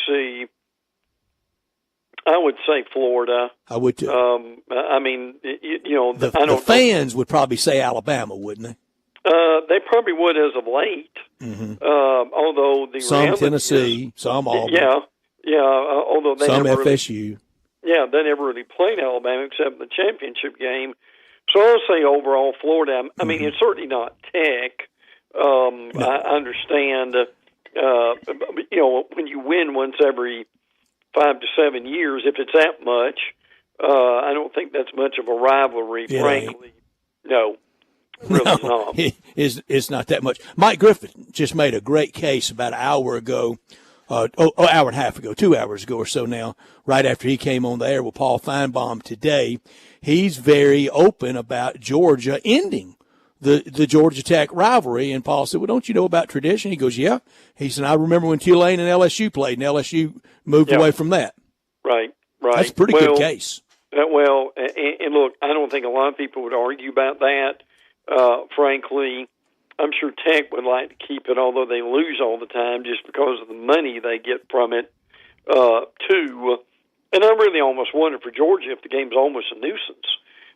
X: I would say Florida.
B: I would too.
X: I mean,
B: the fans would probably say Alabama, wouldn't they?
X: They probably would as of late.
B: Mm-hmm.
X: Although
B: some Tennessee, some Auburn,
X: although they
B: some
X: never
B: FSU.
X: They never really played Alabama except the championship game. So I'll say overall Florida. I mean, it's certainly not Tech. No. I understand. When you win once every 5 to 7 years, if it's that much, I don't think that's much of a rivalry. Frankly, no. Really not.
B: It's not that much. Mike Griffin just made a great case about an hour ago, hour and a half ago, 2 hours ago or so now, right after he came on the air with Paul Feinbaum today. He's very open about Georgia ending the Georgia Tech rivalry. And Paul said, well, don't you know about tradition? He goes, yeah. He said, I remember when Tulane and LSU played, and LSU moved away from that.
X: Right.
B: That's a pretty good case.
X: And look, I don't think a lot of people would argue about that. Frankly, I'm sure Tech would like to keep it, although they lose all the time just because of the money they get from it, too. And I really almost wonder for Georgia if the game's almost a nuisance.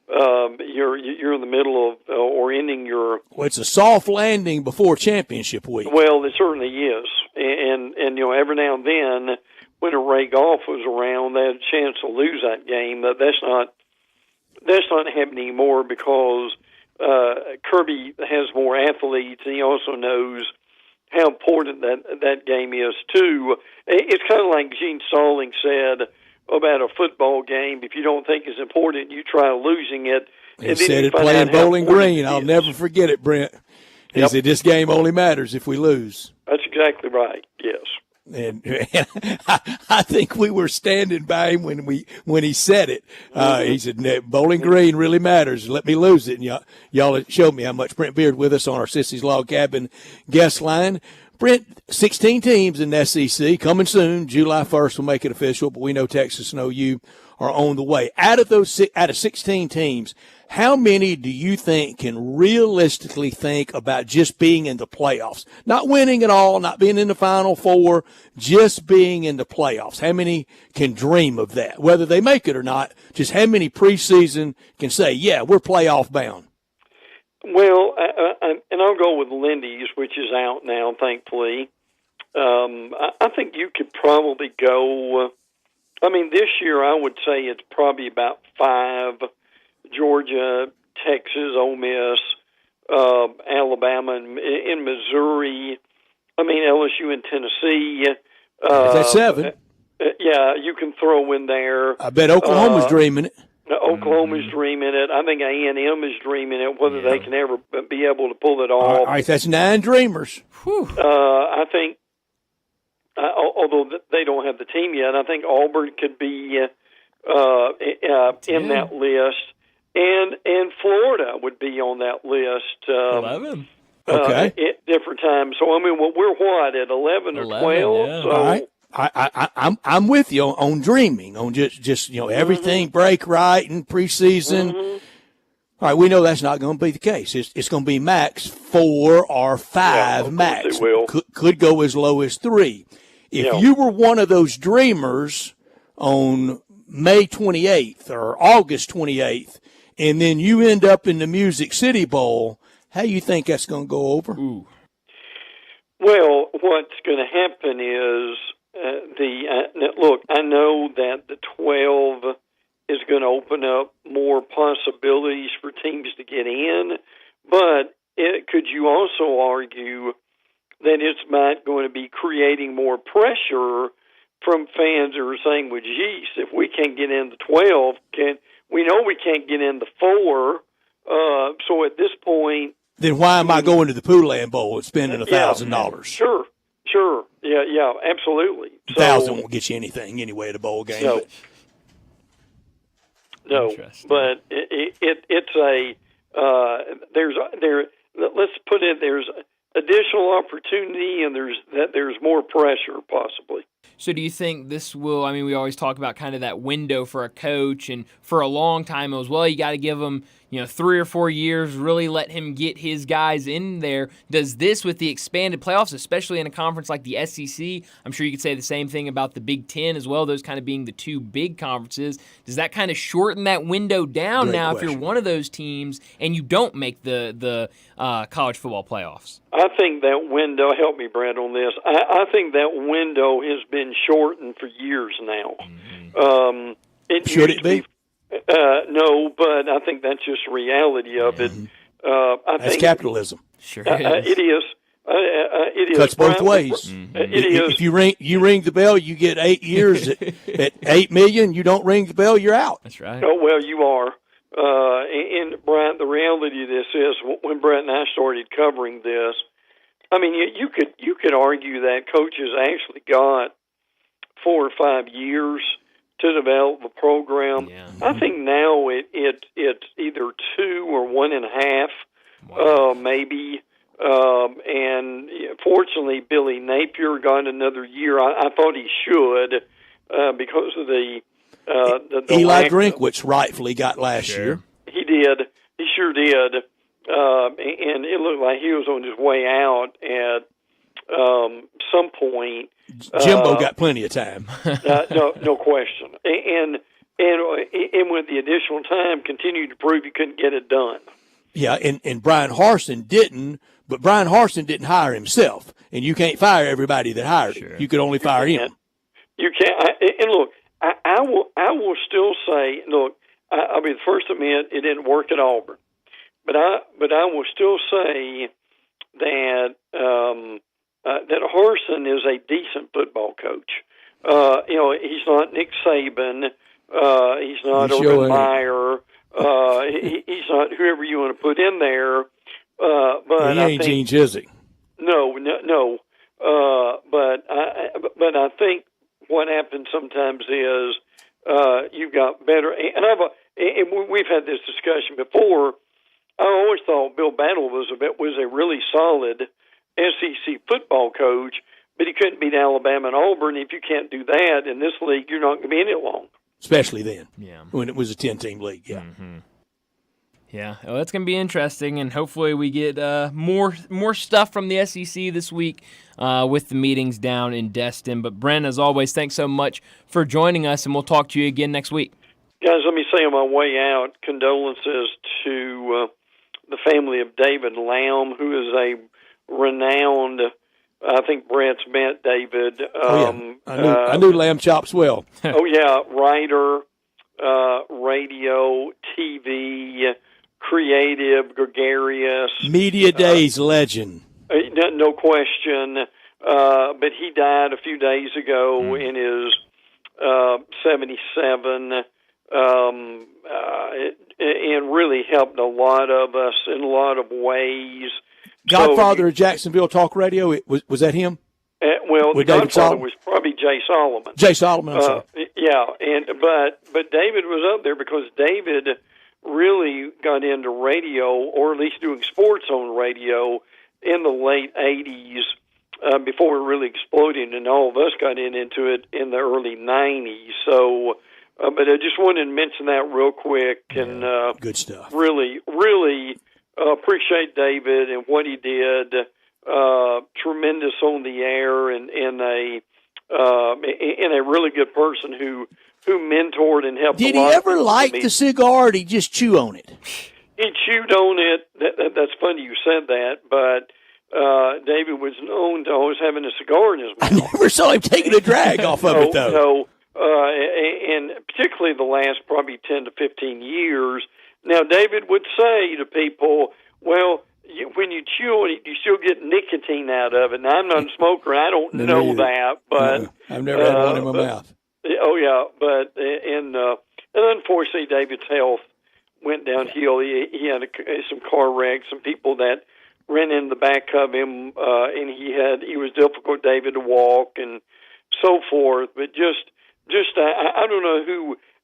X: You're in the middle of or ending your.
B: Well, it's a soft landing before championship week.
X: Well, it certainly is, and every now and then when a Ray Goff was around, they had a chance to lose that game. That's not happening anymore because Kirby has more athletes, and he also knows how important that game is too. It's kind of like Gene Stalling said about a football game. If you don't think it's important, you try losing it.
B: He said it playing Bowling Green. I'll never forget it, Brent. He said this game only matters if we lose.
X: That's exactly right. Yes.
B: And I think we were standing by him when he said it. He said, Bowling Green really matters. Let me lose it. And y'all showed me how much. Brent Beard with us on our Sissy's Log Cabin guest line. Brent, 16 teams in the SEC coming soon. July 1st will make it official, but we know Texas and OU are on the way. Out of 16 teams, how many do you think can realistically think about just being in the playoffs? Not winning at all, not being in the Final Four, just being in the playoffs. How many can dream of that? Whether they make it or not, just how many preseason can say, yeah, we're playoff bound?
X: Well, and I'll go with Lindy's, which is out now, thankfully. I think you could probably go, this year I would say it's probably about 5, Georgia, Texas, Ole Miss, Alabama, and in Missouri, LSU and Tennessee.
B: Is that 7?
X: Yeah, you can throw in there.
B: I bet Oklahoma's dreaming it.
X: Oklahoma's dreaming it. I think A&M is dreaming it, whether they can ever be able to pull it off.
B: All right, that's 9 dreamers.
X: I think, although they don't have the team yet, I think Auburn could be in that list. And Florida would be on that list.
A: 11.
X: Okay. At different times. So, we're what, at 11 or 12?
B: Yeah. So, all right. I'm with you on dreaming, on just everything break right in preseason. All right, we know that's not going to be the case. It's going to be max 4 or 5 max.
X: It will.
B: Could go as low as 3. If you were one of those dreamers on May 28th or August 28th, and then you end up in the Music City Bowl, how you think that's going to go over?
X: Ooh. Well, what's going to happen is look, I know that the 12 is going to open up more possibilities for teams to get in, but could you also argue that it's not going to be creating more pressure from fans who are saying, well, geez, if we can't get into 12, we know we can't get into 4, so at this point...
B: Then why am I going to the Poulan Bowl and spending $1,000?
X: Sure. Yeah, absolutely.
B: 1,000 won't get you anything anyway at a bowl game.
X: No, but it's a let's put it, there's additional opportunity and there's more pressure possibly.
A: So do you think this will, we always talk about kind of that window for a coach, and for a long time it was, well, you got to give him, 3 or 4 years, really let him get his guys in there. Does this, with the expanded playoffs, especially in a conference like the SEC, I'm sure you could say the same thing about the Big Ten as well, those kind of being the 2 big conferences, does that kind of shorten that window down now if you're one of those teams and you don't make the college football playoffs?
X: I think that window, help me, Brad, on this, I think that window has been shortened for years now.
B: Should it be?
X: No, but I think that's just reality of it.
B: That's capitalism.
A: Sure
X: it is. It is.
B: Cuts both ways.
X: It is.
B: If you ring the bell, you get 8 years at $8 million. You don't ring the bell, you're out.
A: That's right.
X: Oh well, you are. And Brian, the reality of this is, when Brett and I started covering this, you could argue that coaches actually got 4 or 5 years to develop the program.
A: Yeah.
X: I think now it's either 2 or 1.5, maybe. And fortunately, Billy Napier got another year. I thought he should because of the
B: Eli Drinkwitz rightfully got last year.
X: He did. He sure did. And it looked like he was on his way out at some point.
B: Jimbo got plenty of time.
X: No question. And with the additional time, continued to prove he couldn't get it done.
B: Yeah, and Brian Harsin didn't, but Brian Harsin didn't hire himself, and you can't fire everybody that hired him. You could only fire him.
X: You can't. And look, I will still say, look, I'll be the first to admit it didn't work at Auburn, but I will still say that that Harsin is a decent football coach. He's not Nick Saban. He's not Urban Meyer. He's not whoever you want to put in there. But
B: he ain't Gene Chizik.
X: No. But I think what happens sometimes is you've got better. And we've had this discussion before. I always thought Bill Battle was a really solid SEC football coach, but he couldn't beat Alabama and Auburn. If you can't do that in this league, you're not going to be in it long.
B: Especially then, when it was a 10-team league,
A: Yeah, well, that's going to be interesting, and hopefully we get more stuff from the SEC this week with the meetings down in Destin. But, Brent, as always, thanks so much for joining us, and we'll talk to you again next week.
X: Guys, let me say on my way out, condolences to the family of David Lamb, who is a renowned, I think Brett's met David.
B: I knew Lamb Chops well.
X: Writer, radio, TV, creative, gregarious.
B: Media Days legend.
X: No question. But he died a few days ago in his 77, and really helped a lot of us in a lot of ways.
B: Godfather of Jacksonville Talk Radio, was that him?
X: The Godfather was probably Jay Solomon.
B: Jay Solomon, I'm sorry.
X: But David was up there because David really got into radio, or at least doing sports on radio, in the late 80s before it really exploded, and all of us got into it in the early 90s. So, but I just wanted to mention that real quick. And
B: good stuff.
X: Really appreciate David and what he did. Tremendous on the air, and a really good person who mentored and helped.
B: Did he ever light the cigar, or did he just chew on it?
X: He chewed on it. That's funny you said that, but David was known to always having a cigar in his mouth.
B: I never saw him taking a drag off of it, though.
X: And particularly the last probably 10 to 15 years. Now, David would say to people, well, when you chew on it, you still get nicotine out of it. Now, I'm not a smoker, and I don't know that, but
B: I've never had one in my mouth.
X: But unfortunately, David's health went downhill. He had some car wrecks, some people that ran in the back of him, and he was difficult, David, to walk and so forth. But I don't know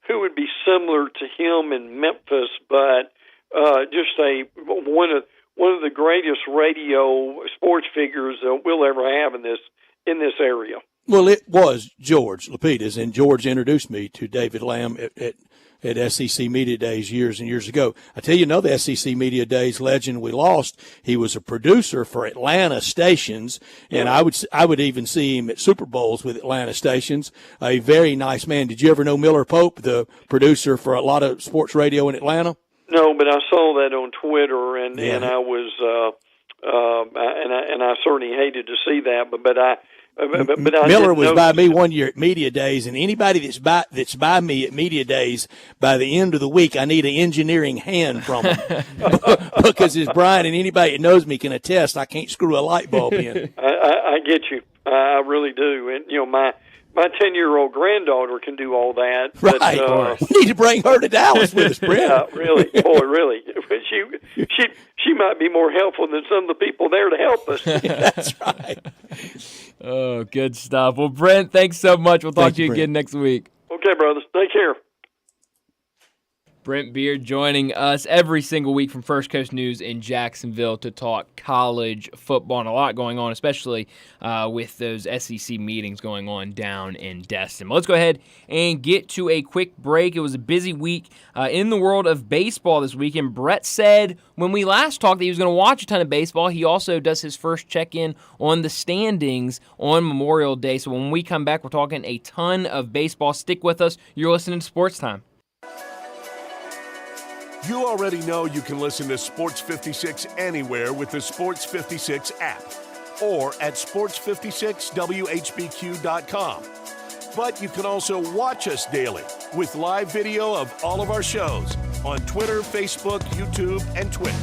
X: who would be similar to him in Memphis, but one of the greatest radio sports figures that we'll ever have in this area.
B: Well, it was George Lapidus, and George introduced me to David Lamb at SEC Media Days years and years ago. I tell you another SEC Media Days legend we lost. He was a producer for Atlanta stations, and I would even see him at Super Bowls with Atlanta stations. A very nice man. Did you ever know Miller Pope, the producer for a lot of sports radio in Atlanta?
X: No, but I saw that on Twitter, and I was and I certainly hated to see that, but I
B: Miller was by me one year at Media Days, and anybody that's by me at Media Days, by the end of the week, I need an engineering hand from him. Because as Brian and anybody that knows me can attest, I can't screw a light bulb in.
X: I get you. I really do. And, my 10-year-old granddaughter can do all that.
B: Right.
X: But,
B: we need to bring her to Dallas with us, Brent.
X: Yeah, really. Boy, really. She might be more helpful than some of the people there to help us.
B: That's right.
A: Oh, good stuff. Well, Brent, thanks so much. We'll talk to you again next week.
X: Okay, brothers. Take care.
A: Brent Beard joining us every single week from First Coast News in Jacksonville to talk college football, and a lot going on, especially with those SEC meetings going on down in Destin. Let's go ahead and get to a quick break. It was a busy week in the world of baseball this week, and Brett said when we last talked that he was going to watch a ton of baseball. He also does his first check-in on the standings on Memorial Day. So when we come back, we're talking a ton of baseball. Stick with us. You're listening to Sports Time.
C: You already know you can listen to Sports 56 anywhere with the Sports 56 app or at sports56whbq.com. But you can also watch us daily with live video of all of our shows on Twitter, Facebook, YouTube, and Twitch.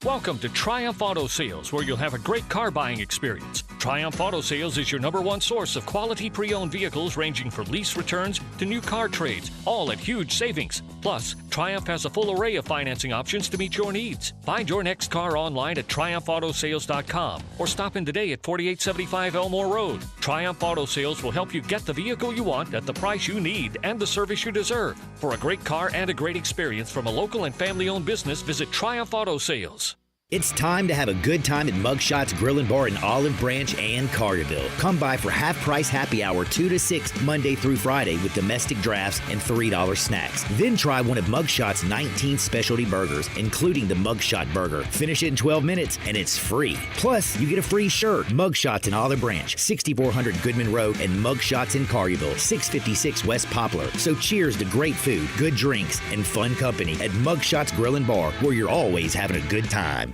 F: Welcome to Triumph Auto Sales, where you'll have a great car buying experience. Triumph Auto Sales is your #1 source of quality pre-owned vehicles ranging from lease returns to new car trades, all at huge savings. Plus, Triumph has a full array of financing options to meet your needs. Find your next car online at triumphautosales.com or stop in today at 4875 Elmore Road. Triumph Auto Sales will help you get the vehicle you want at the price you need and the service you deserve. For a great car and a great experience from a local and family-owned business, visit Triumph Auto Sales.
I: It's time to have a good time at Mugshots Grill & Bar in Olive Branch and Carterville. Come by for half-price happy hour 2 to 6 Monday through Friday with domestic drafts and $3 snacks. Then try one of Mugshots' 19 specialty burgers, including the Mugshot Burger. Finish it in 12 minutes and it's free. Plus, you get a free shirt. Mugshots in Olive Branch, 6400 Goodman Road, and Mugshots in Carterville, 656 West Poplar. So cheers to great food, good drinks, and fun company at Mugshots Grill & Bar, where you're always having a good time.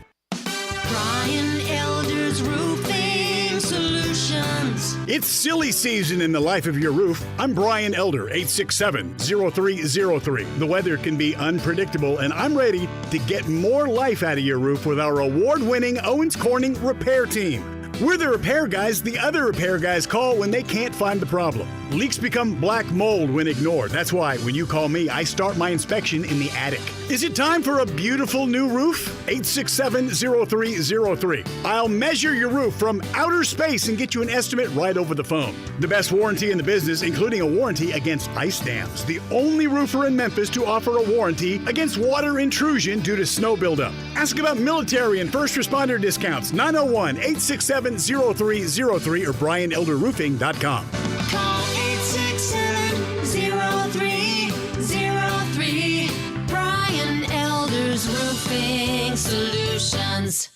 P: Brian Elder's Roofing Solutions.
U: It's silly season in the life of your roof. I'm Brian Elder, 867-0303. The weather can be unpredictable, and I'm ready to get more life out of your roof with our award-winning Owens Corning Repair Team. We're the repair guys the other repair guys call when they can't find the problem. Leaks become black mold when ignored. That's why when you call me, I start my inspection in the attic. Is it time for a beautiful new roof? 867-0303. I'll measure your roof from outer space and get you an estimate right over the phone. The best warranty in the business, including a warranty against ice dams. The only roofer in Memphis to offer a warranty against water intrusion due to snow buildup. Ask about military and first responder discounts. 901-867-0303 or BrianElderRoofing.com.
P: Call 867-0303. Brian Elder's Roofing Solutions.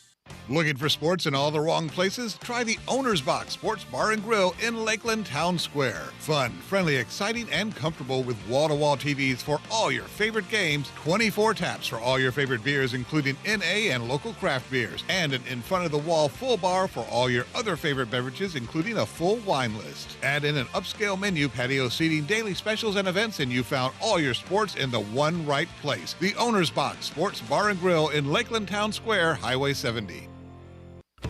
J: Looking for sports in all the wrong places? Try the Owner's Box Sports Bar and Grill in Lakeland Town Square. Fun, friendly, exciting, and comfortable with wall-to-wall TVs for all your favorite games, 24 taps for all your favorite beers, including NA and local craft beers, and an in-front-of-the-wall full bar for all your other favorite beverages, including a full wine list. Add in an upscale menu, patio seating, daily specials, and events, and you found all your sports in the one right place. The Owner's Box Sports Bar and Grill in Lakeland Town Square, Highway 70.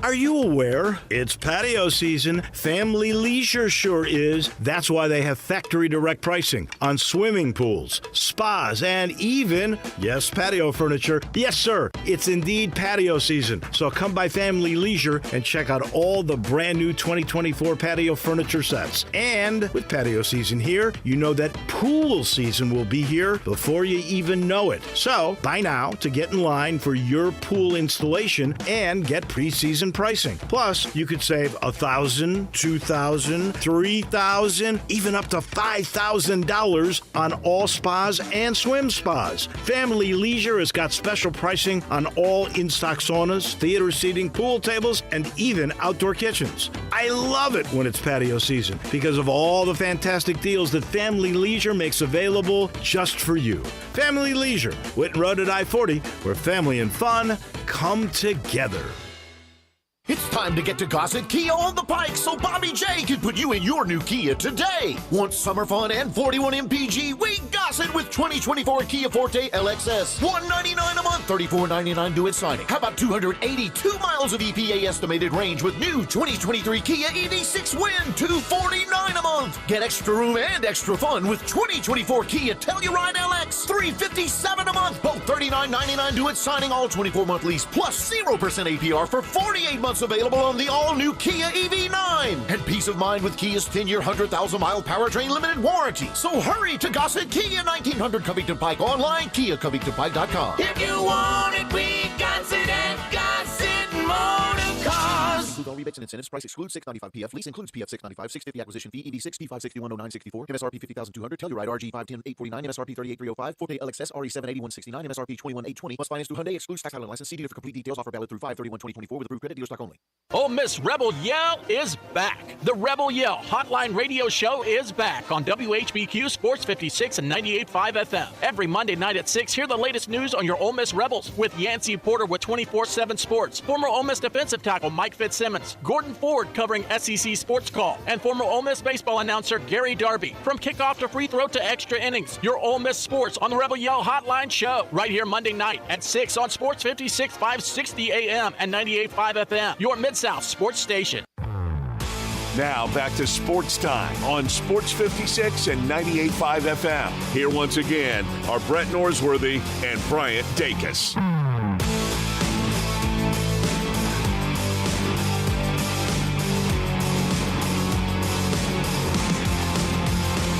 N: Are you aware? It's patio season. Family Leisure sure is. That's why they have factory direct pricing on swimming pools, spas, and even, yes, patio furniture. Yes, sir, it's indeed patio season. So come by Family Leisure and check out all the brand new 2024 patio furniture sets. And with patio season here, you know that pool season will be here before you even know it. So buy now to get in line for your pool installation and get pre-season pricing. Plus, you could save $1,000, $2,000, $3,000, even up to $5,000 on all spas and swim spas. Family Leisure has got special pricing on all in-stock saunas, theater seating, pool tables, and even outdoor kitchens. I love it when it's patio season because of all the fantastic deals that Family Leisure makes available just for you. Family Leisure, Whitten Road at I-40, where family and fun come together.
H: It's time to get to Gossett Kia on the Pike so Bobby J can put you in your new Kia today. Want summer fun and 41 MPG? We Gossett with 2024 Kia Forte LXS. $199 a month, $34.99 due at signing. How about 282 miles of EPA estimated range with new 2023 Kia EV6 Win? $249 a month. Get extra room and extra fun with 2024 Kia Telluride LX. $357 a month, both $39.99 due at signing. All 24-month lease plus 0% APR for 48 months. Available on the all-new Kia EV9. And peace of mind with Kia's 10-year, 100,000-mile powertrain limited warranty. So hurry to Gossett Kia, 1900 Covington Pike. Online, KiaCovingtonPike.com.
P: If you want it, we got it at Gossett Motor Cars.
G: Include all rebates and incentives. Price excludes $695 PF. Lease includes PF $695, $650 acquisition fee, EV6 P5610964, MSRP $50,200, Telluride RG $510,849, MSRP $38,305, Forte LXS RE78169, MSRP $21,820. Must finance through Hyundai. Excludes tax title and license. See dealer for complete details. Offer valid through 5/31/2024 with approved credit. Dealer stock only.
K: Ole Miss Rebel Yell is back. The Rebel Yell Hotline Radio Show is back on WHBQ Sports 56 and 98.5 FM. Every Monday night at 6, hear the latest news on your Ole Miss Rebels with Yancey Porter with 24/7 Sports. Former Ole Miss defensive tackle Mike Fitzsimmons Simmons, Gordon Ford covering SEC Sports Call, and former Ole Miss baseball announcer Gary Darby. From kickoff to free throw to extra innings, your Ole Miss sports on the Rebel Yell Hotline Show. Right here Monday night at 6 on Sports 56, 560 AM and 98.5 FM. Your Mid-South sports station.
C: Now back to Sports Time on Sports 56 and 98.5 FM. Here once again are Brett Norsworthy and Bryant Dacus.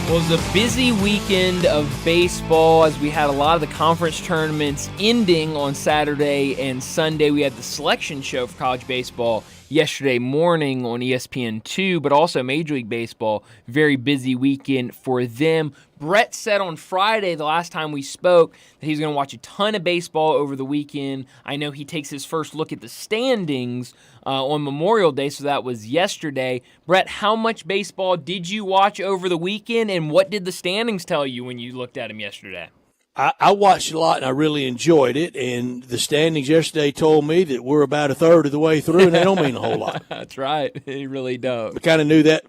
A: Well, it was a busy weekend of baseball as we had a lot of the conference tournaments ending on Saturday and Sunday. We had the selection show for college baseball yesterday morning on ESPN2, but also Major League Baseball, very busy weekend for them. Brett said on Friday, the last time we spoke, that he's going to watch a ton of baseball over the weekend. I know he takes his first look at the standings on Memorial Day, so that was yesterday. Brett, how much baseball did you watch over the weekend, and what did the standings tell you when you looked at them yesterday?
B: I watched a lot, and I really enjoyed it, and the standings yesterday told me that we're about a third of the way through, and they don't mean a whole lot.
A: That's right. They really don't.
B: I kind of knew that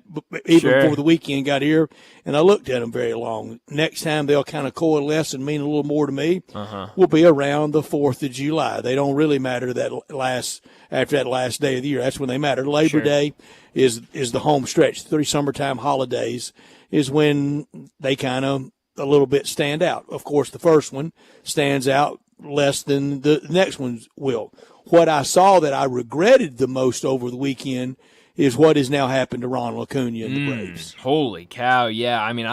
B: even
A: Sure.
B: before the weekend got here, and I looked at them very long. Next time they'll kind of coalesce and mean a little more to me. Will be around the 4th of July. They don't really matter after that last day of the year. That's when they matter. Labor
A: Sure.
B: Day is the home stretch. 3 summertime holidays is when they kind of a little bit stand out. Of course, the first one stands out less than the next ones will. What I saw that I regretted the most over the weekend is what has now happened to Ronald Acuna and the Braves.
A: Holy cow, yeah. I mean,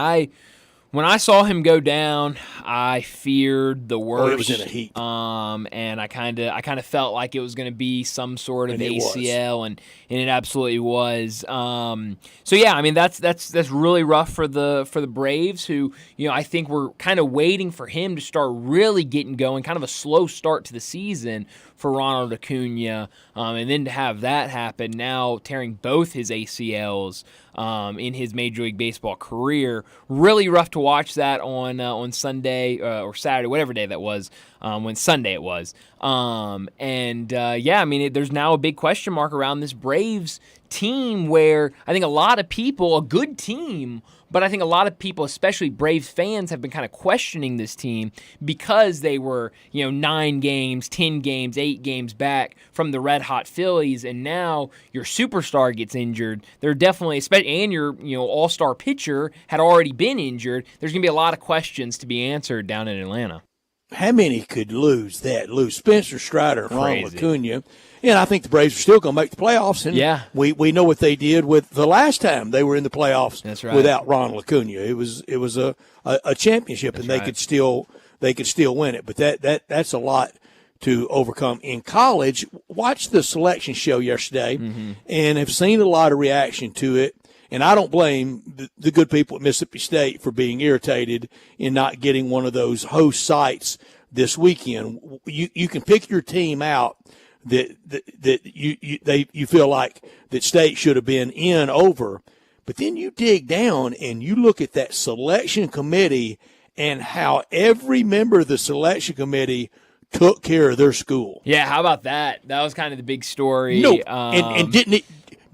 A: when I saw him go down, I feared the worst.
B: Oh, it was in a heap.
A: And I kind of felt like it was going to be some sort of
B: And it
A: ACL, and it absolutely was. So yeah, I mean that's really rough for the Braves, who I think were kind of waiting for him to start really getting going. Kind of a slow start to the season for Ronald Acuna, and then to have that happen now, tearing both his ACLs in his Major League Baseball career. Really rough to watch that on Sunday or Saturday, whatever day that was, when Sunday it was. Yeah, I mean, there's now a big question mark around this Braves team where I think a lot of people, a good team, but I think a lot of people, especially Braves fans, have been kind of questioning this team because they were, 9 games, 10 games, 8 games back from the red-hot Phillies, and now your superstar gets injured. They're definitely, and your all-star pitcher had already been injured. There's going to be a lot of questions to be answered down in Atlanta.
B: How many could lose Spencer Strider and Ronald Acuna? And I think the Braves are still going to make the playoffs. And
A: yeah.
B: we know what they did with the last time they were in the playoffs.
A: That's right.
B: Without Ronald Acuna. It was a championship,
A: That's
B: and they
A: right.
B: could still win it. But that's a lot to overcome. In college, watched the selection show yesterday and have seen a lot of reaction to it. And I don't blame the good people at Mississippi State for being irritated in not getting one of those host sites this weekend. You can pick your team out that you feel like that State should have been in over, but then you dig down and you look at that selection committee and how every member of the selection committee took care of their school.
A: Yeah, how about that? That was kind of the big story.
B: No, and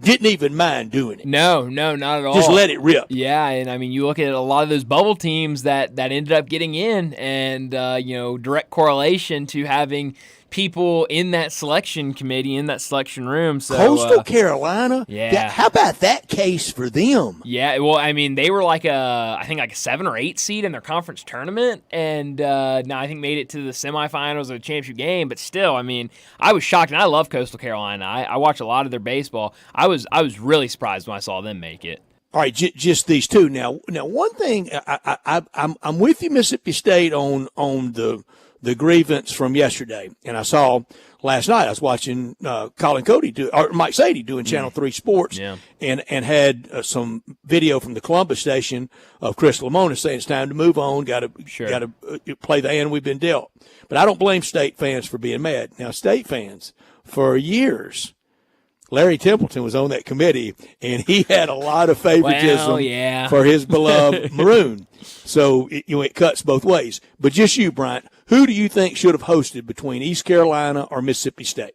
B: didn't even mind doing it.
A: No, not at all.
B: Just let it rip.
A: Yeah, and I mean, you look at a lot of those bubble teams that ended up getting in, and direct correlation to having people in that selection committee, in that selection room. So
B: Coastal Carolina?
A: Yeah.
B: How about that case for them?
A: Yeah, well, I mean, they were I think a 7 or 8 seed in their conference tournament, and now I think made it to the semifinals of the championship game. But still, I mean, I was shocked, and I love Coastal Carolina. I watch a lot of their baseball. I was really surprised when I saw them make it.
B: All right, just these two. Now, one thing I'm with you, Mississippi State, on the grievance from yesterday, and I saw last night. I was watching Colin Cody or Mike Sadie doing Channel 3 Sports, and had some video from the Columbus station of Chris Lamona saying it's time to move on. Got to play the hand we've been dealt. But I don't blame State fans for being mad. Now, State fans for years. Larry Templeton was on that committee, and he had a lot of favoritism for his beloved Maroon. So it cuts both ways. But just you, Bryant, who do you think should have hosted between East Carolina or Mississippi State?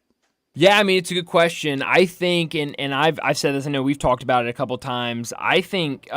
A: Yeah, I mean, it's a good question. I think, and I've said this, I know we've talked about it a couple times, I think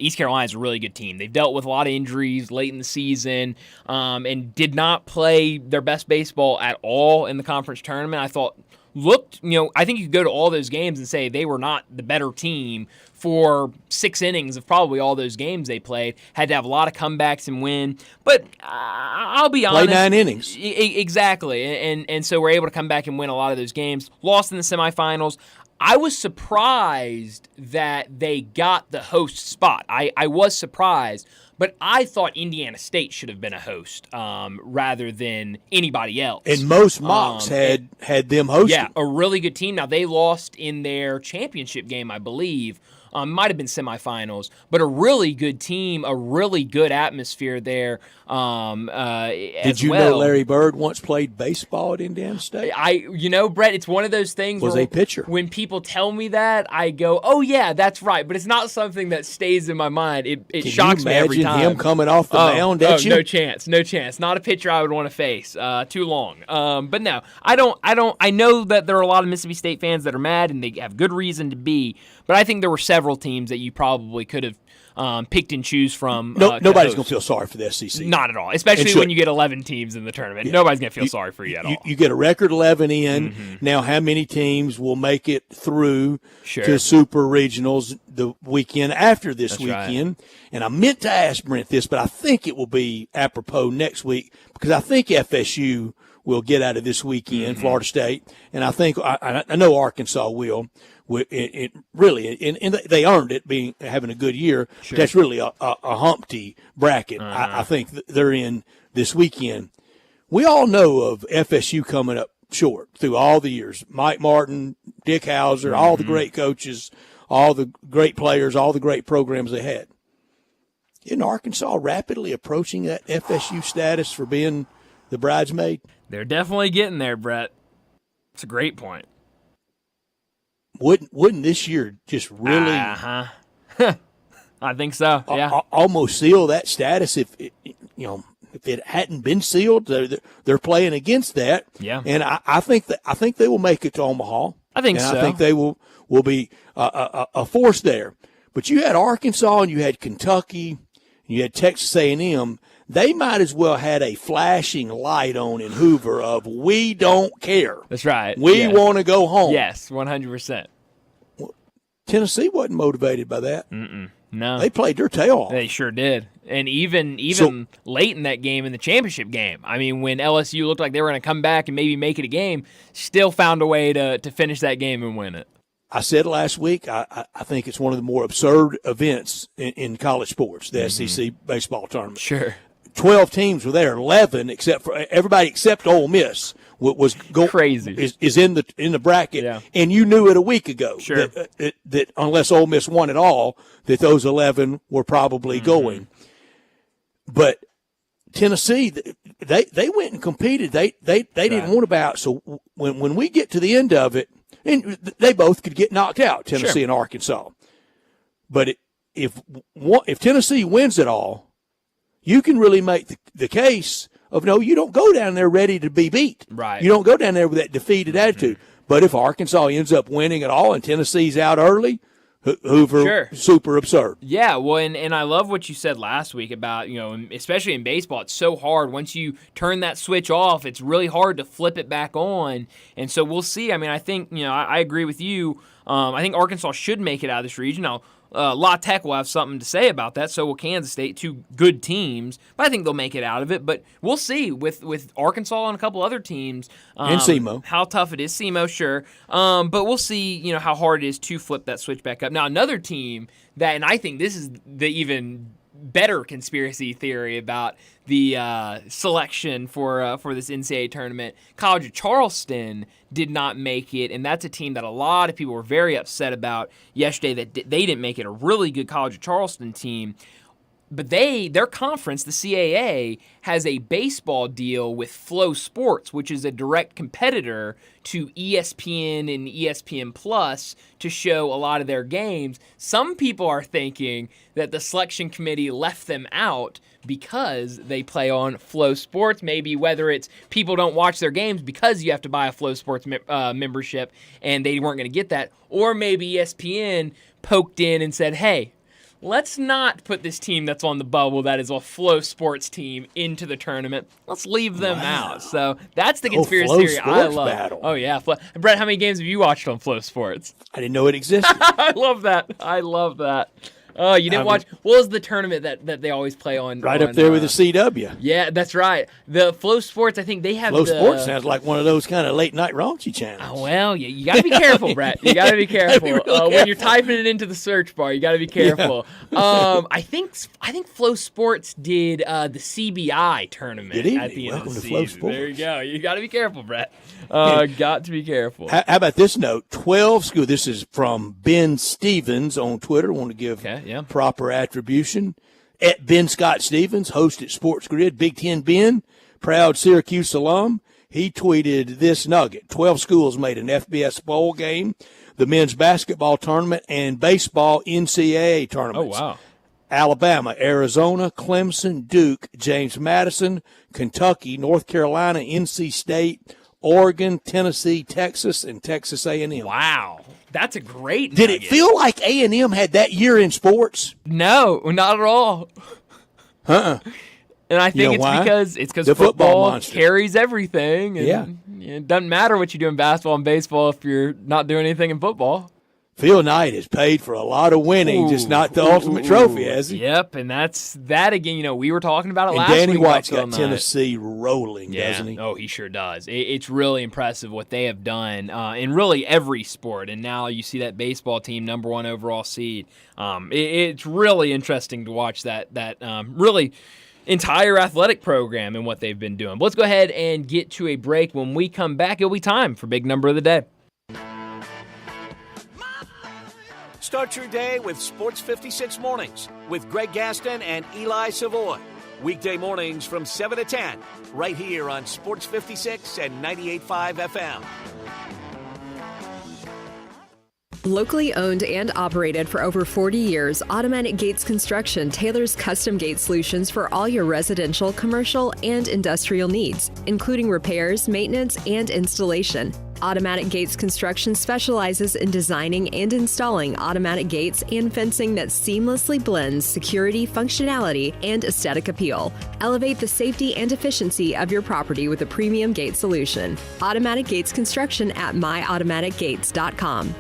A: East Carolina's a really good team. They've dealt with a lot of injuries late in the season and did not play their best baseball at all in the conference tournament. I thought I think you could go to all those games and say they were not the better team for 6 innings of probably all those games they played. Had to have a lot of comebacks and win. But I'll be honest.
B: Play 9 innings.
A: Exactly. And so we're able to come back and win a lot of those games. Lost in the semifinals. I was surprised that they got the host spot. I was surprised. But I thought Indiana State should have been a host rather than anybody else.
B: And most mocks had them hosting.
A: Yeah, a really good team. Now, they lost in their championship game, I believe. Might have been semifinals, but a really good team, a really good atmosphere there.
B: Did you know Larry Bird once played baseball at Indiana State?
A: Brett, it's one of those things.
B: Was a pitcher.
A: When people tell me that, I go, "Oh yeah, that's right," but it's not something that stays in my mind. It shocks me every time.
B: Him coming off the mound at you?
A: No chance. Not a pitcher I would want to face. Too long. But no, I don't. I know that there are a lot of Mississippi State fans that are mad, and they have good reason to be. But I think there were several teams that you probably could have picked and choose from.
B: Nobody's going to feel sorry for the SEC.
A: Not at all, especially when you get 11 teams in the tournament. Yeah. Nobody's going to feel sorry for you at all.
B: You get a record 11 in. Mm-hmm. Now, how many teams will make it through to Super Regionals the weekend after this weekend? Right. And I meant to ask Brent this, but I think it will be apropos next week because I think FSU will get out of this weekend, Florida State, and I think I know Arkansas will. It really, and they earned it having a good year. Sure. That's really a Humpty bracket. I think they're in this weekend. We all know of FSU coming up short through all the years. Mike Martin, Dick Hauser, all the great coaches, all the great players, all the great programs they had. Isn't Arkansas rapidly approaching that FSU status for being the bridesmaid?
A: They're definitely getting there, Brett. It's a great point.
B: Wouldn't this year just really?
A: I think so. Yeah,
B: almost seal that status if it hadn't been sealed. They're playing against that.
A: Yeah,
B: and I think they will make it to Omaha.
A: I think so.
B: I think they will be a force there. But you had Arkansas and you had Kentucky, and you had Texas A&M. They might as well had a flashing light on in Hoover of we don't care.
A: That's right.
B: We want to go home.
A: Yes, 100%.
B: Tennessee wasn't motivated by that.
A: No.
B: They played their tail off.
A: They sure did. And even late in that game, in the championship game, I mean, when LSU looked like they were going to come back and maybe make it a game, still found a way to finish that game and win it.
B: I said last week, I think it's one of the more absurd events in college sports, the SEC baseball tournament.
A: Sure.
B: 12 teams were there, 11 except for everybody except Ole Miss was
A: crazy.
B: Is in the bracket, and you knew it a week ago that unless Ole Miss won it all, that those 11 were probably going. But Tennessee, they went and competed. They didn't want to bow out. So when we get to the end of it, and they both could get knocked out, Tennessee and Arkansas. But if Tennessee wins it all, you can really make the case of, no, you don't go down there ready to be beat.
A: Right.
B: You don't go down there with that defeated attitude. But if Arkansas ends up winning it all and Tennessee's out early, Hoover, super absurd.
A: Yeah, well, and I love what you said last week about, especially in baseball, it's so hard. Once you turn that switch off, it's really hard to flip it back on. And so we'll see. I mean, I think, I agree with you. I think Arkansas should make it out of this region. Now, La Tech will have something to say about that. So will Kansas State, two good teams. But I think they'll make it out of it. But we'll see with Arkansas and a couple other teams.
B: And SEMO.
A: How tough it is. SEMO, sure. But we'll see, how hard it is to flip that switch back up. Now, another team and I think this is the even better conspiracy theory about the selection for this NCAA tournament. College of Charleston did not make it, and that's a team that a lot of people were very upset about yesterday that they didn't make it. A really good College of Charleston team. But their conference, the CAA, has a baseball deal with Flow Sports, which is a direct competitor to ESPN and ESPN Plus to show a lot of their games. Some people are thinking that the selection committee left them out because they play on Flow Sports. Maybe whether it's people don't watch their games because you have to buy a Flow Sports membership and they weren't going to get that. Or maybe ESPN poked in and said, hey, let's not put this team that's on the bubble, that is a Flow Sports team, into the tournament. Let's leave them out. So that's the conspiracy theory I love.
B: Battle.
A: Oh, yeah. Brett, how many games have you watched on Flow Sports?
B: I didn't know it existed.
A: I love that. Oh, you didn't watch? What was the tournament that they always play on?
B: Right up there with the CW.
A: Yeah, that's right. The Flow Sports, I think they have
B: Flow Sports sounds like one of those kind of late-night raunchy channels.
A: Oh, well, you got to be careful, Brett. You got to be careful. When you're typing it into the search bar, you got to be careful. Yeah. I think Flow Sports did the CBI tournament at the end of the season. There you go. You got to be careful, Brett. Got to be careful.
B: How about this note? 12 schools. This is from Ben Stevens on Twitter. I want to give proper attribution. At Ben Scott Stevens, host at Sports Grid, Big Ten Ben, proud Syracuse alum. He tweeted this nugget. 12 schools made an FBS bowl game, the men's basketball tournament, and baseball NCAA tournaments.
A: Oh, wow.
B: Alabama, Arizona, Clemson, Duke, James Madison, Kentucky, North Carolina, NC State, Oregon, Tennessee, Texas, and Texas A&M.
A: Wow. That's a great
B: Did
A: nugget.
B: it feel like A&M had that year in sports?
A: No, not at all.
B: Uh-uh.
A: And I think it's because football carries everything. And it doesn't matter what you do in basketball and baseball if you're not doing anything in football.
B: Phil Knight has paid for a lot of winning, just not the ultimate trophy, has he?
A: Yep, and that's that again. We were talking about it last
B: week.
A: Danny
B: White's got Tennessee rolling, doesn't he?
A: Oh, he sure does. It's really impressive what they have done in really every sport. And now you see that baseball team, number 1 overall seed. It's really interesting to watch that really entire athletic program and what they've been doing. But let's go ahead and get to a break. When we come back, it'll be time for Big Number of the Day.
W: Start your day with Sports 56 Mornings with Greg Gaston and Eli Savoy. Weekday mornings from 7 to 10, right here on Sports 56 and 98.5 FM.
L: Locally owned and operated for over 40 years, Automatic Gates Construction tailors custom gate solutions for all your residential, commercial, and industrial needs, including repairs, maintenance, and installation. Automatic Gates Construction specializes in designing and installing automatic gates and fencing that seamlessly blends security, functionality, and aesthetic appeal. Elevate the safety and efficiency of your property with a premium gate solution. Automatic Gates Construction at myautomaticgates.com.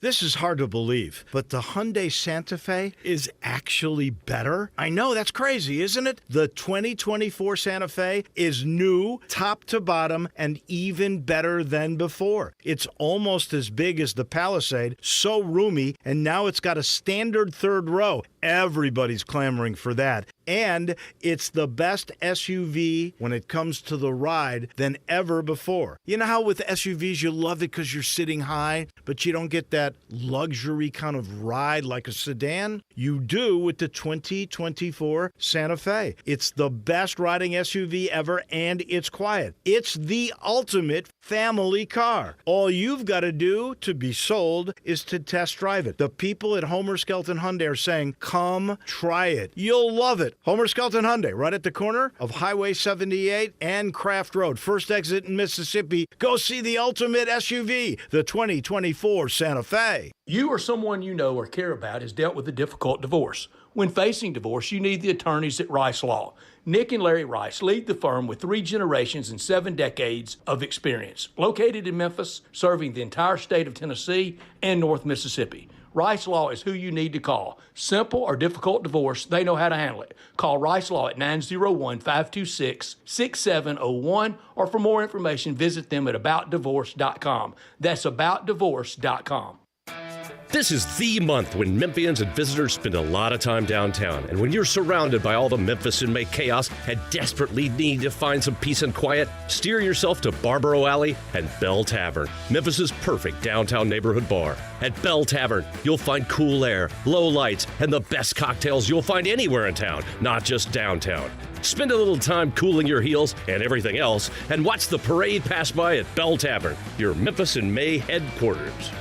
N: This is hard to believe, but the Hyundai Santa Fe is actually better? I know, that's crazy, isn't it? The 2024 Santa Fe is new, top to bottom, and even better than before. It's almost as big as the Palisade, so roomy, and now it's got a standard third row. Everybody's clamoring for that. And it's the best SUV when it comes to the ride than ever before. You know how with SUVs you love it because you're sitting high, but you don't get that luxury kind of ride like a sedan? You do with the 2024 Santa Fe. It's the best riding SUV ever, and it's quiet. It's the ultimate family car. All you've got to do to be sold is to test drive it. The people at Homer Skelton Hyundai are saying, come try it. You'll love it. Homer Skelton Hyundai, right at the corner of Highway 78 and Craft Road. First exit in Mississippi. Go see the ultimate SUV, the 2024 Santa Fe.
B: You or someone you know or care about has dealt with a difficult divorce. When facing divorce, you need the attorneys at Rice Law. Nick and Larry Rice lead the firm with 3 generations and 7 decades of experience. Located in Memphis, serving the entire state of Tennessee and North Mississippi. Rice Law is who you need to call. Simple or difficult divorce, they know how to handle it. Call Rice Law at 901-526-6701, or for more information, visit them at aboutdivorce.com. That's aboutdivorce.com.
T: This is the month when Memphians and visitors spend a lot of time downtown. And when you're surrounded by all the Memphis inmate chaos and desperately need to find some peace and quiet, steer yourself to Barbaro Alley and Bell Tavern, Memphis's perfect downtown neighborhood bar. At Bell Tavern, you'll find cool air, low lights, and the best cocktails you'll find anywhere in town, not just downtown. Spend a little time cooling your heels and everything else, and watch the parade pass by at Bell Tavern, your Memphis in May headquarters.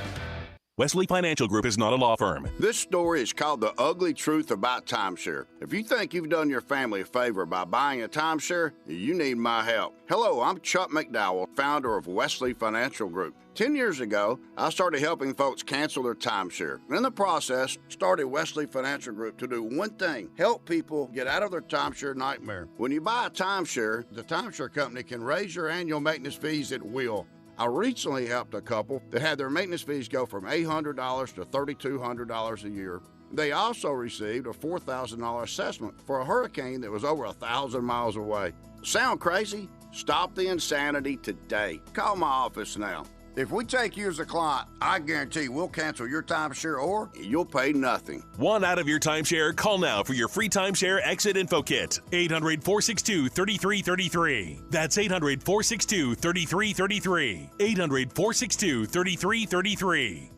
M: Wesley Financial Group is not a law firm.
O: This story is called The Ugly Truth About Timeshare. If you think you've done your family a favor by buying a timeshare, you need my help. Hello, I'm Chuck McDowell, founder of Wesley Financial Group. 10 years ago, I started helping folks cancel their timeshare. In the process, started Wesley Financial Group to do one thing: help people get out of their timeshare nightmare. When you buy a timeshare, the timeshare company can raise your annual maintenance fees at will. I recently helped a couple that had their maintenance fees go from $800 to $3,200 a year. They also received a $4,000 assessment for a hurricane that was over 1,000 miles away. Sound crazy? Stop the insanity today. Call my office now. If we take you as a client, I guarantee we'll cancel your timeshare or you'll pay nothing.
M: Want out of your timeshare? Call now for your free timeshare exit info kit. 800-462-3333. That's 800-462-3333. 800-462-3333.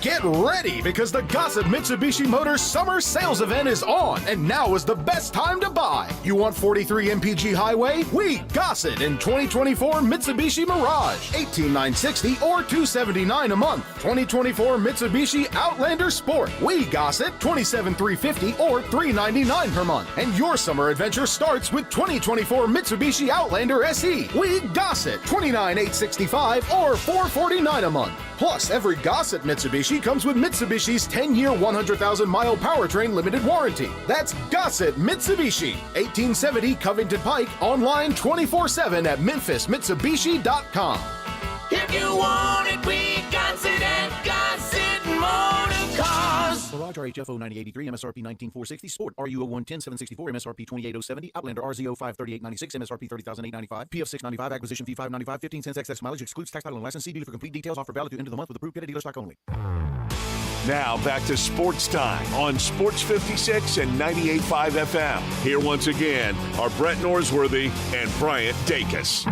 Q: Get ready because the Gossett Mitsubishi Motors Summer Sales Event is on, and now is the best time to buy. You want 43 MPG Highway? We Gossett in 2024 Mitsubishi Mirage, $18,960 or $279 a month. 2024 Mitsubishi Outlander Sport, we Gossett, $27,350 or $399 per month. And your summer adventure starts with 2024 Mitsubishi Outlander SE, we Gossett, $29,865 or $449 a month. Plus, every Gossett Mitsubishi comes with Mitsubishi's 10-year, 100,000-mile powertrain limited warranty. That's Gossett Mitsubishi, 1870 Covington Pike, online 24/7 at memphismitsubishi.com.
P: If you want it, we got it at Gossett Motor Cars.
G: Mirage RHFO 9083, MSRP 19460, Sport RUO 110764, MSRP 28070, Outlander RZO 53896, MSRP 30895, PF 695, acquisition fee 595, 15 cents excess mileage, excludes tax, title, and license. See dealer for complete details. Offer valid to end of the month with approved credit dealer stock only.
C: Now back to Sports Time on Sports 56 and 98.5 FM. Here once again are Brett Norsworthy and Bryant Dacus.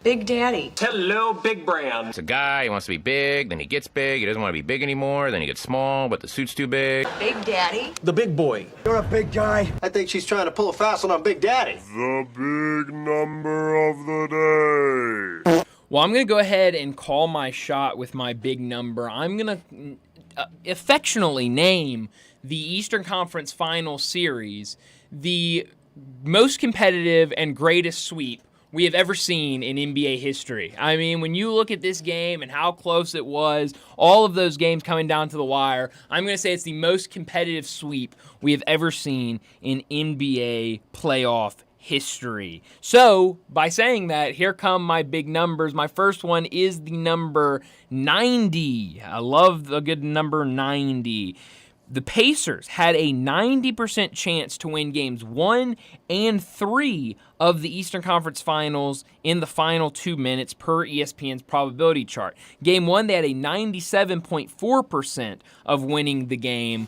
R: Big Daddy.
Y: Hello, Big Brand. It's a guy, he wants to be big, then he gets big, he doesn't want to be big anymore, then he gets small, but the suit's too big.
R: Big Daddy.
Y: The big boy.
Z: You're a big guy. I think she's trying to pull a fast one on Big Daddy.
C: The big number of the day.
A: Well, I'm going to go ahead and call my shot with my big number. I'm going to affectionately name the Eastern Conference Final Series the most competitive and greatest sweep we have ever seen in NBA history. I mean, when you look at this game and how close it was, all of those games coming down to the wire, I'm going to say it's the most competitive sweep we have ever seen in NBA playoff history. So, by saying that, here come my big numbers. My first one is the number 90. I love the good number 90. The Pacers had a 90% chance to win games 1 and 3 of the Eastern Conference Finals in the final 2 minutes per ESPN's probability chart. Game 1, they had a 97.4% of winning the game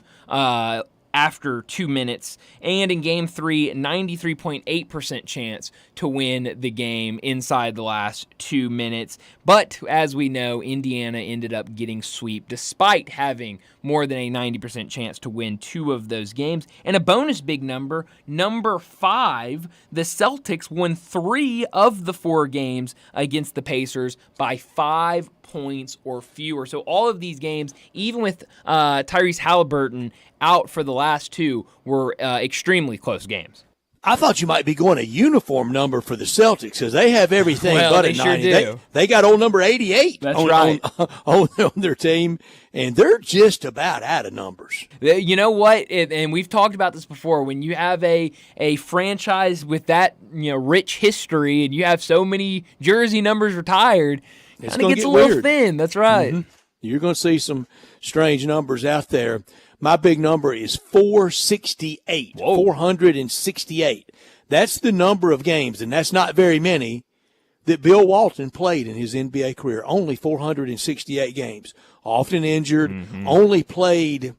A: after 2 minutes. And in Game 3, 93.8% chance to win the game inside the last 2 minutes. But, as we know, Indiana ended up getting swept despite having more than a 90% chance to win 2 of those games. And a bonus big number, number 5, the Celtics won 3 of the 4 games against the Pacers by 5 points or fewer. So all of these games, even with Tyrese Halliburton out for the last 2, were extremely close games.
B: I thought you might be going a uniform number for the Celtics because they have everything but a 90.
A: Sure do.
B: They got old number 88
A: That's right.
B: on their team, and they're just about out of numbers.
A: You know what? And we've talked about this before. When you have a franchise with that rich history and you have so many jersey numbers retired, it kind of gets a little thin. That's right. Mm-hmm.
B: You're going to see some strange numbers out there. My big number is 468.
A: Whoa.
B: 468. That's the number of games, and that's not very many, that Bill Walton played in his NBA career. Only 468 games. Often injured. Only played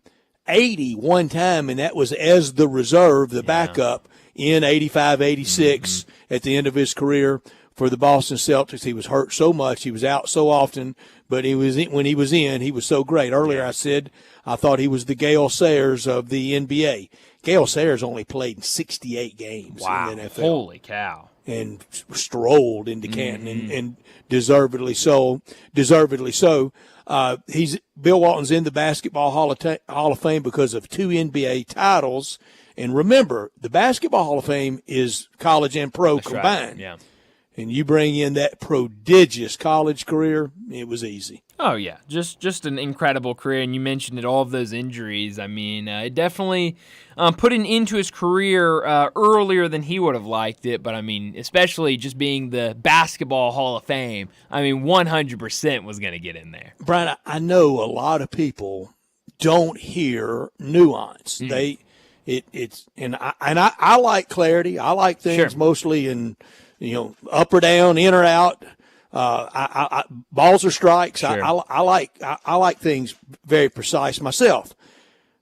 B: 80 one time, and that was as the reserve, the backup, in 85, 86 at the end of his career for the Boston Celtics. He was hurt so much. He was out so often, but when he was in, he was so great. Earlier I said I thought he was the Gale Sayers of the NBA. Gale Sayers only played in 68 games in the NFL.
A: Holy cow.
B: And strolled into Canton, and deservedly so. Bill Walton's in the Basketball Hall of Fame because of 2 NBA titles. And remember, the Basketball Hall of Fame is college and pro
A: That's
B: combined.
A: Right. Yeah.
B: And you bring in that prodigious college career, it was easy.
A: Oh, yeah. Just an incredible career. And you mentioned it, all of those injuries. I mean, it definitely put an end to his career earlier than he would have liked it. But, I mean, especially just being the Basketball Hall of Fame, I mean, 100% was going to get in there.
B: Brian, I know a lot of people don't hear nuance. I like clarity. I like things mostly in, up or down, in or out. Balls or strikes.
A: Sure.
B: I like things very precise myself.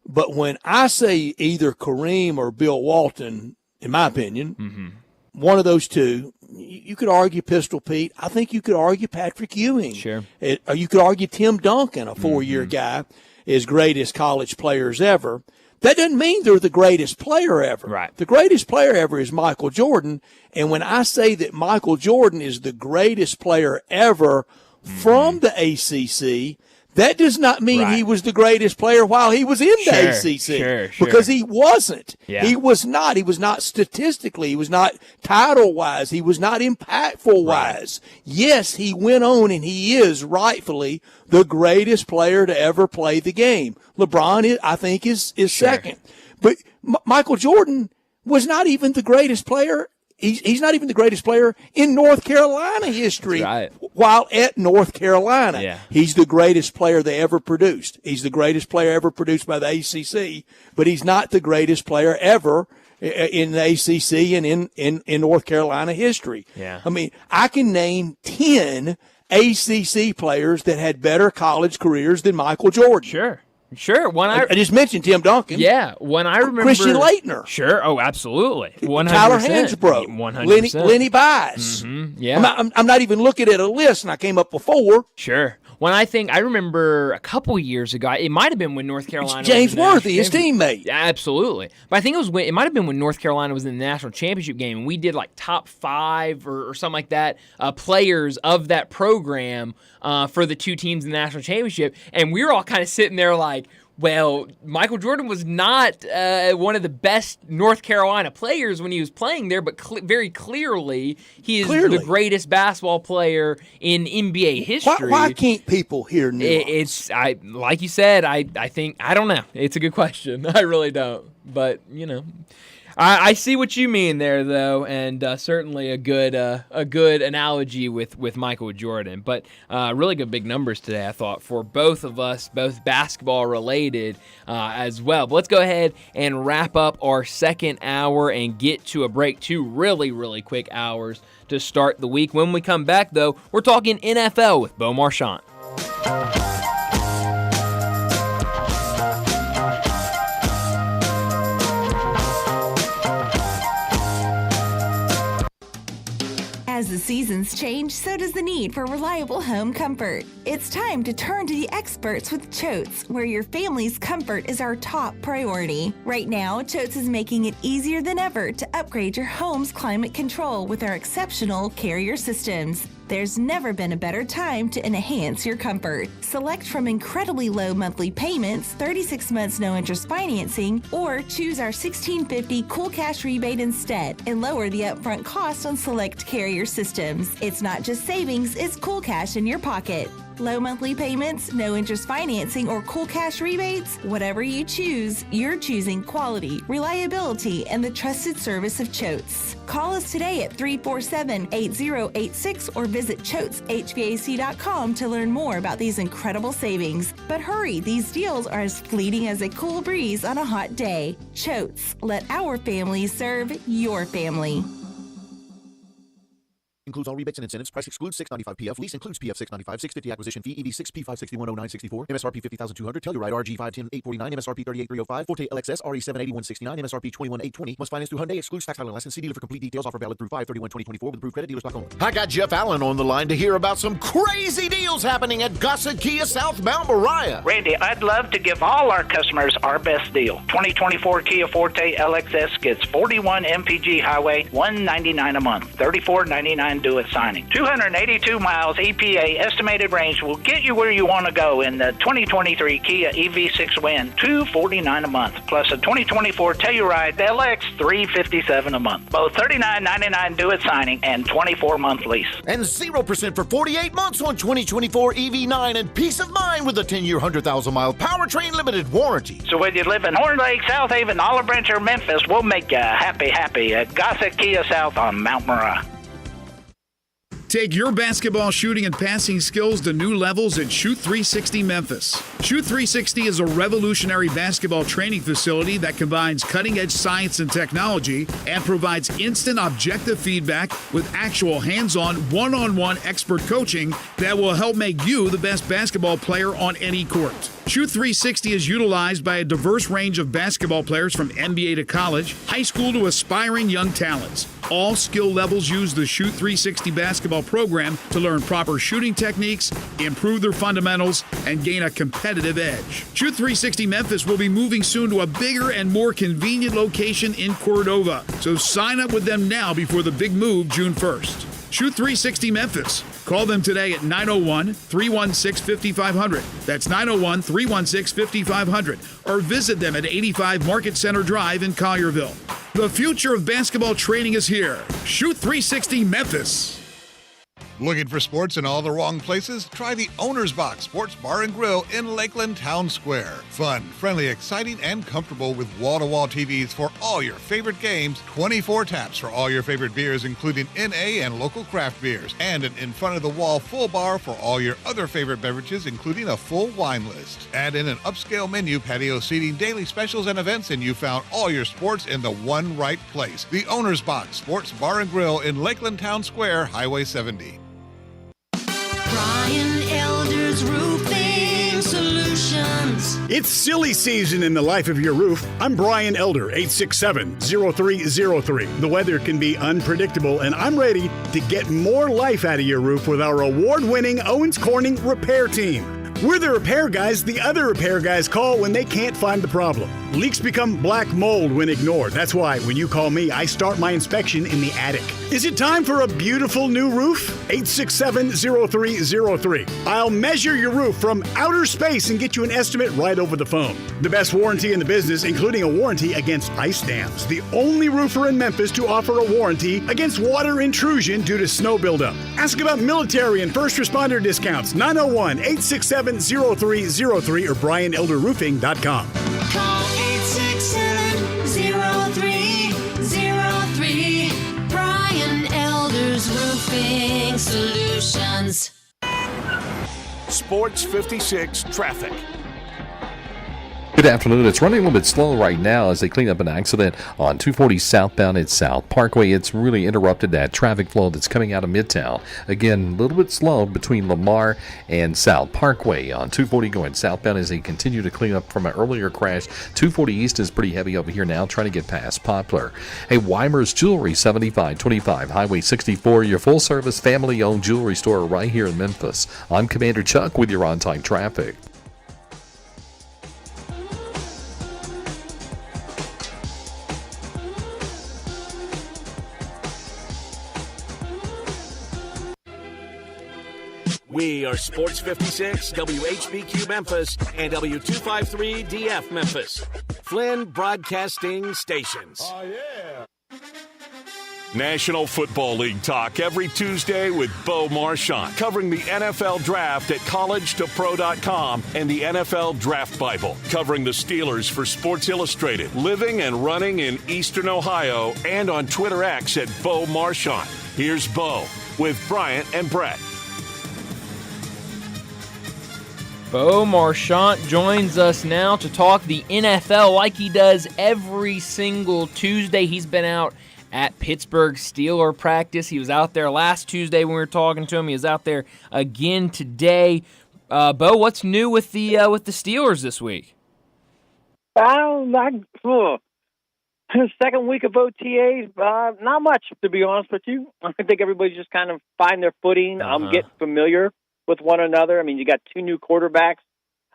B: But when I say either Kareem or Bill Walton, in my opinion, one of those two, you could argue Pistol Pete. I think you could argue Patrick Ewing.
A: Sure.
B: You could argue Tim Duncan, a 4-year guy, as great as college players ever. That doesn't mean they're the greatest player ever.
A: Right.
B: The greatest player ever is Michael Jordan. And when I say that Michael Jordan is the greatest player ever from the ACC, that does not mean he was the greatest player while he was in the ACC. Because he wasn't.
A: Yeah.
B: He was not. He was not statistically. He was not title-wise. He was not impactful-wise. Yes, he went on, and he is rightfully the greatest player to ever play the game. LeBron, I think, is second. But Michael Jordan was not even the greatest player. He's not even the greatest player in North Carolina history while at North Carolina.
A: Yeah.
B: He's the greatest player they ever produced. He's the greatest player ever produced by the ACC, but he's not the greatest player ever in the ACC and in North Carolina history.
A: Yeah.
B: I mean, I can name 10 ACC players that had better college careers than Michael Jordan.
A: Sure.
B: I just mentioned Tim Duncan.
A: Yeah. When I remember
B: Christian Laettner.
A: Sure. Oh, absolutely. 100%.
B: Tyler Hansbrough.
A: 100%.
B: Lenny Bias.
A: Yeah.
B: I'm not even looking at a list, and I came up with 4.
A: Sure. I remember a couple years ago, it might have been when North Carolina
B: James
A: was in the
B: Worthy, his teammate.
A: Yeah, absolutely. But I think it might have been when North Carolina was in the national championship game, and we did like top 5 or something like that, players of that program for the 2 teams in the national championship, and we were all kind of sitting there like, well, Michael Jordan was not one of the best North Carolina players when he was playing there, but very clearly he is the greatest basketball player in NBA history.
B: Why can't people hear nuance?
A: Like you said, I think, I don't know. It's a good question. I really don't. But, I see what you mean there, though, and certainly a good analogy with Michael Jordan. But really good big numbers today, I thought, for both of us, both basketball related as well. But let's go ahead and wrap up our second hour and get to a break. 2 really, really quick hours to start the week. When we come back, though, we're talking NFL with Bo Marchant.
D: As the seasons change, so does the need for reliable home comfort. It's time to turn to the experts with Choates, where your family's comfort is our top priority. Right now, Choates is making it easier than ever to upgrade your home's climate control with our exceptional Carrier systems. There's never been a better time to enhance your comfort. Select from incredibly low monthly payments, 36 months no interest financing, or choose our $1,650 Cool Cash rebate instead and lower the upfront cost on select Carrier systems. It's not just savings, it's cool cash in your pocket. Low monthly payments, no interest financing, or cool cash rebates? Whatever you choose, you're choosing quality, reliability, and the trusted service of Choates. Call us today at 347-8086 or visit ChoatesHVAC.com to learn more about these incredible savings. But hurry, these deals are as fleeting as a cool breeze on a hot day. Choates, let our family serve your family.
G: Includes all rebates and incentives. Price excludes $695 PF. Lease includes PF $695. $650 acquisition fee. EV6 P5610964. MSRP $50,200. Telluride RG510 $849. MSRP $38,305. Forte LXS RE780 $169. MSRP $21,820. Must finance through Hyundai. Excludes tax title license. See dealer for complete details. Offer valid through 5/31/2024 with approved credit. Dealer stock only.
H: I got Jeff Allen on the line to hear about some crazy deals happening at Gossett Kia southbound Mariah.
E: Randy, I'd love to give all our customers our best deal. 2024 Kia Forte LXS gets 41 MPG highway, $199 a month, $34.99 due at signing. 282 miles EPA estimated range will get you where you want to go in the 2023 Kia EV6 Win, $249 a month, plus a 2024 Telluride LX, $357 a month. Both $39.99 due at signing and 24-month lease.
H: And 0% for 48 months on 2024 EV9 and peace of mind with a 10-year, 100,000-mile powertrain limited warranty.
E: So whether you live in Horn Lake, South Haven, Olive Branch, or Memphis, we'll make you happy at Gossett Kia South on Mount Moriah.
F: Take your basketball shooting and passing skills to new levels at Shoot 360 Memphis. Shoot 360 is a revolutionary basketball training facility that combines cutting-edge science and technology and provides instant objective feedback with actual hands-on, one-on-one expert coaching that will help make you the best basketball player on any court. Shoot 360 is utilized by a diverse range of basketball players from NBA to college, high school to aspiring young talents. All skill levels use the Shoot 360 basketball program to learn proper shooting techniques, improve their fundamentals, and gain a competitive edge. Shoot 360 Memphis will be moving soon to a bigger and more convenient location in Cordova. So sign up with them now before the big move June 1st. Shoot 360 Memphis. Call them today at 901-316-5500. That's 901-316-5500. Or visit them at 85 Market Center Drive in Collierville. The future of basketball training is here. Shoot 360 Memphis.
J: Looking for sports in all the wrong places? Try the Owner's Box Sports Bar and Grill in Lakeland Town Square. Fun, friendly, exciting, and comfortable with wall-to-wall TVs for all your favorite games, 24 taps for all your favorite beers, including NA and local craft beers, and an in-front-of-the-wall full bar for all your other favorite beverages, including a full wine list. Add in an upscale menu, patio seating, daily specials, and events, and you found all your sports in the one right place. The Owner's Box Sports Bar and Grill in Lakeland Town Square, Highway 70.
P: Brian Elder's Roofing Solutions.
N: It's silly season in the life of your roof. I'm Brian Elder, 867-0303. The weather can be unpredictable, and I'm ready to get more life out of your roof with our award-winning Owens Corning repair team. We're the repair guys the other repair guys call when they can't find the problem. Leaks become black mold when ignored. That's why when you call me, I start my inspection in the attic. Is it time for a beautiful new roof? 867-0303. I'll measure your roof from outer space and get you an estimate right over the phone. The best warranty in the business, including a warranty against ice dams. The only roofer in Memphis to offer a warranty against water intrusion due to snow buildup. Ask about military and first responder discounts. 901-867-0303 or BrianElderRoofing.com.
P: Call 867-0303. Brian Elder's Roofing Solutions.
C: Sports 56 traffic.
R: Good afternoon. It's running a little bit slow right now as they clean up an accident on 240 southbound at South Parkway. It's really interrupted that traffic flow that's coming out of Midtown. Again, a little bit slow between Lamar and South Parkway on 240 going southbound as they continue to clean up from an earlier crash. 240 East is pretty heavy over here now, trying to get past Poplar. Hey, Weimer's Jewelry, 7525 Highway 64, your full-service family-owned jewelry store right here in Memphis. I'm Commander Chuck with your on-time traffic.
W: We are Sports 56, WHBQ Memphis, and W253DF Memphis. Flynn Broadcasting Stations.
J: Oh, yeah.
C: National Football League talk every Tuesday with Bo Marchant, covering the NFL Draft at collegetopro.com and the NFL Draft Bible, covering the Steelers for Sports Illustrated, living and running in Eastern Ohio, and on Twitter X at Bo Marchant. Here's Bo with Bryant and Brett.
A: Bo Marchant joins us now to talk the NFL like he does every single Tuesday. He's been out at Pittsburgh Steeler practice. He was out there last Tuesday when we were talking to him. He was out there again today. Bo, what's new with the Steelers this week?
I: Second week of OTAs, not much, to be honest with you. I think everybody's just kind of find their footing, get familiar with one another. I mean, you got 2 new quarterbacks.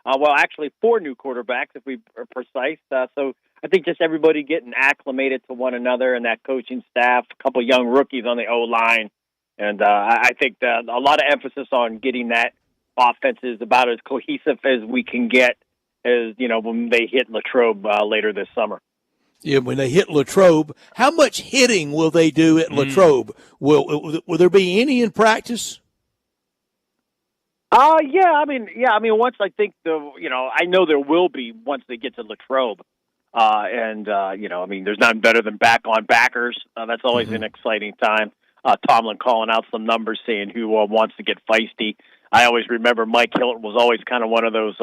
I: Well, actually 4 new quarterbacks, if we are precise. So I think just everybody getting acclimated to one another and that coaching staff, a couple young rookies on the O-line. And I think that a lot of emphasis on getting that offense is about as cohesive as we can get as, when they hit Latrobe later this summer.
B: Yeah, when they hit Latrobe, how much hitting will they do at Latrobe? Will there be any in practice?
I: Once I think I know there will be once they get to Latrobe. There's nothing better than back-on backers. That's always an exciting time. Tomlin calling out some numbers saying who wants to get feisty. I always remember Mike Hilton was always kind of one of those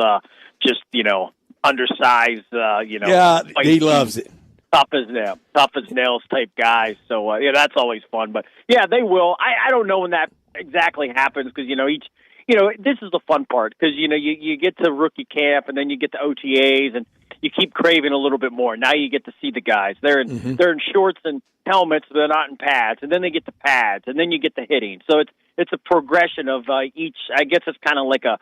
I: undersized,
B: Yeah, he loves it.
I: Tough as nails type guys. So, that's always fun. But, yeah, they will. I don't know when that exactly happens because, this is the fun part because, you get to rookie camp and then you get to OTAs and you keep craving a little bit more. Now you get to see the guys. They're in shorts and helmets. They're not in pads. And then they get the pads. And then you get the hitting. So it's a progression of each. I guess it's kind of like a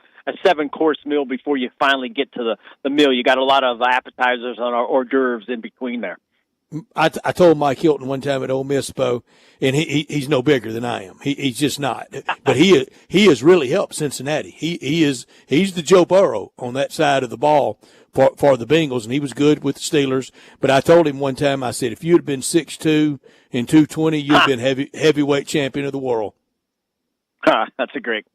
I: 7-course meal before you finally get to the meal. You got a lot of appetizers and hors d'oeuvres in between there.
B: I told Mike Hilton one time at Ole Miss, Bo, and he's no bigger than I am. He's just not. But he has really helped Cincinnati. He's the Joe Burrow on that side of the ball for the Bengals, and he was good with the Steelers. But I told him one time, I said, if you'd have been 6'2" and 220, you'd have been heavyweight champion of the world.
I: That's a great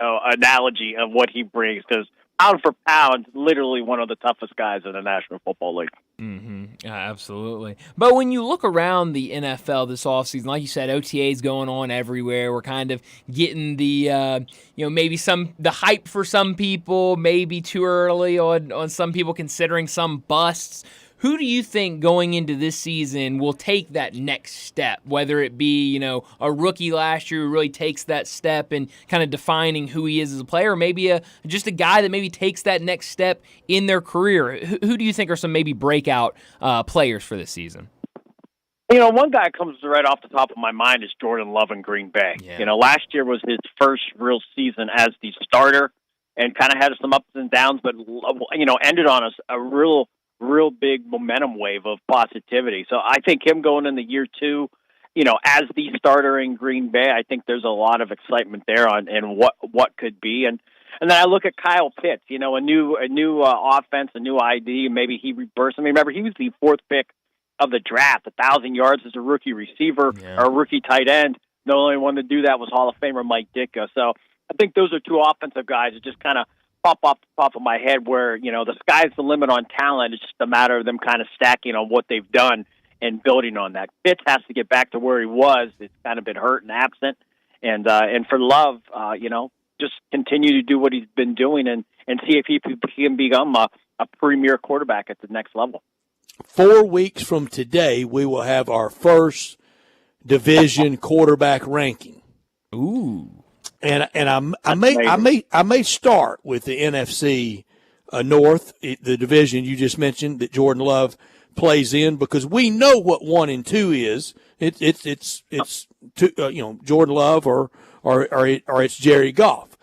I: analogy of what he brings because pound for pound, literally one of the toughest guys in the National Football League.
A: Mm-hmm. Absolutely. But when you look around the NFL this offseason, like you said, OTAs going on everywhere. We're kind of getting the, maybe the hype for some people, maybe too early on some people considering some busts. Who do you think going into this season will take that next step, whether it be, a rookie last year who really takes that step and kind of defining who he is as a player, or maybe just a guy that maybe takes that next step in their career? Who do you think are some maybe breakout players for this season?
I: One guy comes right off the top of my mind is Jordan Love in Green Bay. Yeah. Last year was his first real season as the starter and kind of had some ups and downs, but, ended on a real big momentum wave of positivity. So I think him going into year 2, as the starter in Green Bay, I think there's a lot of excitement there and what could be. And then I look at Kyle Pitts, a new offense, a new ID. Maybe he reversed. Remember, he was the 4th pick of the draft, 1,000 yards as a rookie receiver or a rookie tight end. The only one to do that was Hall of Famer Mike Ditka. So I think those are 2 offensive guys that just kind of pop off the top of my head where, the sky's the limit on talent. It's just a matter of them kind of stacking on what they've done and building on that. Fitz has to get back to where he was. It's kind of been hurt and absent. And for Love, just continue to do what he's been doing and see if he can become a premier quarterback at the next level.
B: 4 weeks from today, we will have our first division quarterback ranking.
A: Ooh.
B: And I may start with the NFC North, the division you just mentioned that Jordan Love plays in, because we know what 1 and 2 is. It's Jordan Love or it's Jerry Goff.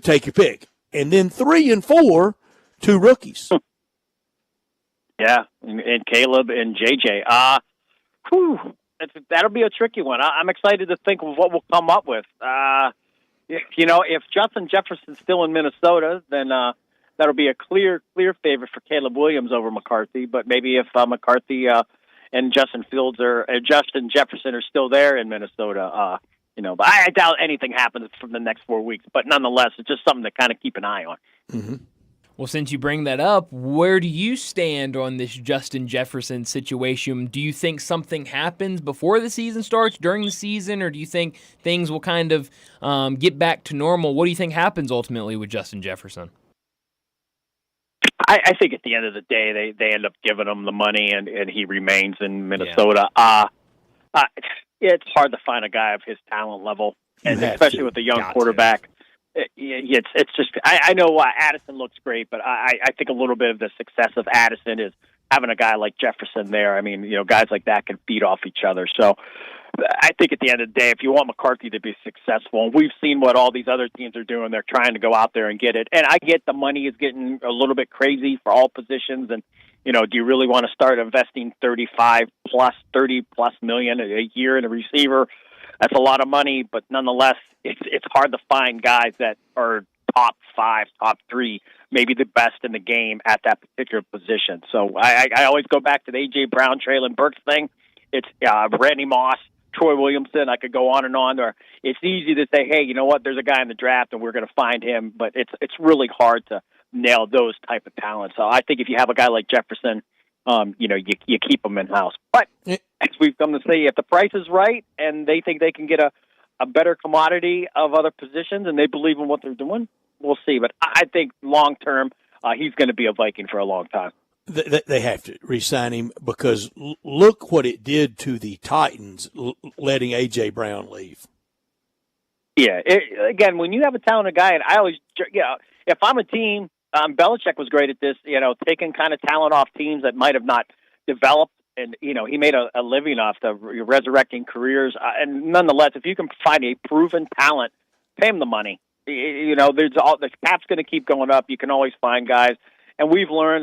B: Take your pick. And then 3 and 4, 2 rookies.
I: Yeah, and Caleb and JJ. That'll be a tricky one. I'm excited to think of what we'll come up with. If Justin Jefferson's still in Minnesota, then that'll be a clear favorite for Caleb Williams over McCarthy. But maybe if McCarthy and Justin Jefferson are still there in Minnesota. But I doubt anything happens from the next 4 weeks. But nonetheless, it's just something to kind of keep an eye on.
B: Mm-hmm.
A: Well, since you bring that up, where do you stand on this Justin Jefferson situation? Do you think something happens before the season starts, during the season, or do you think things will kind of get back to normal? What do you think happens ultimately with Justin Jefferson?
I: I think at the end of the day, they end up giving him the money, and he remains in Minnesota. Yeah. It's hard to find a guy of his talent level, and especially with a young quarterback. It's just I know Addison looks great, but I think a little bit of the success of Addison is having a guy like Jefferson there. I mean, guys like that can feed off each other. So I think at the end of the day, if you want McCarthy to be successful, and we've seen what all these other teams are doing, they're trying to go out there and get it. And I get the money is getting a little bit crazy for all positions. And, do you really want to start investing 30 plus million a year in a receiver? That's a lot of money, but nonetheless, it's hard to find guys that are top 5, top 3, maybe the best in the game at that particular position. So I always go back to the A.J. Brown, Traylon Burks thing. It's Randy Moss, Troy Williamson. I could go on and on. Or it's easy to say, hey, you know what? There's a guy in the draft, and we're going to find him. But it's really hard to nail those type of talents. So I think if you have a guy like Jefferson, you keep him in house. But as we've come to say, if the price is right and they think they can get a better commodity of other positions and they believe in what they're doing, we'll see. But I think long term, he's going to be a Viking for a long time.
B: They have to re-sign him because look what it did to the Titans letting A.J. Brown leave.
I: Yeah. Again, when you have a talented guy, and I always, if I'm a team, Belichick was great at this, taking kind of talent off teams that might have not developed. And, he made a living off the resurrecting careers. And nonetheless, if you can find a proven talent, pay him the money. The cap's going to keep going up. You can always find guys. And we've learned,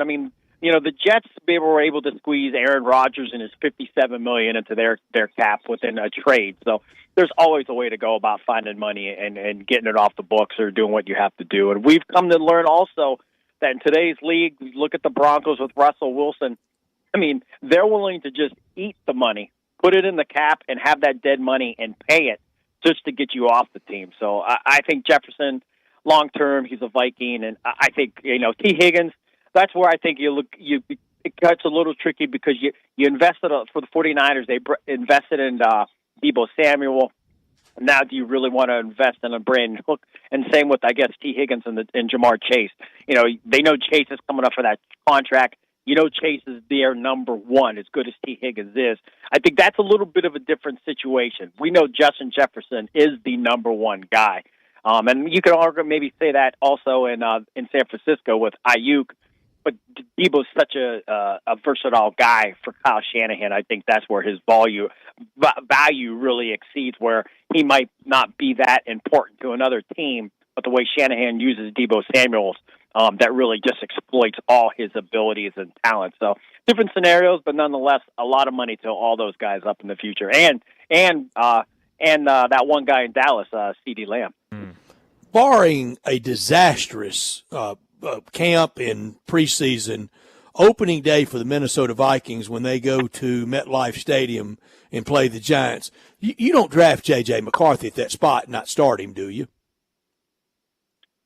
I: the Jets were able to squeeze Aaron Rodgers and his $57 million into their cap within a trade. So there's always a way to go about finding money and getting it off the books or doing what you have to do. And we've come to learn also that in today's league, look at the Broncos with Russell Wilson. They're willing to just eat the money, put it in the cap, and have that dead money and pay it just to get you off the team. So I think Jefferson, long term, he's a Viking, and I think T. Higgins. That's where I think it gets a little tricky because you invested for the 49ers. They invested in Deebo Samuel. Now, do you really want to invest in a Brandon Hook? And same with, I guess, T. Higgins and Jamar Chase. They know Chase is coming up for that contract. Chase is their number one, as good as T. Higgins is. I think that's a little bit of a different situation. We know Justin Jefferson is the number one guy. And you can maybe say that also in San Francisco with Ayuk. But Deebo's such a versatile guy for Kyle Shanahan. I think that's where his value really exceeds, where he might not be that important to another team, but the way Shanahan uses Deebo Samuels, that really just exploits all his abilities and talents. So different scenarios, but nonetheless, a lot of money to all those guys up in the future. And that one guy in Dallas, CeeDee Lamb.
B: Barring a disastrous camp in preseason, opening day for the Minnesota Vikings when they go to MetLife Stadium and play the Giants, you don't draft J.J. McCarthy at that spot and not start him, do you?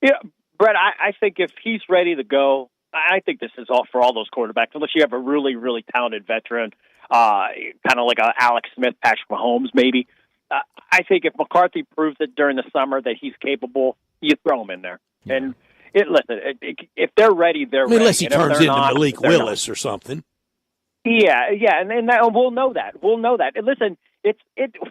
I: Yeah, Brett, I think if he's ready to go, I think this is all for all those quarterbacks, unless you have a really, really talented veteran, kind of like a Alex Smith, Patrick Mahomes maybe. I think if McCarthy proves it during the summer that he's capable, you throw him in there. Yeah. And if they're ready, they're ready.
B: Unless he turns into Malik Willis or something.
I: Yeah, and we'll know that. We'll know that. And listen,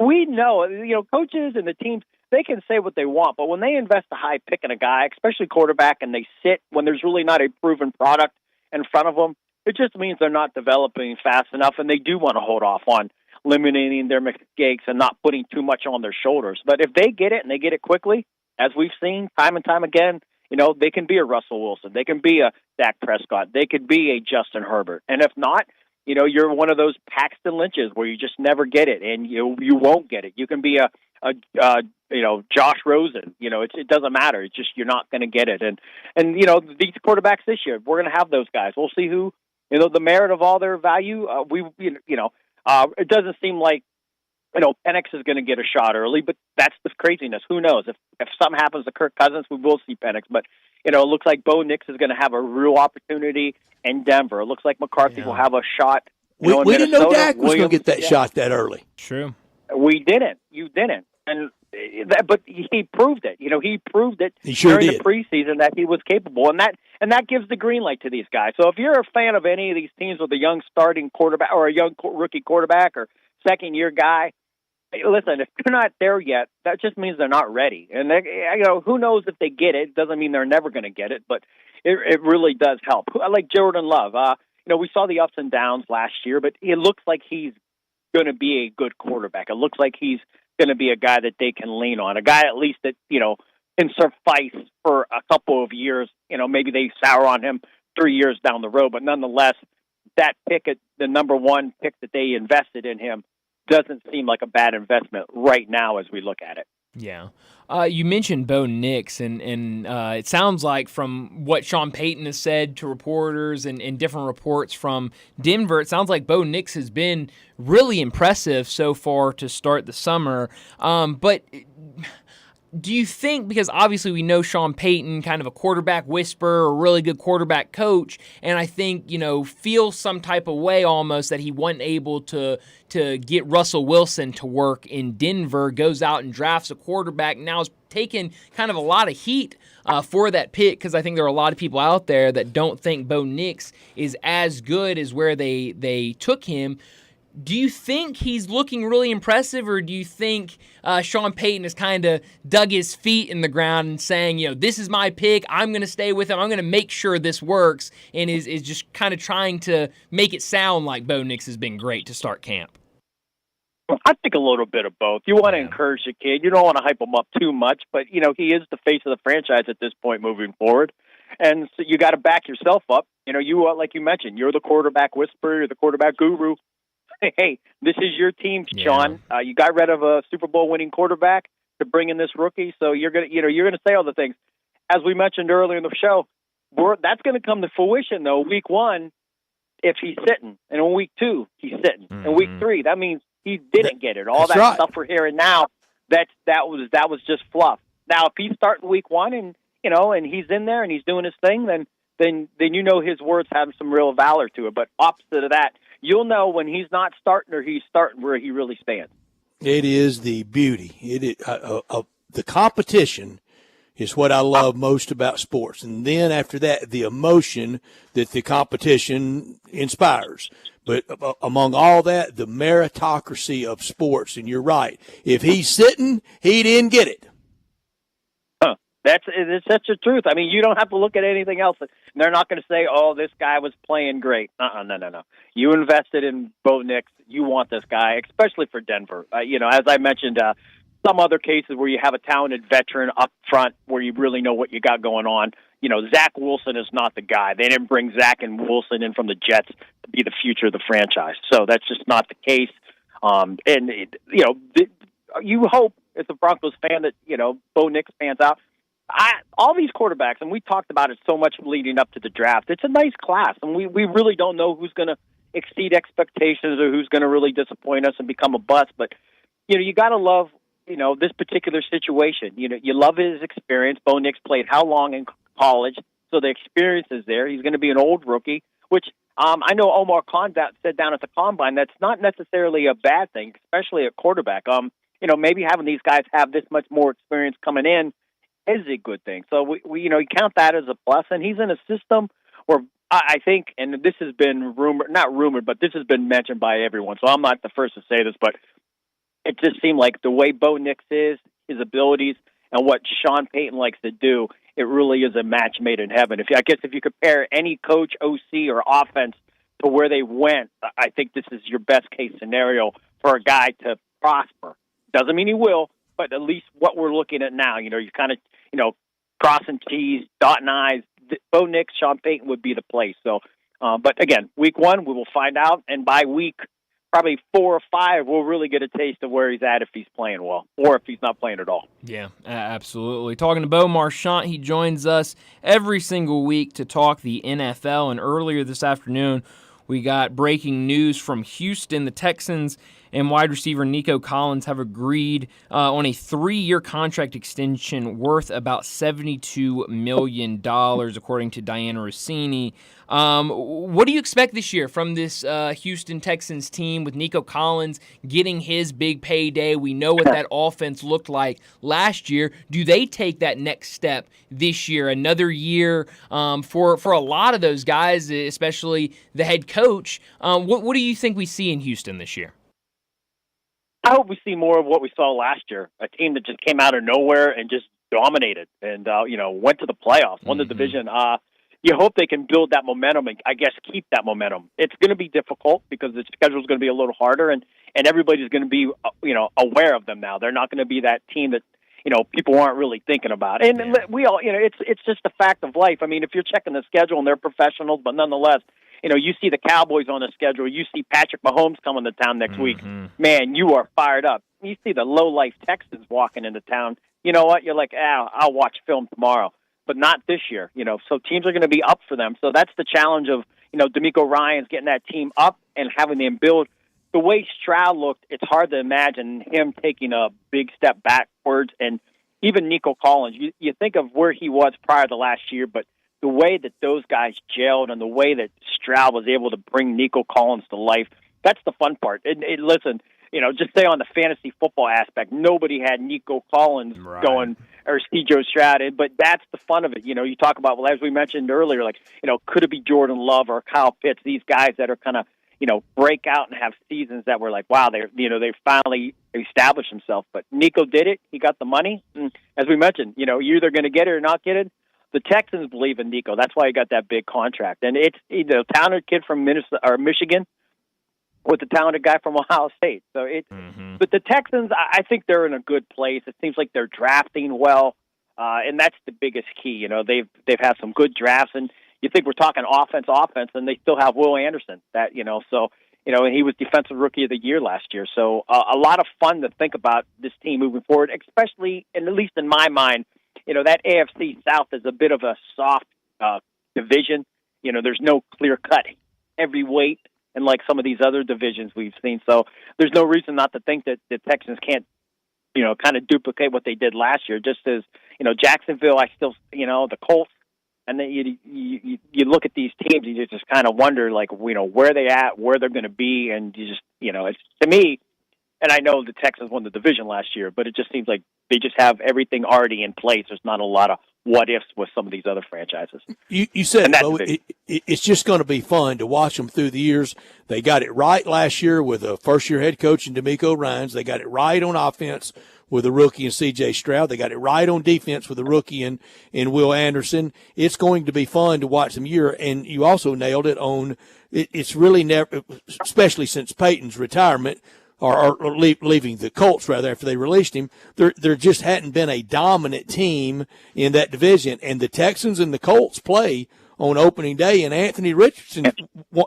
I: we know, coaches and the teams, they can say what they want, but when they invest a high pick in a guy, especially quarterback, and they sit when there's really not a proven product in front of them, it just means they're not developing fast enough, and they do want to hold off on eliminating their mistakes and not putting too much on their shoulders. But if they get it and they get it quickly, as we've seen time and time again, they can be a Russell Wilson. They can be a Dak Prescott. They could be a Justin Herbert. And if not, you're one of those Paxton Lynches where you just never get it, and you won't get it. You can be a Josh Rosen. It doesn't matter. It's just you're not going to get it. And these quarterbacks this year, we're going to have those guys. We'll see who the merit of all their value. It doesn't seem like Penix is going to get a shot early, but that's the craziness. Who knows? If something happens to Kirk Cousins, we will see Penix. But, it looks like Bo Nix is going to have a real opportunity in Denver. It looks like McCarthy will have a shot.
B: We didn't know Dak was going to get that
I: yeah.
B: shot that early.
A: True.
I: We didn't. You didn't. But he proved it. He proved it
B: He sure
I: during
B: did.
I: the preseason that he was capable, and that gives the green light to these guys. So if you're a fan of any of these teams with a young starting quarterback or a young rookie quarterback or second-year guy, listen, if they're not there yet, that just means they're not ready. And who knows if they get it? Doesn't mean they're never going to get it, but it really does help. I like Jordan Love. We saw the ups and downs last year, but it looks like he's going to be a good quarterback. It looks like he's going to be a guy that they can lean on, a guy at least that can suffice for a couple of years. Maybe they sour on him 3 years down the road, but nonetheless, that pick, the number one pick that they invested in him, doesn't seem like a bad investment right now as we look at it.
A: Yeah. You mentioned Bo Nix, and it sounds like from what Sean Payton has said to reporters and different reports from Denver, it sounds like Bo Nix has been really impressive so far to start the summer. But do you think, because obviously we know Sean Payton, kind of a quarterback whisperer, a really good quarterback coach, and I think, feels some type of way almost that he wasn't able to get Russell Wilson to work in Denver, goes out and drafts a quarterback, now is taking kind of a lot of heat for that pick, because I think there are a lot of people out there that don't think Bo Nix is as good as where they took him. Do you think he's looking really impressive, or do you think Sean Payton has kind of dug his feet in the ground and saying, this is my pick, I'm going to stay with him, I'm going to make sure this works, and is just kind of trying to make it sound like Bo Nix has been great to start camp?
I: I think a little bit of both. You want to encourage the kid. You don't want to hype him up too much, but, he is the face of the franchise at this point moving forward. And so you got to back yourself up. You like you mentioned, you're the quarterback whisperer, you're the quarterback guru. Hey, this is your team, Sean. You got rid of a Super Bowl winning quarterback to bring in this rookie, so you're gonna say all the things. As we mentioned earlier in the show, that's going to come to fruition though. Week 1, if he's sitting, and in week 2, he's sitting. In week 3, that means he didn't get it. All that
B: right.
I: stuff we're hearing now, that was just fluff. Now, if he's starting week 1 and and he's in there and he's doing his thing, then his words have some real valor to it. But opposite of that, you'll know when he's not starting or he's starting where he really stands.
B: It is the beauty. The competition is what I love most about sports. And then after that, the emotion that the competition inspires. But among all that, the meritocracy of sports. And you're right. If he's sitting, he didn't get it.
I: It's such the truth. I mean, you don't have to look at anything else. They're not going to say, "Oh, this guy was playing great." No. You invested in Bo Nix. You want this guy, especially for Denver. As I mentioned, some other cases where you have a talented veteran up front where you really know what you got going on. Zach Wilson is not the guy. They didn't bring Zach and Wilson in from the Jets to be the future of the franchise. So that's just not the case. You hope as a Broncos fan that Bo Nix pans out. All these quarterbacks, and we talked about it so much leading up to the draft, it's a nice class, and we really don't know who's going to exceed expectations or who's going to really disappoint us and become a bust. But, you got to love, this particular situation. You love his experience. Bo Nix played how long in college, so the experience is there. He's going to be an old rookie, which I know Omar Khan said down at the Combine that's not necessarily a bad thing, especially at quarterback. Maybe having these guys have this much more experience coming in is a good thing. So we count that as a plus, and he's in a system where I think, and this has been not rumored, but this has been mentioned by everyone. So I'm not the first to say this, but it just seemed like the way Bo Nix is, his abilities, and what Sean Payton likes to do, it really is a match made in heaven. If you compare any coach, OC, or offense to where they went, I think this is your best case scenario for a guy to prosper. Doesn't mean he will, but at least what we're looking at now, you kind of, crossing T's, dotting I's. Bo Nix, Sean Payton would be the place. So, but again, week 1, we will find out. And by week probably 4 or 5 will really get a taste of where he's at if he's playing well or if he's not playing at all.
A: Yeah, absolutely. Talking to Bo Marchant, he joins us every single week to talk the NFL, and earlier this afternoon we got breaking news from Houston. The Texans and wide receiver Nico Collins have agreed on a 3-year contract extension worth about $72 million, according to Diana Rossini. What do you expect this year from this Houston Texans team with Nico Collins getting his big payday? We know what that offense looked like last year. Do they take that next step this year? Another year for a lot of those guys, especially the head coach. What do you think we see in Houston this year?
I: I hope we see more of what we saw last year, a team that just came out of nowhere and just dominated and, went to the playoffs, won the division. You hope they can build that momentum and, I guess, keep that momentum. It's going to be difficult because the schedule is going to be a little harder, and everybody's going to be, aware of them now. They're not going to be that team that, people aren't really thinking about. And we all, it's just a fact of life. I mean, if you're checking the schedule and they're professionals, but nonetheless, you see the Cowboys on the schedule, you see Patrick Mahomes coming to town next week, man, you are fired up. You see the low-life Texans walking into town, you know what? You're like, I'll watch film tomorrow. But not this year, So teams are going to be up for them. So that's the challenge of, D'Amico Ryans getting that team up and having them build. The way Stroud looked, it's hard to imagine him taking a big step backwards. And even Nico Collins, you think of where he was prior to last year, but the way that those guys gelled and the way that Stroud was able to bring Nico Collins to life, that's the fun part. Listen, just say on the fantasy football aspect, nobody had Nico Collins going or C.J. Stroud, but that's the fun of it. You talk about, as we mentioned earlier, could it be Jordan Love or Kyle Pitts, these guys that are kind of, break out and have seasons that were like, wow, they finally established themselves. But Nico did it. He got the money. And as we mentioned, you're either going to get it or not get it. The Texans believe in Nico. That's why he got that big contract. And it's a talented kid from Michigan with a talented guy from Ohio State. So but the Texans, I think they're in a good place. It seems like they're drafting well, and that's the biggest key. They've had some good drafts, and you think we're talking offense, and they still have Will Anderson. And he was Defensive Rookie of the Year last year. So a lot of fun to think about this team moving forward, especially, and at least in my mind, that AFC South is a bit of a soft division. There's no clear-cut heavyweight and like some of these other divisions we've seen. So there's no reason not to think that the Texans can't, kind of duplicate what they did last year. Just as, Jacksonville, I still, the Colts, and then you look at these teams and you just kind of wonder, where they at, where they're going to be, and you just, it's, to me, and I know the Texans won the division last year, but it just seems like they just have everything already in place. There's not a lot of what-ifs with some of these other franchises.
B: You said, Bo, it's just going to be fun to watch them through the years. They got it right last year with a first-year head coach in D'Amico Ryans. They got it right on offense with a rookie in C.J. Stroud. They got it right on defense with a rookie in Will Anderson. It's going to be fun to watch them year. And you also nailed it on it's really never, especially since Peyton's retirement, or leaving the Colts, rather, after they released him, there just hadn't been a dominant team in that division. And the Texans and the Colts play on opening day, and Anthony Richardson,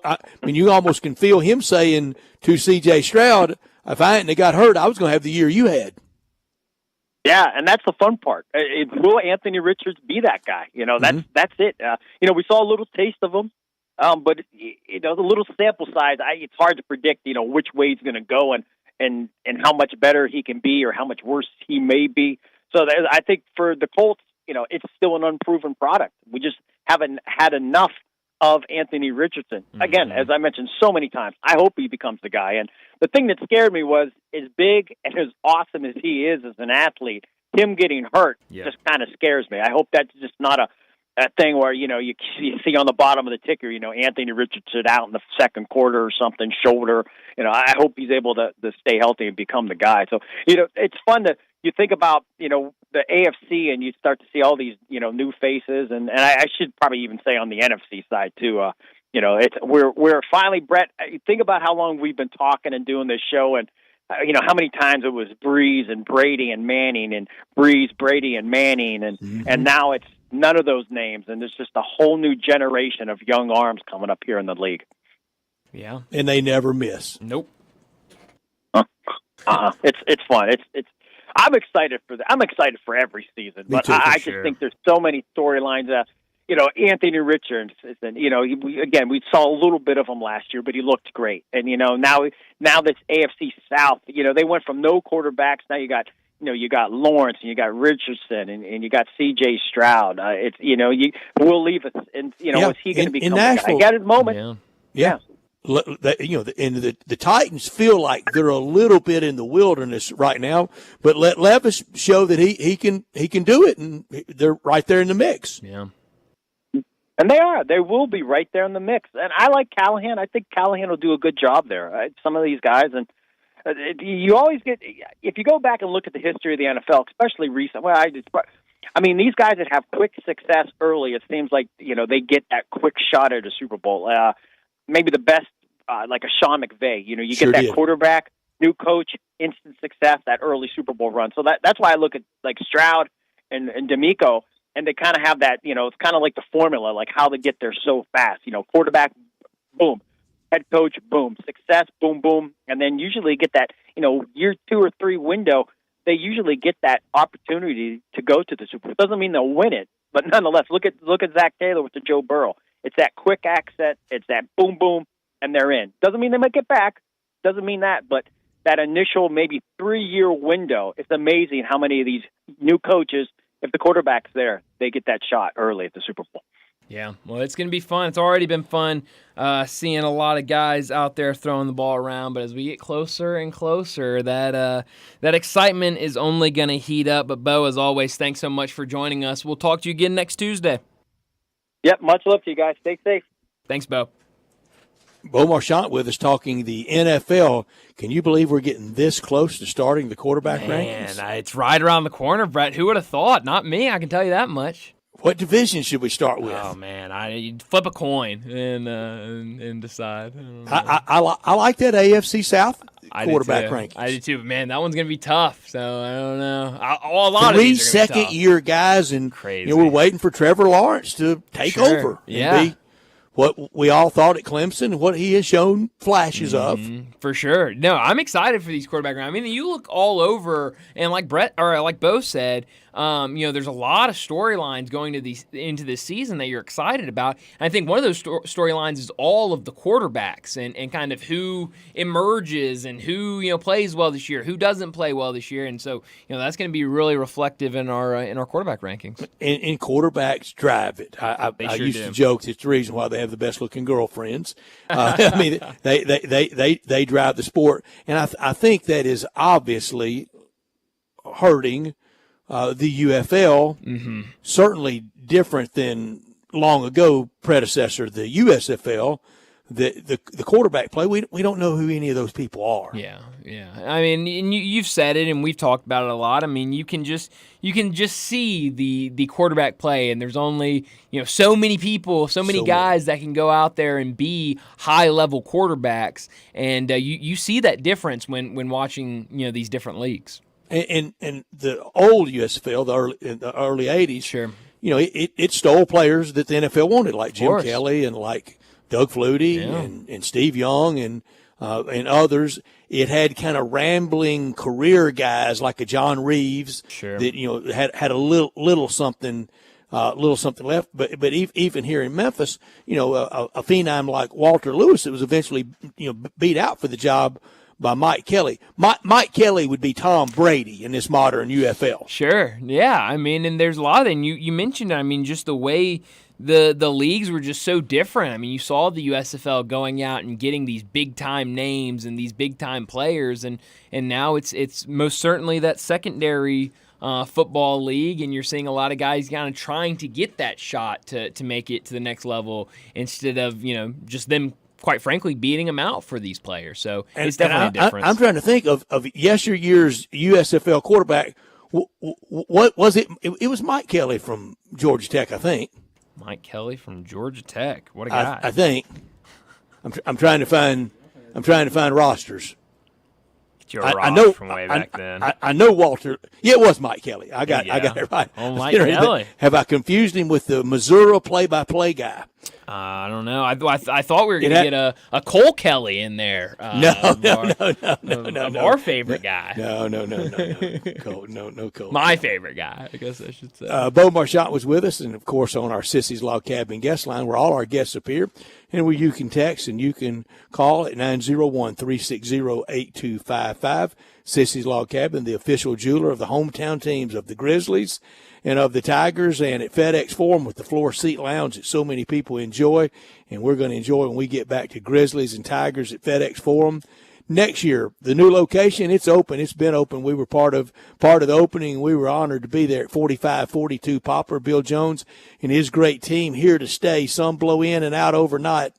B: I mean, you almost can feel him saying to C.J. Stroud, if I hadn't got hurt, I was going to have the year you had.
I: Yeah, and that's the fun part. Will Anthony Richards be that guy? That's it. We saw a little taste of him. But the little sample size, it's hard to predict, which way he's going to go and how much better he can be or how much worse he may be. So I think for the Colts, it's still an unproven product. We just haven't had enough of Anthony Richardson. Again, as I mentioned so many times, I hope he becomes the guy. And the thing that scared me was, as big and as awesome as he is as an athlete, him getting hurt just kind of scares me. I hope that's just not a thing where, you see on the bottom of the ticker, Anthony Richardson out in the second quarter or something, shoulder. I hope he's able to stay healthy and become the guy. So, it's fun to, you think about, the AFC and you start to see all these, new faces. And I should probably even say on the NFC side too, we're finally, Brett, think about how long we've been talking and doing this show, and how many times it was Breeze and Brady and Manning and Breeze, Brady and Manning, and now it's none of those names, and there's just a whole new generation of young arms coming up here in the league.
A: Yeah.
B: And they never miss.
A: Nope.
I: It's fun. It's. I'm excited for that. I'm excited for every season, but I just think there's so many storylines. Anthony Richardson. We saw a little bit of him last year, but he looked great. And now this AFC South. They went from no quarterbacks. Now you got Lawrence and you got Richardson and you got C.J. Stroud. Will Levis, and is he going to become a guy? He got his moment.
B: Yeah. The Titans feel like they're a little bit in the wilderness right now, but let Levis show that he can do it, and they're right there in the mix.
A: Yeah.
I: And they are. They will be right there in the mix. And I like Callahan. I think Callahan will do a good job there. Some of these guys, and you always get, if you go back and look at the history of the NFL, especially recent, these guys that have quick success early, it seems like, they get that quick shot at a Super Bowl. Maybe the best, like a Sean McVay. You get that quarterback, new coach, instant success, that early Super Bowl run. So that's why I look at like Stroud and D'Amico, and they kind of have that, it's kind of like the formula, like how they get there so fast. Quarterback, boom. Head coach, boom. Success, boom, boom. And then usually get that, year 2 or 3 window, they usually get that opportunity to go to the Super Bowl. It doesn't mean they'll win it, but nonetheless, look at Zach Taylor with the Joe Burrow. It's that quick accent. It's that boom, boom, and they're in. Doesn't mean they might get back. Doesn't mean that, but that initial maybe 3-year window, it's amazing how many of these new coaches, if the quarterback's there, they get that shot early at the Super Bowl.
A: Yeah, well, it's going to be fun. It's already been fun seeing a lot of guys out there throwing the ball around, but as we get closer and closer, that excitement is only going to heat up. But, Bo, as always, thanks so much for joining us. We'll talk to you again next Tuesday.
I: Yep, much love to you guys. Stay safe.
A: Thanks, Bo.
B: Bo Marchant with us talking the NFL. Can you believe we're getting this close to starting the quarterback rankings?
A: It's right around the corner, Brett. Who would have thought? Not me, I can tell you that much.
B: What division should we start with?
A: Oh, man, you'd flip a coin and decide.
B: I like that AFC South quarterback rankings.
A: I do too, but man, that one's going to be tough, so I don't know. A lot
B: 3
A: of these are gonna be tough.
B: second-year guys, and
A: crazy.
B: We're waiting for Trevor Lawrence to take over.
A: Yeah.
B: And be what we all thought at Clemson, what he has shown flashes of.
A: For sure. No, I'm excited for these quarterback rounds. I mean, you look all over, and like Bo said, there's a lot of storylines going into this season that you're excited about. And I think one of those storylines is all of the quarterbacks and kind of who emerges and who plays well this year, who doesn't play well this year, and so that's going to be really reflective in our quarterback rankings.
B: And quarterbacks drive it. I used to joke it's the reason why they have the best looking girlfriends. I mean, they drive the sport, and I think that is obviously hurting the UFL. Certainly different than long ago predecessor, the USFL. The quarterback play, we don't know who any of those people are.
A: Yeah. I mean, and you've said it, and we've talked about it a lot. I mean, you can just see the quarterback play, and there's only so many people, so many guys that can go out there and be high level quarterbacks, and you see that difference when watching these different leagues.
B: And the old USFL, in the early 80s,
A: sure,
B: it stole players that the NFL wanted, like Jim Kelly and like Doug Flutie and Steve Young and others. It had kind of rambling career guys like a John Reeves that had a little something left. But even here in Memphis, a phenom like Walter Lewis that was eventually beat out for the job by Mike Kelly. Mike Kelly would be Tom Brady in this modern UFL.
A: Sure, yeah. I mean, and there's a lot of them. You mentioned, I mean, just the way the leagues were just so different. I mean, you saw the USFL going out and getting these big-time names and these big-time players, and now it's most certainly that secondary football league, and you're seeing a lot of guys kind of trying to get that shot to make it to the next level instead of, just them quite frankly, beating them out for these players. So it's definitely a difference.
B: I'm trying to think of yesteryear's USFL quarterback. What was it? It was Mike Kelly from Georgia Tech, I think.
A: Mike Kelly from Georgia Tech. What a guy!
B: I think. I'm trying to find rosters.
A: I know from way back then.
B: I know Walter. Yeah, it was Mike Kelly. I got it right.
A: Oh, Mike Kelly.
B: Have I confused him with the Missouri play-by-play guy?
A: I don't know. I thought we were going to get a Cole Kelly in there.
B: No.
A: Our favorite guy.
B: No. Cole, no Cole.
A: My favorite guy, I guess I should say.
B: Bo Marchant was with us, and, of course, on our Sissy's Log Cabin guest line where all our guests appear, and where you can text and you can call at 901-360-8255. Sissy's Log Cabin, the official jeweler of the hometown teams of the Grizzlies and of the Tigers, and at FedEx Forum with the floor seat lounge that so many people enjoy, and we're going to enjoy when we get back to Grizzlies and Tigers at FedEx Forum next year. The new location, it's open. It's been open. We were part of the opening. We were honored to be there at 4542 Poplar. Bill Jones and his great team here to stay. Some blow in and out overnight,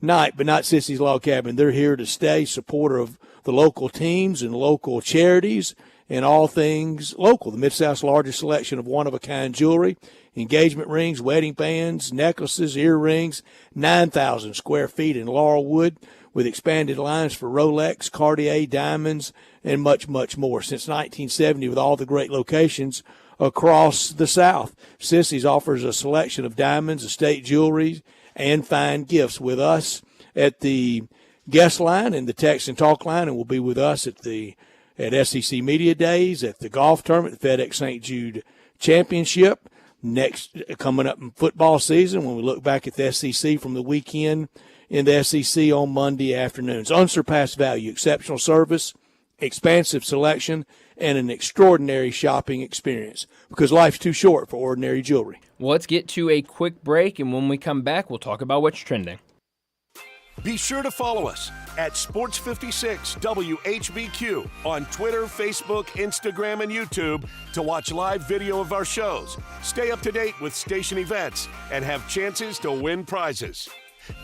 B: but not Sissy's Log Cabin. They're here to stay, supporter of the local teams and local charities and all things local. The Mid-South's largest selection of one-of-a-kind jewelry, engagement rings, wedding bands, necklaces, earrings, 9,000 square feet in Laurelwood with expanded lines for Rolex, Cartier, diamonds, and much, much more. Since 1970, with all the great locations across the South, Sissy's offers a selection of diamonds, estate jewelry, and fine gifts with us at the guest line and the text and talk line, and will be with us at SEC Media Days, at the golf tournament, the FedEx St. Jude Championship, next coming up in football season when we look back at the SEC from the weekend in the SEC on Monday afternoons. Unsurpassed value, exceptional service, expansive selection, and an extraordinary shopping experience, because life's too short for ordinary jewelry.
A: Well, let's get to a quick break, and when we come back, we'll talk about what's trending.
C: Be sure to follow us at Sports56 WHBQ on Twitter, Facebook, Instagram, and YouTube to watch live video of our shows, stay up to date with station events, and have chances to win prizes.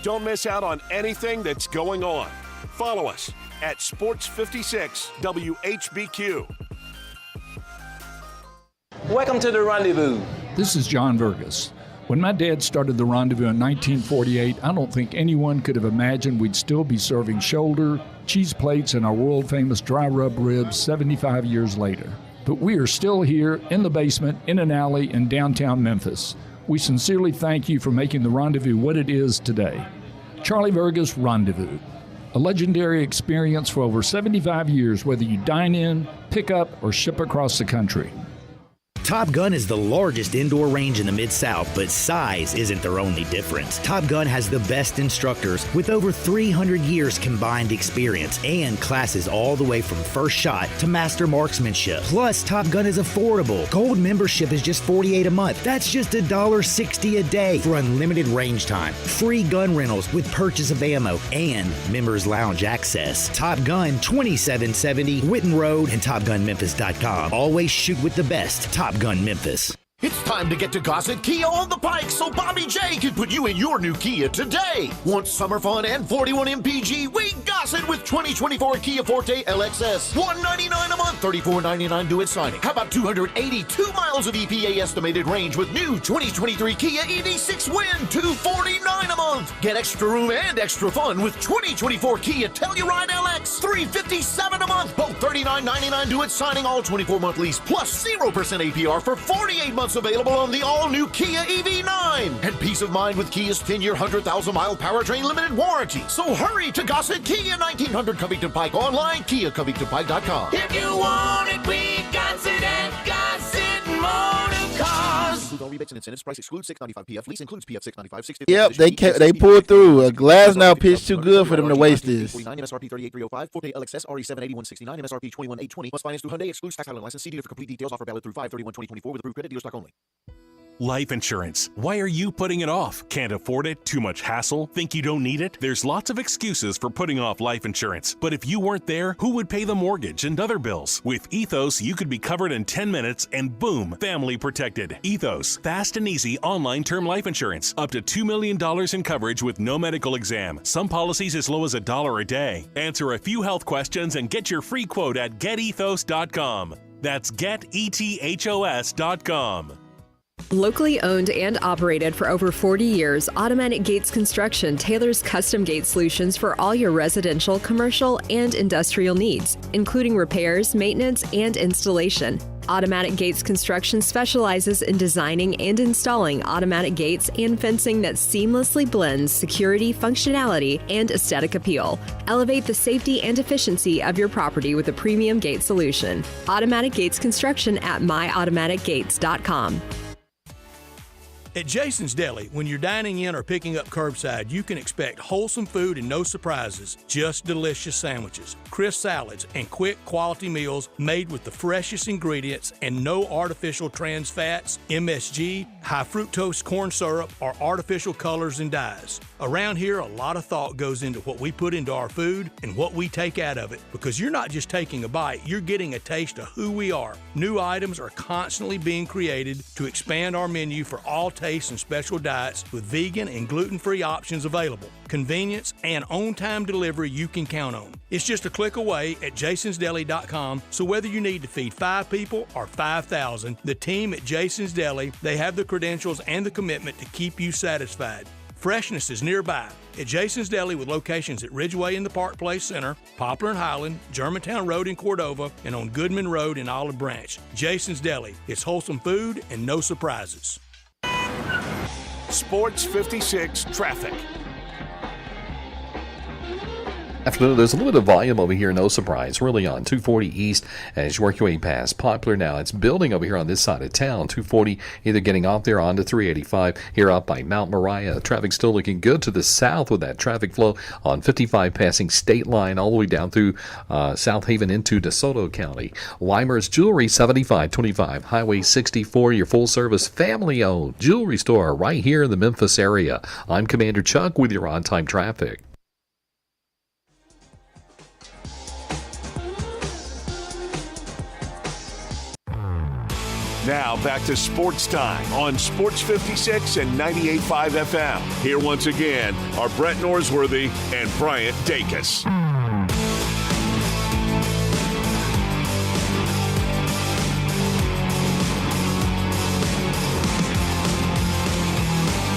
C: Don't miss out on anything that's going on. Follow us at Sports56 WHBQ.
K: Welcome to the Rendezvous.
L: This is John Vergas. When my dad started the Rendezvous in 1948, I don't think anyone could have imagined we'd still be serving shoulder, cheese plates, and our world-famous dry rub ribs 75 years later. But we are still here in the basement, in an alley in downtown Memphis. We sincerely thank you for making the Rendezvous what it is today. Charlie Vergas Rendezvous, a legendary experience for over 75 years, whether you dine in, pick up, or ship across the country.
S: Top Gun is the largest indoor range in the Mid-South, but size isn't their only difference. Top Gun has the best instructors with over 300 years combined experience and classes all the way from first shot to master marksmanship. Plus, Top Gun is affordable. Gold membership is just $48 a month. That's just $1.60 a day for unlimited range time, free gun rentals with purchase of ammo, and members lounge access. Top Gun 2770 Witten Road and TopGunMemphis.com. Always shoot with the best. Top Gun Memphis.
H: It's time to get to Gossett Kia on the Pike so Bobby J can put you in your new Kia today. Want summer fun and 41 MPG? We Gossett with 2024 Kia Forte LXS. $199 a month, $34.99 due at signing. How about 282 miles of EPA estimated range with new 2023 Kia EV6 Win? $249 a month. Get extra room and extra fun with 2024 Kia Telluride LX. $357 a month, both $39.99 due at signing. All 24-month lease plus 0% APR for 48 months. Available on the all-new Kia EV9. And peace of mind with Kia's 10-year, 100,000-mile powertrain limited warranty. So hurry to Gossett Kia, 1900 Covington Pike. Online, KiaCovingtonPike.com.
P: If you want it, we got it at Gossett Motor Cars.
G: Include all rebates and incentives. Price excludes $695 PF. Lease includes PF $695. $650.
U: Yep, they pulled through. A Glasnow pitch too good for them to waste this.
G: MSRP 38305. Forte LXS RE 78169. MSRP 21820. Plus finance through Hyundai. Excludes tax title and license. See dealer for complete details. Offer valid through 5/31/2024 with approved credit. Dealer stock only.
M: Life insurance. Why are you putting it off? Can't afford it? Too much hassle? Think you don't need it? There's lots of excuses for putting off life insurance. But if you weren't there, who would pay the mortgage and other bills? With Ethos, you could be covered in 10 minutes and boom, family protected. Ethos, fast and easy online term life insurance. Up to $2 million in coverage with no medical exam. Some policies as low as $1 a day. Answer a few health questions and get your free quote at getethos.com. That's getethos.com.
V: Locally owned and operated for over 40 years, Automatic Gates Construction tailors custom gate solutions for all your residential, commercial, and industrial needs, including repairs, maintenance, and installation. Automatic Gates Construction specializes in designing and installing automatic gates and fencing that seamlessly blends security, functionality, and aesthetic appeal. Elevate the safety and efficiency of your property with a premium gate solution. Automatic Gates Construction at myautomaticgates.com.
B: At Jason's Deli, when you're dining in or picking up curbside, you can expect wholesome food and no surprises, just delicious sandwiches, crisp salads, and quick quality meals made with the freshest ingredients and no artificial trans fats, MSG, high fructose corn syrup, or artificial colors and dyes. Around here, a lot of thought goes into what we put into our food and what we take out of it, because you're not just taking a bite, you're getting a taste of who we are. New items are constantly being created to expand our menu for all tastes and special diets with vegan and gluten-free options available. Convenience and on-time delivery you can count on. It's just a click away at jasonsdeli.com, so whether you need to feed 5 people or 5,000, the team at Jason's Deli, they have the credentials and the commitment to keep you satisfied. Freshness is nearby at Jason's Deli with locations at Ridgeway in the Park Place Center, Poplar and Highland, Germantown Road in Cordova, and on Goodman Road in Olive Branch. Jason's Deli. It's wholesome food and no surprises.
C: Sports 56 traffic.
R: Afternoon, there's a little bit of volume over here, no surprise, really on 240 East as you work your way past Poplar. Now it's building over here on this side of town, 240 either getting off there onto 385 here up by Mount Moriah. Traffic still looking good to the south with that traffic flow on 55 passing state line all the way down through South Haven into DeSoto County. Weimer's Jewelry, 7525 Highway 64, your full-service family-owned jewelry store right here in the Memphis area. I'm Commander Chuck with your on-time traffic.
C: Now back to Sports Time on Sports 56 and 98.5 FM. Here once again are Brett Norsworthy and Bryant Dacus.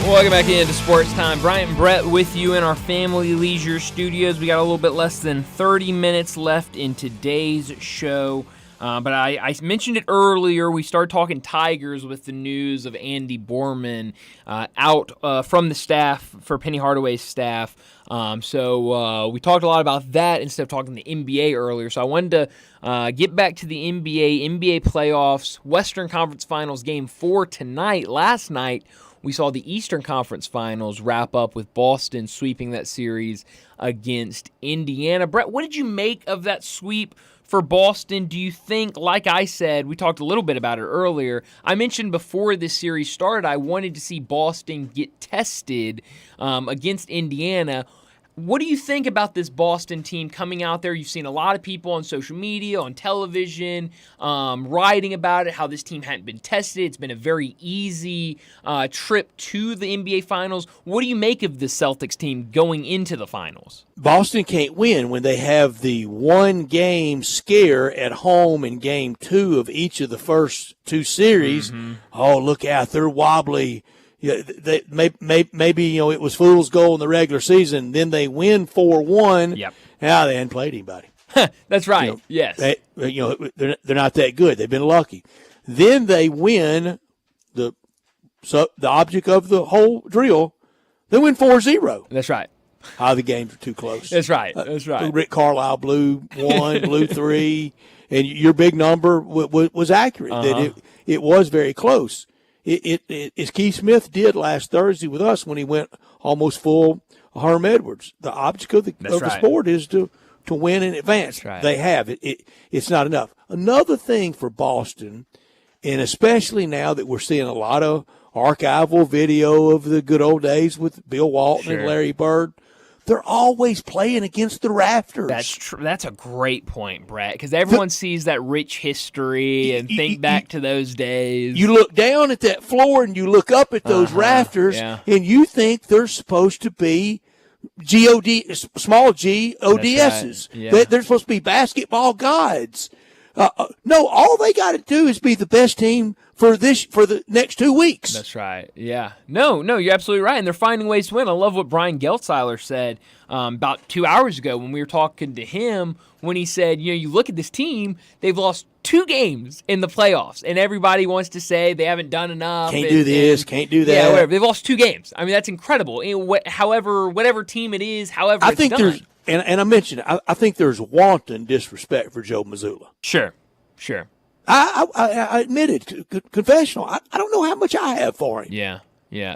A: Welcome back into Sports Time. Bryant and Brett with you in our Family Leisure Studios. We got a little bit less than 30 minutes left in today's show. But I mentioned it earlier. We started talking Tigers with the news of Andy Borman out from the staff for Penny Hardaway's staff. So we talked a lot about that instead of talking the NBA earlier. So I wanted to get back to the NBA playoffs, Western Conference Finals Game 4 tonight. Last night, we saw the Eastern Conference Finals wrap up with Boston sweeping that series against Indiana. Brett, what did you make of that sweep for Boston? Do you think, like I said, we talked a little bit about it earlier, I mentioned before this series started I wanted to see Boston get tested against Indiana. What do you think about this Boston team coming out there? You've seen a lot of people on social media, on television, writing about it, how this team hadn't been tested. It's been a very easy trip to the NBA Finals. What do you make of the Celtics team going into the Finals?
B: Boston can't win when they have the one-game scare at home in Game 2 of each of the first 2 series. Mm-hmm. Oh, look out, they're wobbly. Yeah, maybe it was fool's goal in the regular season. Then they win 4-1.
A: Yep.
B: Now they hadn't played anybody.
A: That's right. Yes.
B: They're not that good. They've been lucky. Then they win the object of the whole drill. They win 4-0.
A: That's right.
B: The games are too close.
A: That's right. That's right.
B: Rick Carlisle blew 1, blew 3, and your big number was accurate.
A: Uh-huh.
B: That it was very close. It as Keith Smith did last Thursday with us when he went almost full Herm Edwards. The object of the sport is to win and advance.
A: That's right.
B: They have it. It's not enough. Another thing for Boston, and especially now that we're seeing a lot of archival video of the good old days with Bill Walton and Larry Bird, they're always playing against the rafters.
A: That's true. That's a great point, Brett, because everyone sees that rich history and think back to those days.
B: You look down at that floor and you look up at those rafters, and you think they're supposed to be small G-O-D-S's.
A: Right. Yeah.
B: They're supposed to be basketball gods. No, all they got to do is be the best team for the next 2 weeks.
A: That's right. Yeah. No, you're absolutely right. And they're finding ways to win. I love what Brian Geltzeiler said about 2 hours ago when we were talking to him when he said, you look at this team, they've lost 2 games in the playoffs, and everybody wants to say they haven't done enough.
B: Can't do this, can't do that.
A: Yeah, whatever. They've lost 2 games. I mean, that's incredible. Whatever team it is, however
B: I
A: it's
B: think
A: done.
B: there's, and I mentioned, I think there's wanton disrespect for Joe Mazzulla.
A: Sure.
B: I admit it, confessional. I don't know how much I have for him.
A: Yeah.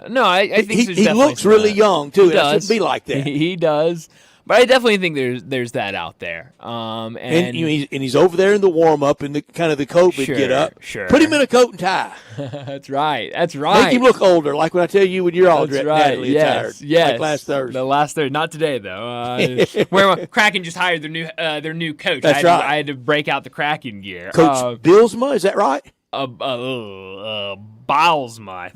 A: No, I think
B: he looks really young too. It shouldn't be like that.
A: He does. But I definitely think there's that out there. And
B: he's over there in the warm up in the kind of the COVID get up.
A: Sure.
B: Put him in a coat and tie.
A: That's right.
B: Make him look older, like when I tell you when you're all Natalie
A: yes.
B: like last Thursday.
A: The last Thursday, not today though. Where Kraken just hired their new coach.
B: That's right.
A: I had to break out the Kraken gear.
B: Coach Bilsma, is that right?
A: Bilsma.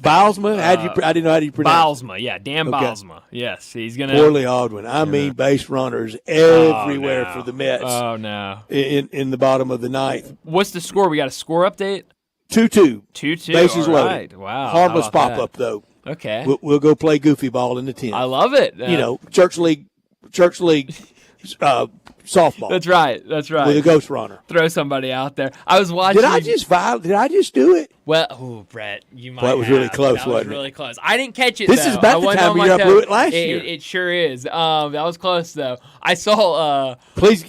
B: Bilsma? I didn't know how you pronounce
A: Bilsma, yeah. Dan Bilsma. Yes, he's going to.
B: Poorly Aldwin. I mean, base runners everywhere for the Mets.
A: Oh, no.
B: In the bottom of the ninth.
A: What's the score? We got a score update?
B: 2-2.
A: 2-2.
B: Bases
A: All
B: loaded.
A: right. Wow.
B: Harmless pop-up, though.
A: Okay.
B: We'll go play goofy ball in the 10th.
A: I love it.
B: Church league softball.
A: That's right.
B: With a ghost runner.
A: Throw somebody out there. I was watching.
B: Did I just do it?
A: Well, Brett, you might.
B: Well, that was really close,
A: that
B: wasn't
A: was really close. I didn't catch it.
B: This
A: though.
B: is about the time you blew it last year.
A: It sure is. That was close though. I saw.
B: Please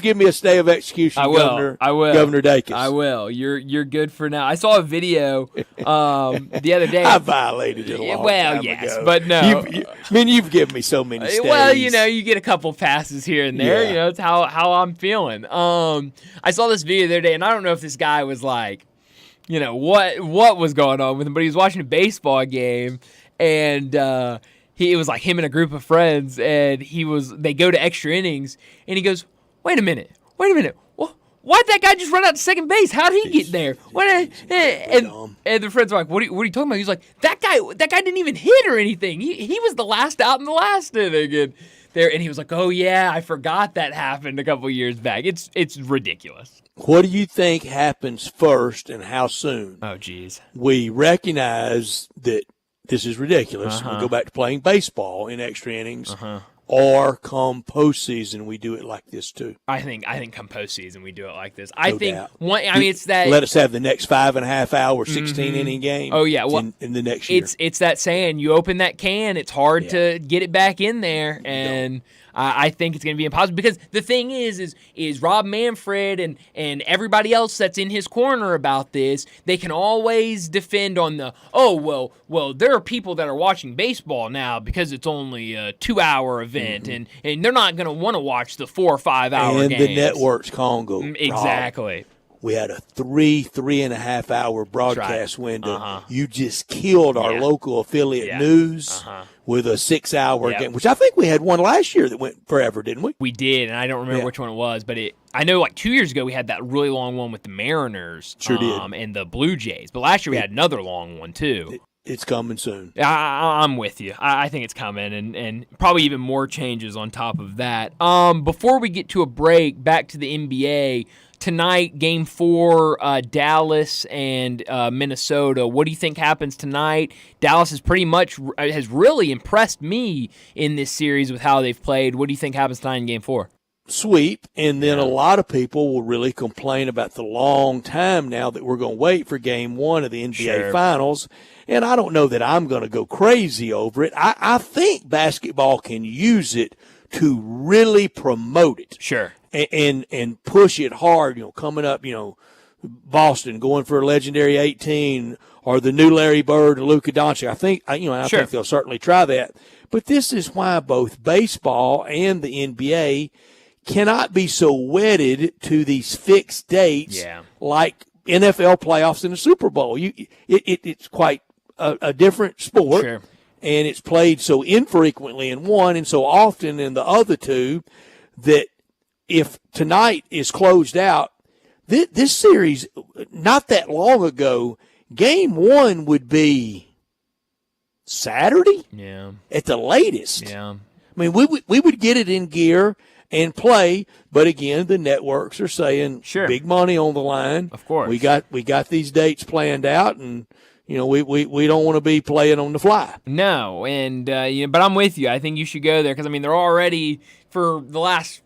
B: give me a stay of execution, Governor.
A: I will.
B: Governor Dacus.
A: I will. You're good for now. I saw a video the other day.
B: I violated it a long time ago.
A: But no.
B: You've given me so many stays.
A: Well, you get a couple passes here and there.
B: Yeah.
A: It's how I'm feeling. I saw this video the other day, and I don't know if this guy was like, what was going on with him, but he was watching a baseball game, and it was like him and a group of friends, and they go to extra innings, and he goes, wait a minute. Why'd that guy just run out to second base? How did he get there? And the friends are like, what are you talking about? He's like, that guy didn't even hit or anything. He was the last out in the last inning. And he was like, oh yeah, I forgot that happened a couple years back. It's ridiculous.
B: What do you think happens first and how soon?
A: Oh, geez.
B: We recognize that this is ridiculous. We go back to playing baseball in extra innings. Or come postseason, we do it like this too.
A: I think come postseason, we do it like this.
B: It's that. Let us have the next 5.5 hour, 16 inning game.
A: Oh yeah, well,
B: in the next year.
A: It's that saying: you open that can, it's hard to get it back in there, and I think it's going to be impossible because the thing is Rob Manfred and everybody else that's in his corner about this, they can always defend on the well there are people that are watching baseball now because it's only a 2-hour event and they're not going to want to watch the 4 or 5 hour
B: and
A: games.
B: The network's Congo.
A: Exactly.
B: Rob, we had a 3.5 hour broadcast window. You just killed our local affiliate news with a 6-hour game, which I think we had one last year that went forever, didn't we?
A: We did, and I don't remember which one it was, but I know like 2 years ago we had that really long one with the Mariners and the Blue Jays, but last year we had another long one too.
B: It's coming soon.
A: I'm with you. I think it's coming, and probably even more changes on top of that. Before we get to a break, back to the NBA. Tonight, Game 4, Dallas and Minnesota. What do you think happens tonight? Dallas has really impressed me in this series with how they've played. What do you think happens tonight in Game 4?
B: Sweep, and then a lot of people will really complain about the long time now that we're going to wait for Game 1 of the NBA Finals. And I don't know that I'm going to go crazy over it. I think basketball can use it to really promote it.
A: Sure.
B: And push it hard, coming up, Boston going for a legendary 18 or the new Larry Bird and Luka Doncic. I think they'll certainly try that. But this is why both baseball and the NBA cannot be so wedded to these fixed dates like NFL playoffs and the Super Bowl. It's quite a different sport.
A: Sure.
B: And it's played so infrequently in one and so often in the other two that if tonight is closed out, this series, not that long ago, Game 1 would be Saturday at the latest.
A: Yeah.
B: I mean, we would get it in gear and play, but again, the networks are saying big money on the line.
A: Of course.
B: We got these dates planned out, and we don't want to be playing on the fly.
A: No, and but I'm with you. I think you should go there because they're already for the last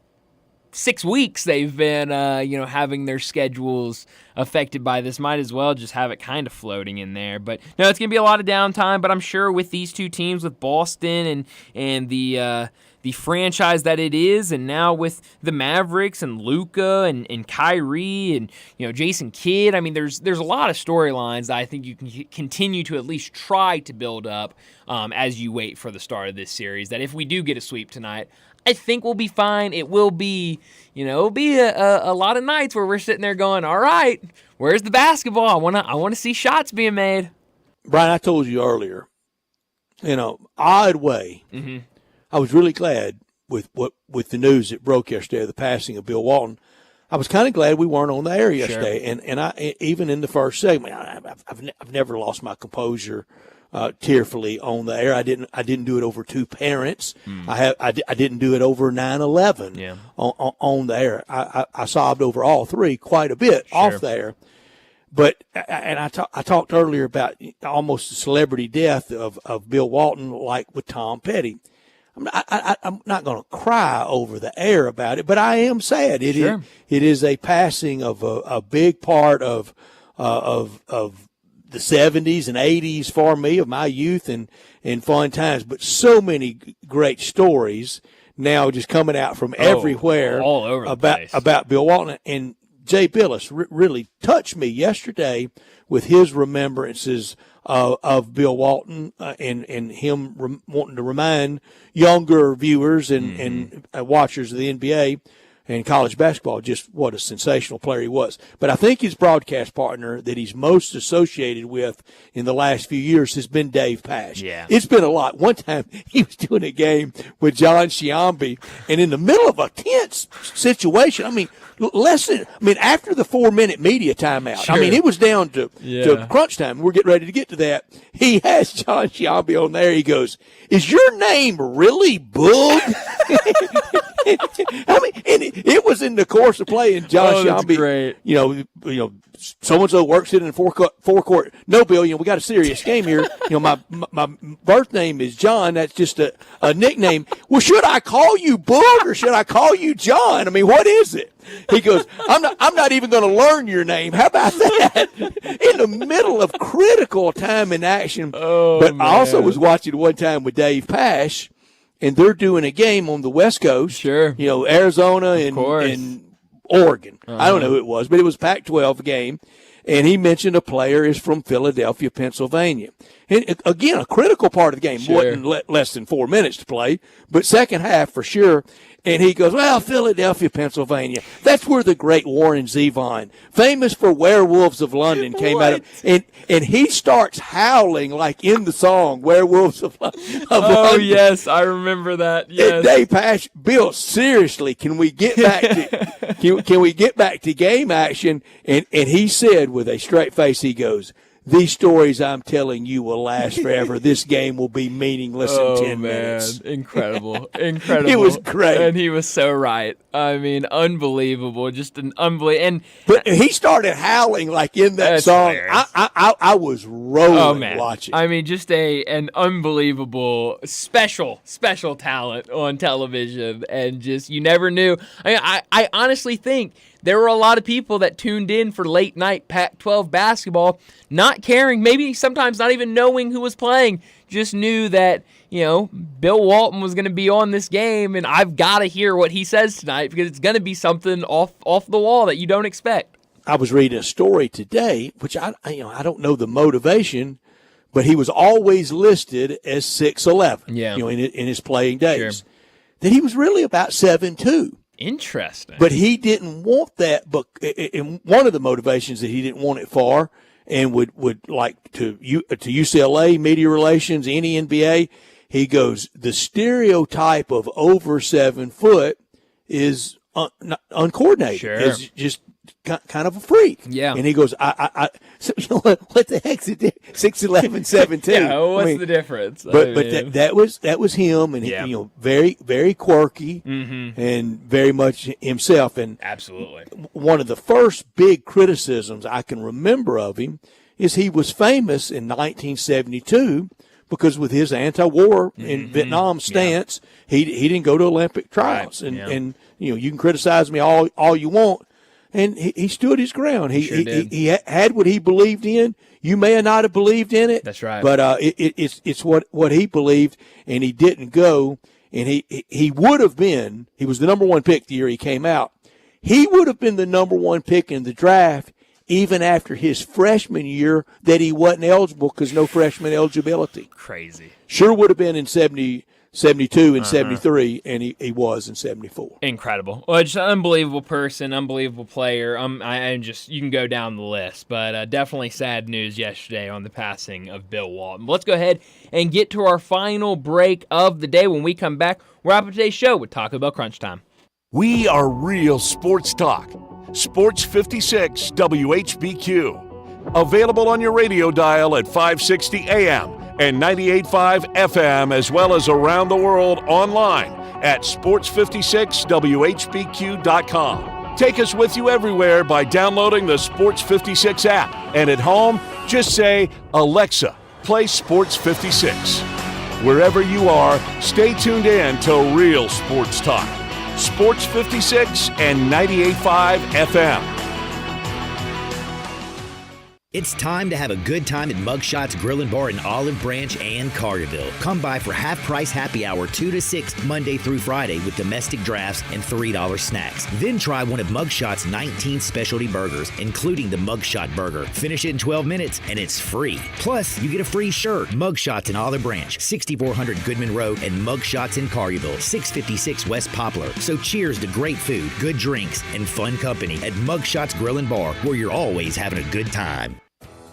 A: 6 weeks they've been, having their schedules affected by this. Might as well just have it kind of floating in there. But no, it's going to be a lot of downtime. But I'm sure with these two teams, with Boston and the franchise that it is, and now with the Mavericks and Luka and Kyrie and Jason Kidd, I mean, there's a lot of storylines that I think you can continue to at least try to build up as you wait for the start of this series. That if we do get a sweep tonight, I think we'll be fine. It will be, it'll be a lot of nights where we're sitting there going, all right, where's the basketball? I want to see shots being made.
B: Brian, I told you earlier, odd way.
A: Mm-hmm.
B: I was really glad with the news that broke yesterday of the passing of Bill Walton. I was kind of glad we weren't on the air yesterday, and I even in the first segment, I've never lost my composure tearfully on the air. I didn't do it over two parents. I didn't do it over 9/11 on the air. I sobbed over all three quite a bit off the air. But I talked earlier about almost the celebrity death of Bill Walton, like with Tom Petty. I'm not going to cry over the air about it, but I am sad. It is a passing of a big part of the 70s and 80s for me, of my youth and fun times. But so many great stories now just coming out from everywhere
A: all over the place
B: about Bill Walton. And Jay Billis really touched me yesterday with his remembrances of Bill Walton and him wanting to remind younger viewers and watchers of the NBA and college basketball just what a sensational player he was. But I think his broadcast partner that he's most associated with in the last few years has been Dave Pasch.
A: Yeah.
B: It's been a lot. One time he was doing a game with John Sciambi, and in the middle of a tense situation, after the 4-minute media timeout, it was down to crunch time. We're getting ready to get to that. He has John Sciambi on there. He goes, "Is your name really Boog?" And it was in the course of play, and John Sciambi,
A: great.
B: So-and-so works in forecourt. No, Bill, we got a serious game here. My birth name is John. That's just a nickname. Well, should I call you Boog or should I call you John? I mean, what is it? He goes, I'm not even going to learn your name. How about that? In the middle of critical time in action. But I also was watching one time with Dave Pasch, and they're doing a game on the West Coast.
A: Sure.
B: Arizona and Oregon. I don't know who it was, but it was a Pac-12 game. And he mentioned a player is from Philadelphia, Pennsylvania. And again, a critical part of the game. Wasn't less than 4 minutes to play, but second half for sure. And he goes, well, Philadelphia, Pennsylvania. That's where the great Warren Zevon, famous for Werewolves of London, came out of. And he starts howling like in the song Werewolves of London.
A: Oh, yes, I remember that. Yes.
B: And Dave Pasch, Bill, seriously, can we get back to can we get back to game action? And he said with a straight face, he goes, "These stories I'm telling you will last forever. This game will be meaningless in 10 minutes."
A: Incredible.
B: It was great.
A: And he was so right. I mean, unbelievable. Just an unbelievable.
B: But he started howling like in that song. I was rolling watching.
A: I mean, just an unbelievable special talent on television. And just, you never knew. I honestly think there were a lot of people that tuned in for late night Pac-12 basketball, not caring, maybe sometimes not even knowing who was playing, just knew that, Bill Walton was going to be on this game, and I've got to hear what he says tonight because it's going to be something off the wall that you don't expect.
B: I was reading a story today, which I don't know the motivation, but he was always listed as 6'11", in his playing days. Sure. That he was really about 7'2".
A: Interesting.
B: But he didn't want that. But and one of the motivations that he didn't want it for, and would like to UCLA, media relations, any NBA, he goes, the stereotype of over 7 foot is uncoordinated.
A: Sure.
B: Is just kind of a freak.
A: Yeah.
B: And he goes, so, what the heck's the 6'11", 7'2"?
A: Yeah, what's the difference?
B: But that was him, and very, very quirky, and very much himself. And
A: absolutely,
B: one of the first big criticisms I can remember of him is he was famous in 1972 because with his anti-war in Vietnam stance, he didn't go to Olympic trials. And you can criticize me all you want. And he stood his ground. He had what he believed in. You may not have believed in it.
A: That's right.
B: But it's what he believed, and he didn't go. And he would have been. He was the number one pick the year he came out. He would have been the number one pick in the draft even after his freshman year that he wasn't eligible because no freshman eligibility.
A: Crazy.
B: Sure would have been in 72 and 73, and he was in 74.
A: Incredible. Well, just an unbelievable person, unbelievable player. I just, you can go down the list, but definitely sad news yesterday on the passing of Bill Walton. But let's go ahead and get to our final break of the day. When we come back, we'll wrap up today's show with Taco Bell Crunch Time.
C: We are real sports talk. Sports 56 WHBQ. Available on your radio dial at 560 AM and 98.5 FM, as well as around the world online at sports56whbq.com. Take us with you everywhere by downloading the Sports 56 app. And at home, just say, Alexa, play Sports 56. Wherever you are, stay tuned in to Real Sports Talk. Sports 56 and 98.5 FM.
S: It's time to have a good time at Mugshots Grill and Bar in Olive Branch and Collierville. Come by for half-price happy hour 2 to 6 Monday through Friday with domestic drafts and $3 snacks. Then try one of Mugshots' 19 specialty burgers, including the Mugshot Burger. Finish it in 12 minutes and it's free. Plus, you get a free shirt. Mugshots in Olive Branch, 6400 Goodman Road, and Mugshots in Collierville, 656 West Poplar. So cheers to great food, good drinks, and fun company at Mugshots Grill and Bar, where you're always having a good time.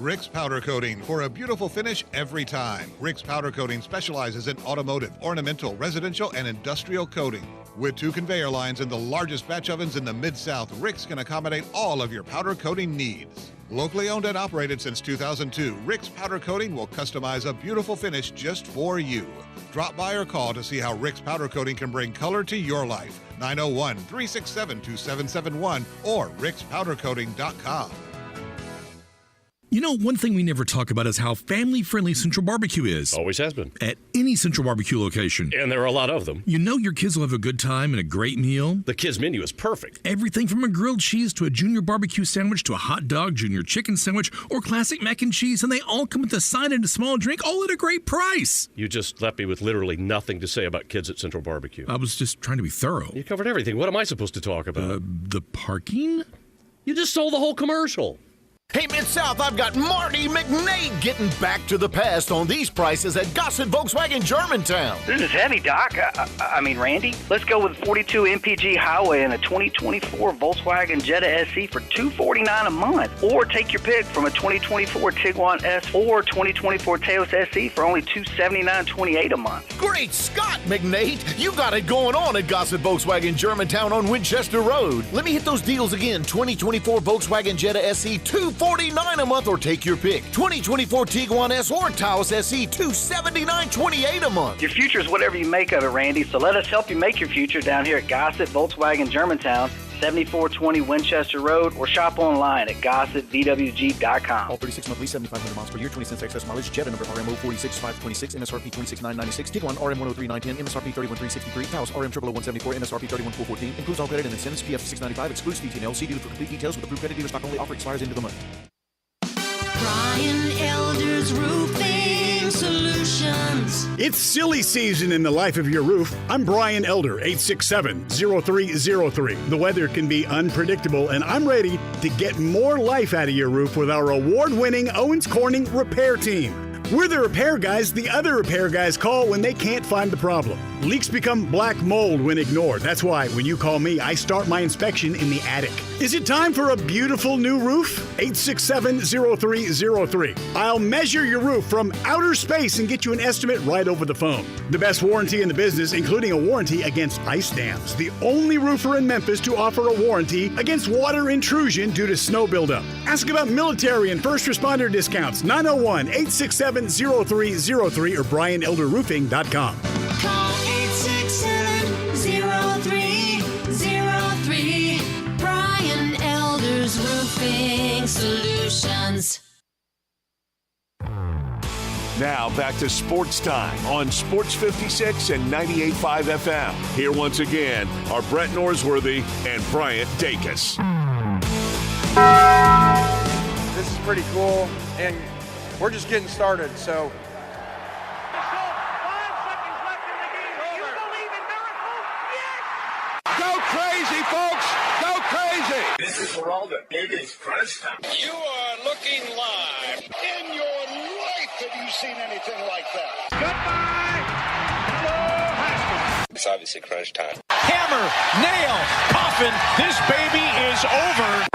J: Rick's Powder Coating for a beautiful finish every time. Rick's Powder Coating specializes in automotive, ornamental, residential, and industrial coating. With 2 conveyor lines and the largest batch ovens in the Mid-South, Rick's can accommodate all of your powder coating needs. Locally owned and operated since 2002, Rick's Powder Coating will customize a beautiful finish just for you. Drop by or call to see how Rick's Powder Coating can bring color to your life. 901-367-2771 or rickspowdercoating.com.
O: You know, one thing we never talk about is how family-friendly Central Barbecue is.
Q: Always has been.
O: At any Central Barbecue location.
Q: And there are a lot of them.
O: You know your kids will have a good time and a great meal.
Q: The kids' menu is perfect.
O: Everything from a grilled cheese to a junior barbecue sandwich to a hot dog, junior chicken sandwich, or classic mac and cheese, and they all come with a side and a small drink, all at a great price.
Q: You just left me with literally nothing to say about kids at Central Barbecue.
O: I was just trying to be thorough.
Q: You covered everything. What am I supposed to talk about?
O: The parking?
Q: You just sold the whole commercial.
H: Hey, Mid-South, I've got Marty McNay getting back to the past on these prices at Gossett Volkswagen Germantown.
T: This is heavy, Doc. I mean, Randy. Let's go with 42 MPG Highway and a 2024 Volkswagen Jetta SE for $249 a month. Or take your pick from a 2024 Tiguan S or 2024 Taos SE for only $279.28 a month.
H: Great Scott, McNate! You got it going on at Gossett Volkswagen Germantown on Winchester Road. Let me hit those deals again. 2024 Volkswagen Jetta SE, $249 a month, or take your pick. 2024 Tiguan S or Taos SE, $279.28 a month.
T: Your future is whatever you make of it, Randy, so let us help you make your future down here at Gossett Volkswagen Germantown, 7420 Winchester Road, or shop online at GossettVWG.com.
G: All 36-month lease, 7,500 miles per year, 20 cents excess mileage. Jetta number RMO 46526, MSRP 26,996. Tiguan RM 103,910, MSRP 31,363. Taos RM 00174, MSRP 31,414. Includes all credit and incentives. PF 695. Excludes DTNL. See dealer for complete details. With approved credit dealer stock only. Offer expires into the month.
P: Brian Elder's Roofing Solutions.
N: It's silly season in the life of your roof. I'm Brian Elder, 867-0303. The weather can be unpredictable, and I'm ready to get more life out of your roof with our award-winning Owens Corning repair team. We're the repair guys the other repair guys call when they can't find the problem. Leaks become black mold when ignored. That's why when you call me, I start my inspection in the attic. Is it time for a beautiful new roof? 867-0303. I'll measure your roof from outer space and get you an estimate right over the phone. The best warranty in the business, including a warranty against ice dams. The only roofer in Memphis to offer a warranty against water intrusion due to snow buildup. Ask about military and first responder discounts. 901-867-0303 or BrianElderRoofing.com.
P: Call 867-0303. Brian Elder's Roofing Solutions.
C: Now back to Sports Time on Sports 56 and 98.5 FM. Here once again are Brett Norsworthy and Bryant Dacus.
D: This is pretty cool, and we're just getting started, so.
P: Go crazy, folks! Go crazy!
E: This is for all the biggest crunch time.
P: You are looking live. In your life have you seen anything like that? Goodbye! Hello, Haskell.
E: It's obviously crunch time.
P: Hammer, nail, coffin, this baby is over.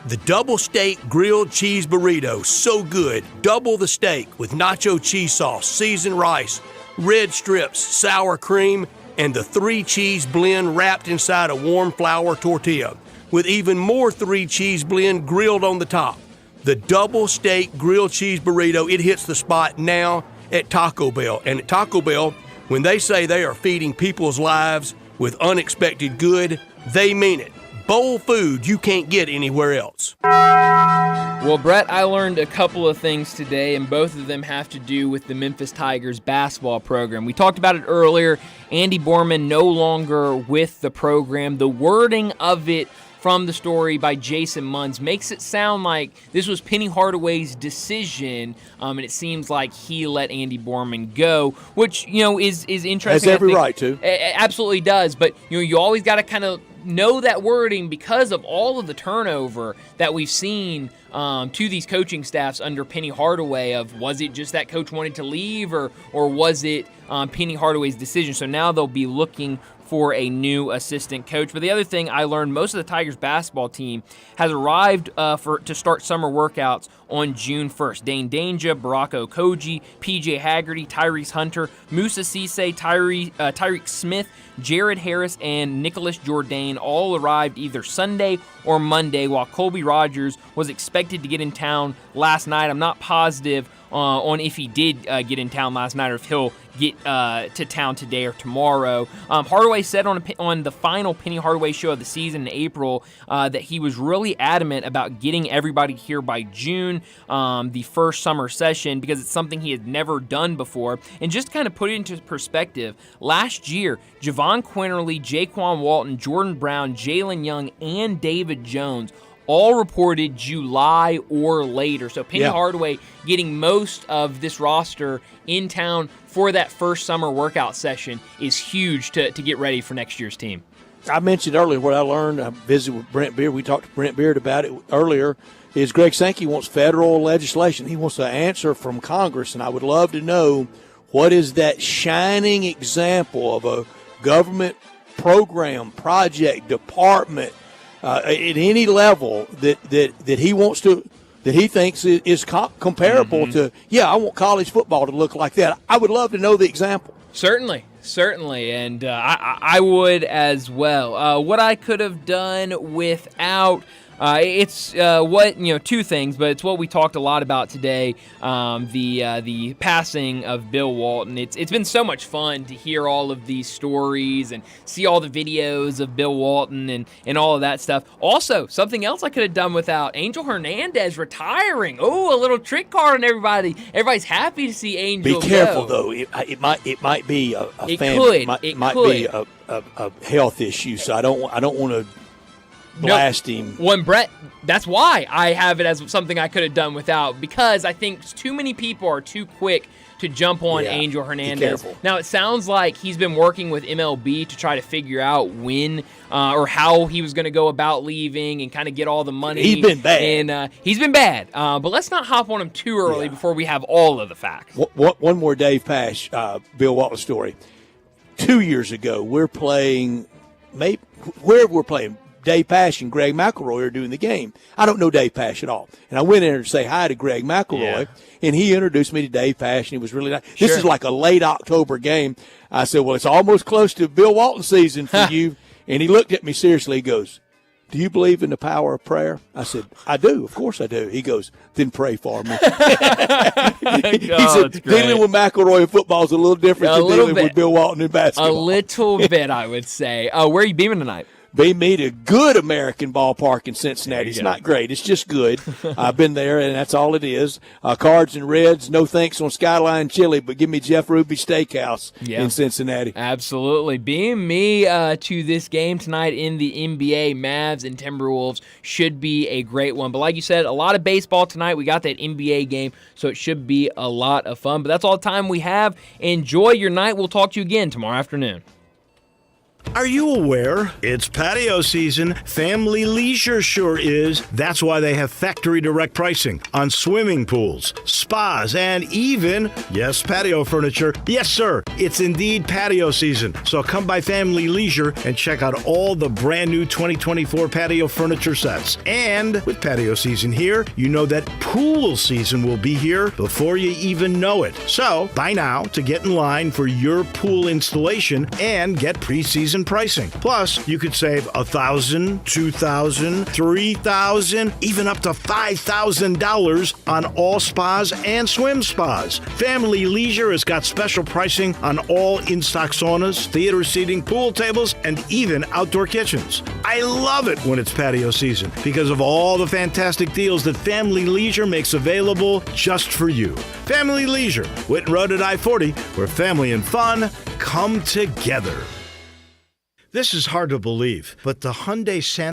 B: The double steak grilled cheese burrito, so good. Double the steak with nacho cheese sauce, seasoned rice, red strips, sour cream, and the 3-cheese blend wrapped inside a warm flour tortilla, with even more 3-cheese blend grilled on the top. The double steak grilled cheese burrito, it hits the spot now at Taco Bell. And at Taco Bell, when they say they are feeding people's lives with unexpected good, they mean it. Bowl food you can't get anywhere else.
A: Well, Brett, I learned a couple of things today, and both of them have to do with the Memphis Tigers basketball program. We talked about it earlier. Andy Borman no longer with the program. The wording of it from the story by Jason Munns makes it sound like this was Penny Hardaway's decision, and it seems like he let Andy Borman go, which, is interesting.
B: Has every right to.
A: Absolutely does, but, you always got to kind of know that wording because of all of the turnover that we've seen to these coaching staffs under Penny Hardaway. Was it just that coach wanted to leave, or was it Penny Hardaway's decision? So now they'll be looking for a new assistant coach. But the other thing I learned, most of the Tigers basketball team has arrived to start summer workouts on June 1st. Dane Danger, Barako Koji, PJ Haggerty, Tyrese Hunter, Musa Cisse, Tyreek Smith, Jared Harris, and Nicholas Jourdain all arrived either Sunday or Monday, while Colby Rogers was expected to get in town last night. I'm not positive on if he did get in town last night or if he'll get to town today or tomorrow. Hardaway said on the final Penny Hardaway show of the season in April that he was really adamant about getting everybody here by June, the first summer session, because it's something he had never done before. And just to kind of put it into perspective, last year, Javon Quinterly, Jaquan Walton, Jordan Brown, Jalen Young, and David Jones all reported July or later. So Penny Hardaway getting most of this roster in town for that first summer workout session is huge to get ready for next year's team.
B: I mentioned earlier what I learned. I visited with Brent Beard. We talked to Brent Beard about it earlier. Is Greg Sankey wants federal legislation. He wants an answer from Congress, and I would love to know what is that shining example of a government program, project, department, at any level that he wants to, that he thinks is comparable to, I want college football to look like that. I would love to know the example.
A: Certainly, and I would as well. What I could have done without It's two things, but it's what we talked a lot about today. The passing of Bill Walton. It's been so much fun to hear all of these stories and see all the videos of Bill Walton and all of that stuff. Also, something else I could have done without, Angel Hernandez retiring. Oh, a little trick card on everybody. Everybody's happy to see Angel.
B: Be careful though. It might be a health issue. So I don't want to blast him.
A: When Brett, that's why I have it as something I could have done without, because I think too many people are too quick to jump on Angel Hernandez. Now, it sounds like he's been working with MLB to try to figure out when or how he was going to go about leaving and kind of get all the money.
B: He's been bad.
A: And he's been bad. But let's not hop on him too early before we have all of the facts.
B: One more Dave Pash, Bill Walton story. 2 years ago, we're playing, Dave Pash and Greg McElroy are doing the game. I don't know Dave Pash at all. And I went in there to say hi to Greg McElroy, and he introduced me to Dave Pash, and he was really nice. This is like a late October game. I said, well, it's almost close to Bill Walton season for you. And he looked at me seriously. He goes, do you believe in the power of prayer? I said, I do. Of course I do. He goes, then pray for me. He said, dealing with McElroy in football is a little different than dealing with Bill Walton in basketball.
A: A little bit, I would say. Where are you beaming tonight?
B: beam me to good American ballpark in Cincinnati. It's not great. It's just good. I've been there, and that's all it is. Cards and Reds, no thanks on Skyline Chili, but give me Jeff Ruby Steakhouse in Cincinnati.
A: Absolutely. Beam me to this game tonight in the NBA. Mavs and Timberwolves should be a great one. But like you said, a lot of baseball tonight. We got that NBA game, so it should be a lot of fun. But that's all the time we have. Enjoy your night. We'll talk to you again tomorrow afternoon.
N: Are you aware? It's patio season. Family Leisure sure is. That's why they have factory direct pricing on swimming pools, spas, and even, yes, patio furniture. Yes, sir. It's indeed patio season. So come by Family Leisure and check out all the brand new 2024 patio furniture sets. And with patio season here, you know that pool season will be here before you even know it. So buy now to get in line for your pool installation and get preseason pricing. Plus, you could save $1,000, $2,000, $3,000, even up to $5,000 on all spas and swim spas. Family Leisure has got special pricing on all in-stock saunas, theater seating, pool tables, and even outdoor kitchens. I love it when it's patio season because of all the fantastic deals that Family Leisure makes available just for you. Family Leisure, Whitten Road at I-40, where family and fun come together. This is hard to believe, but the Hyundai Santa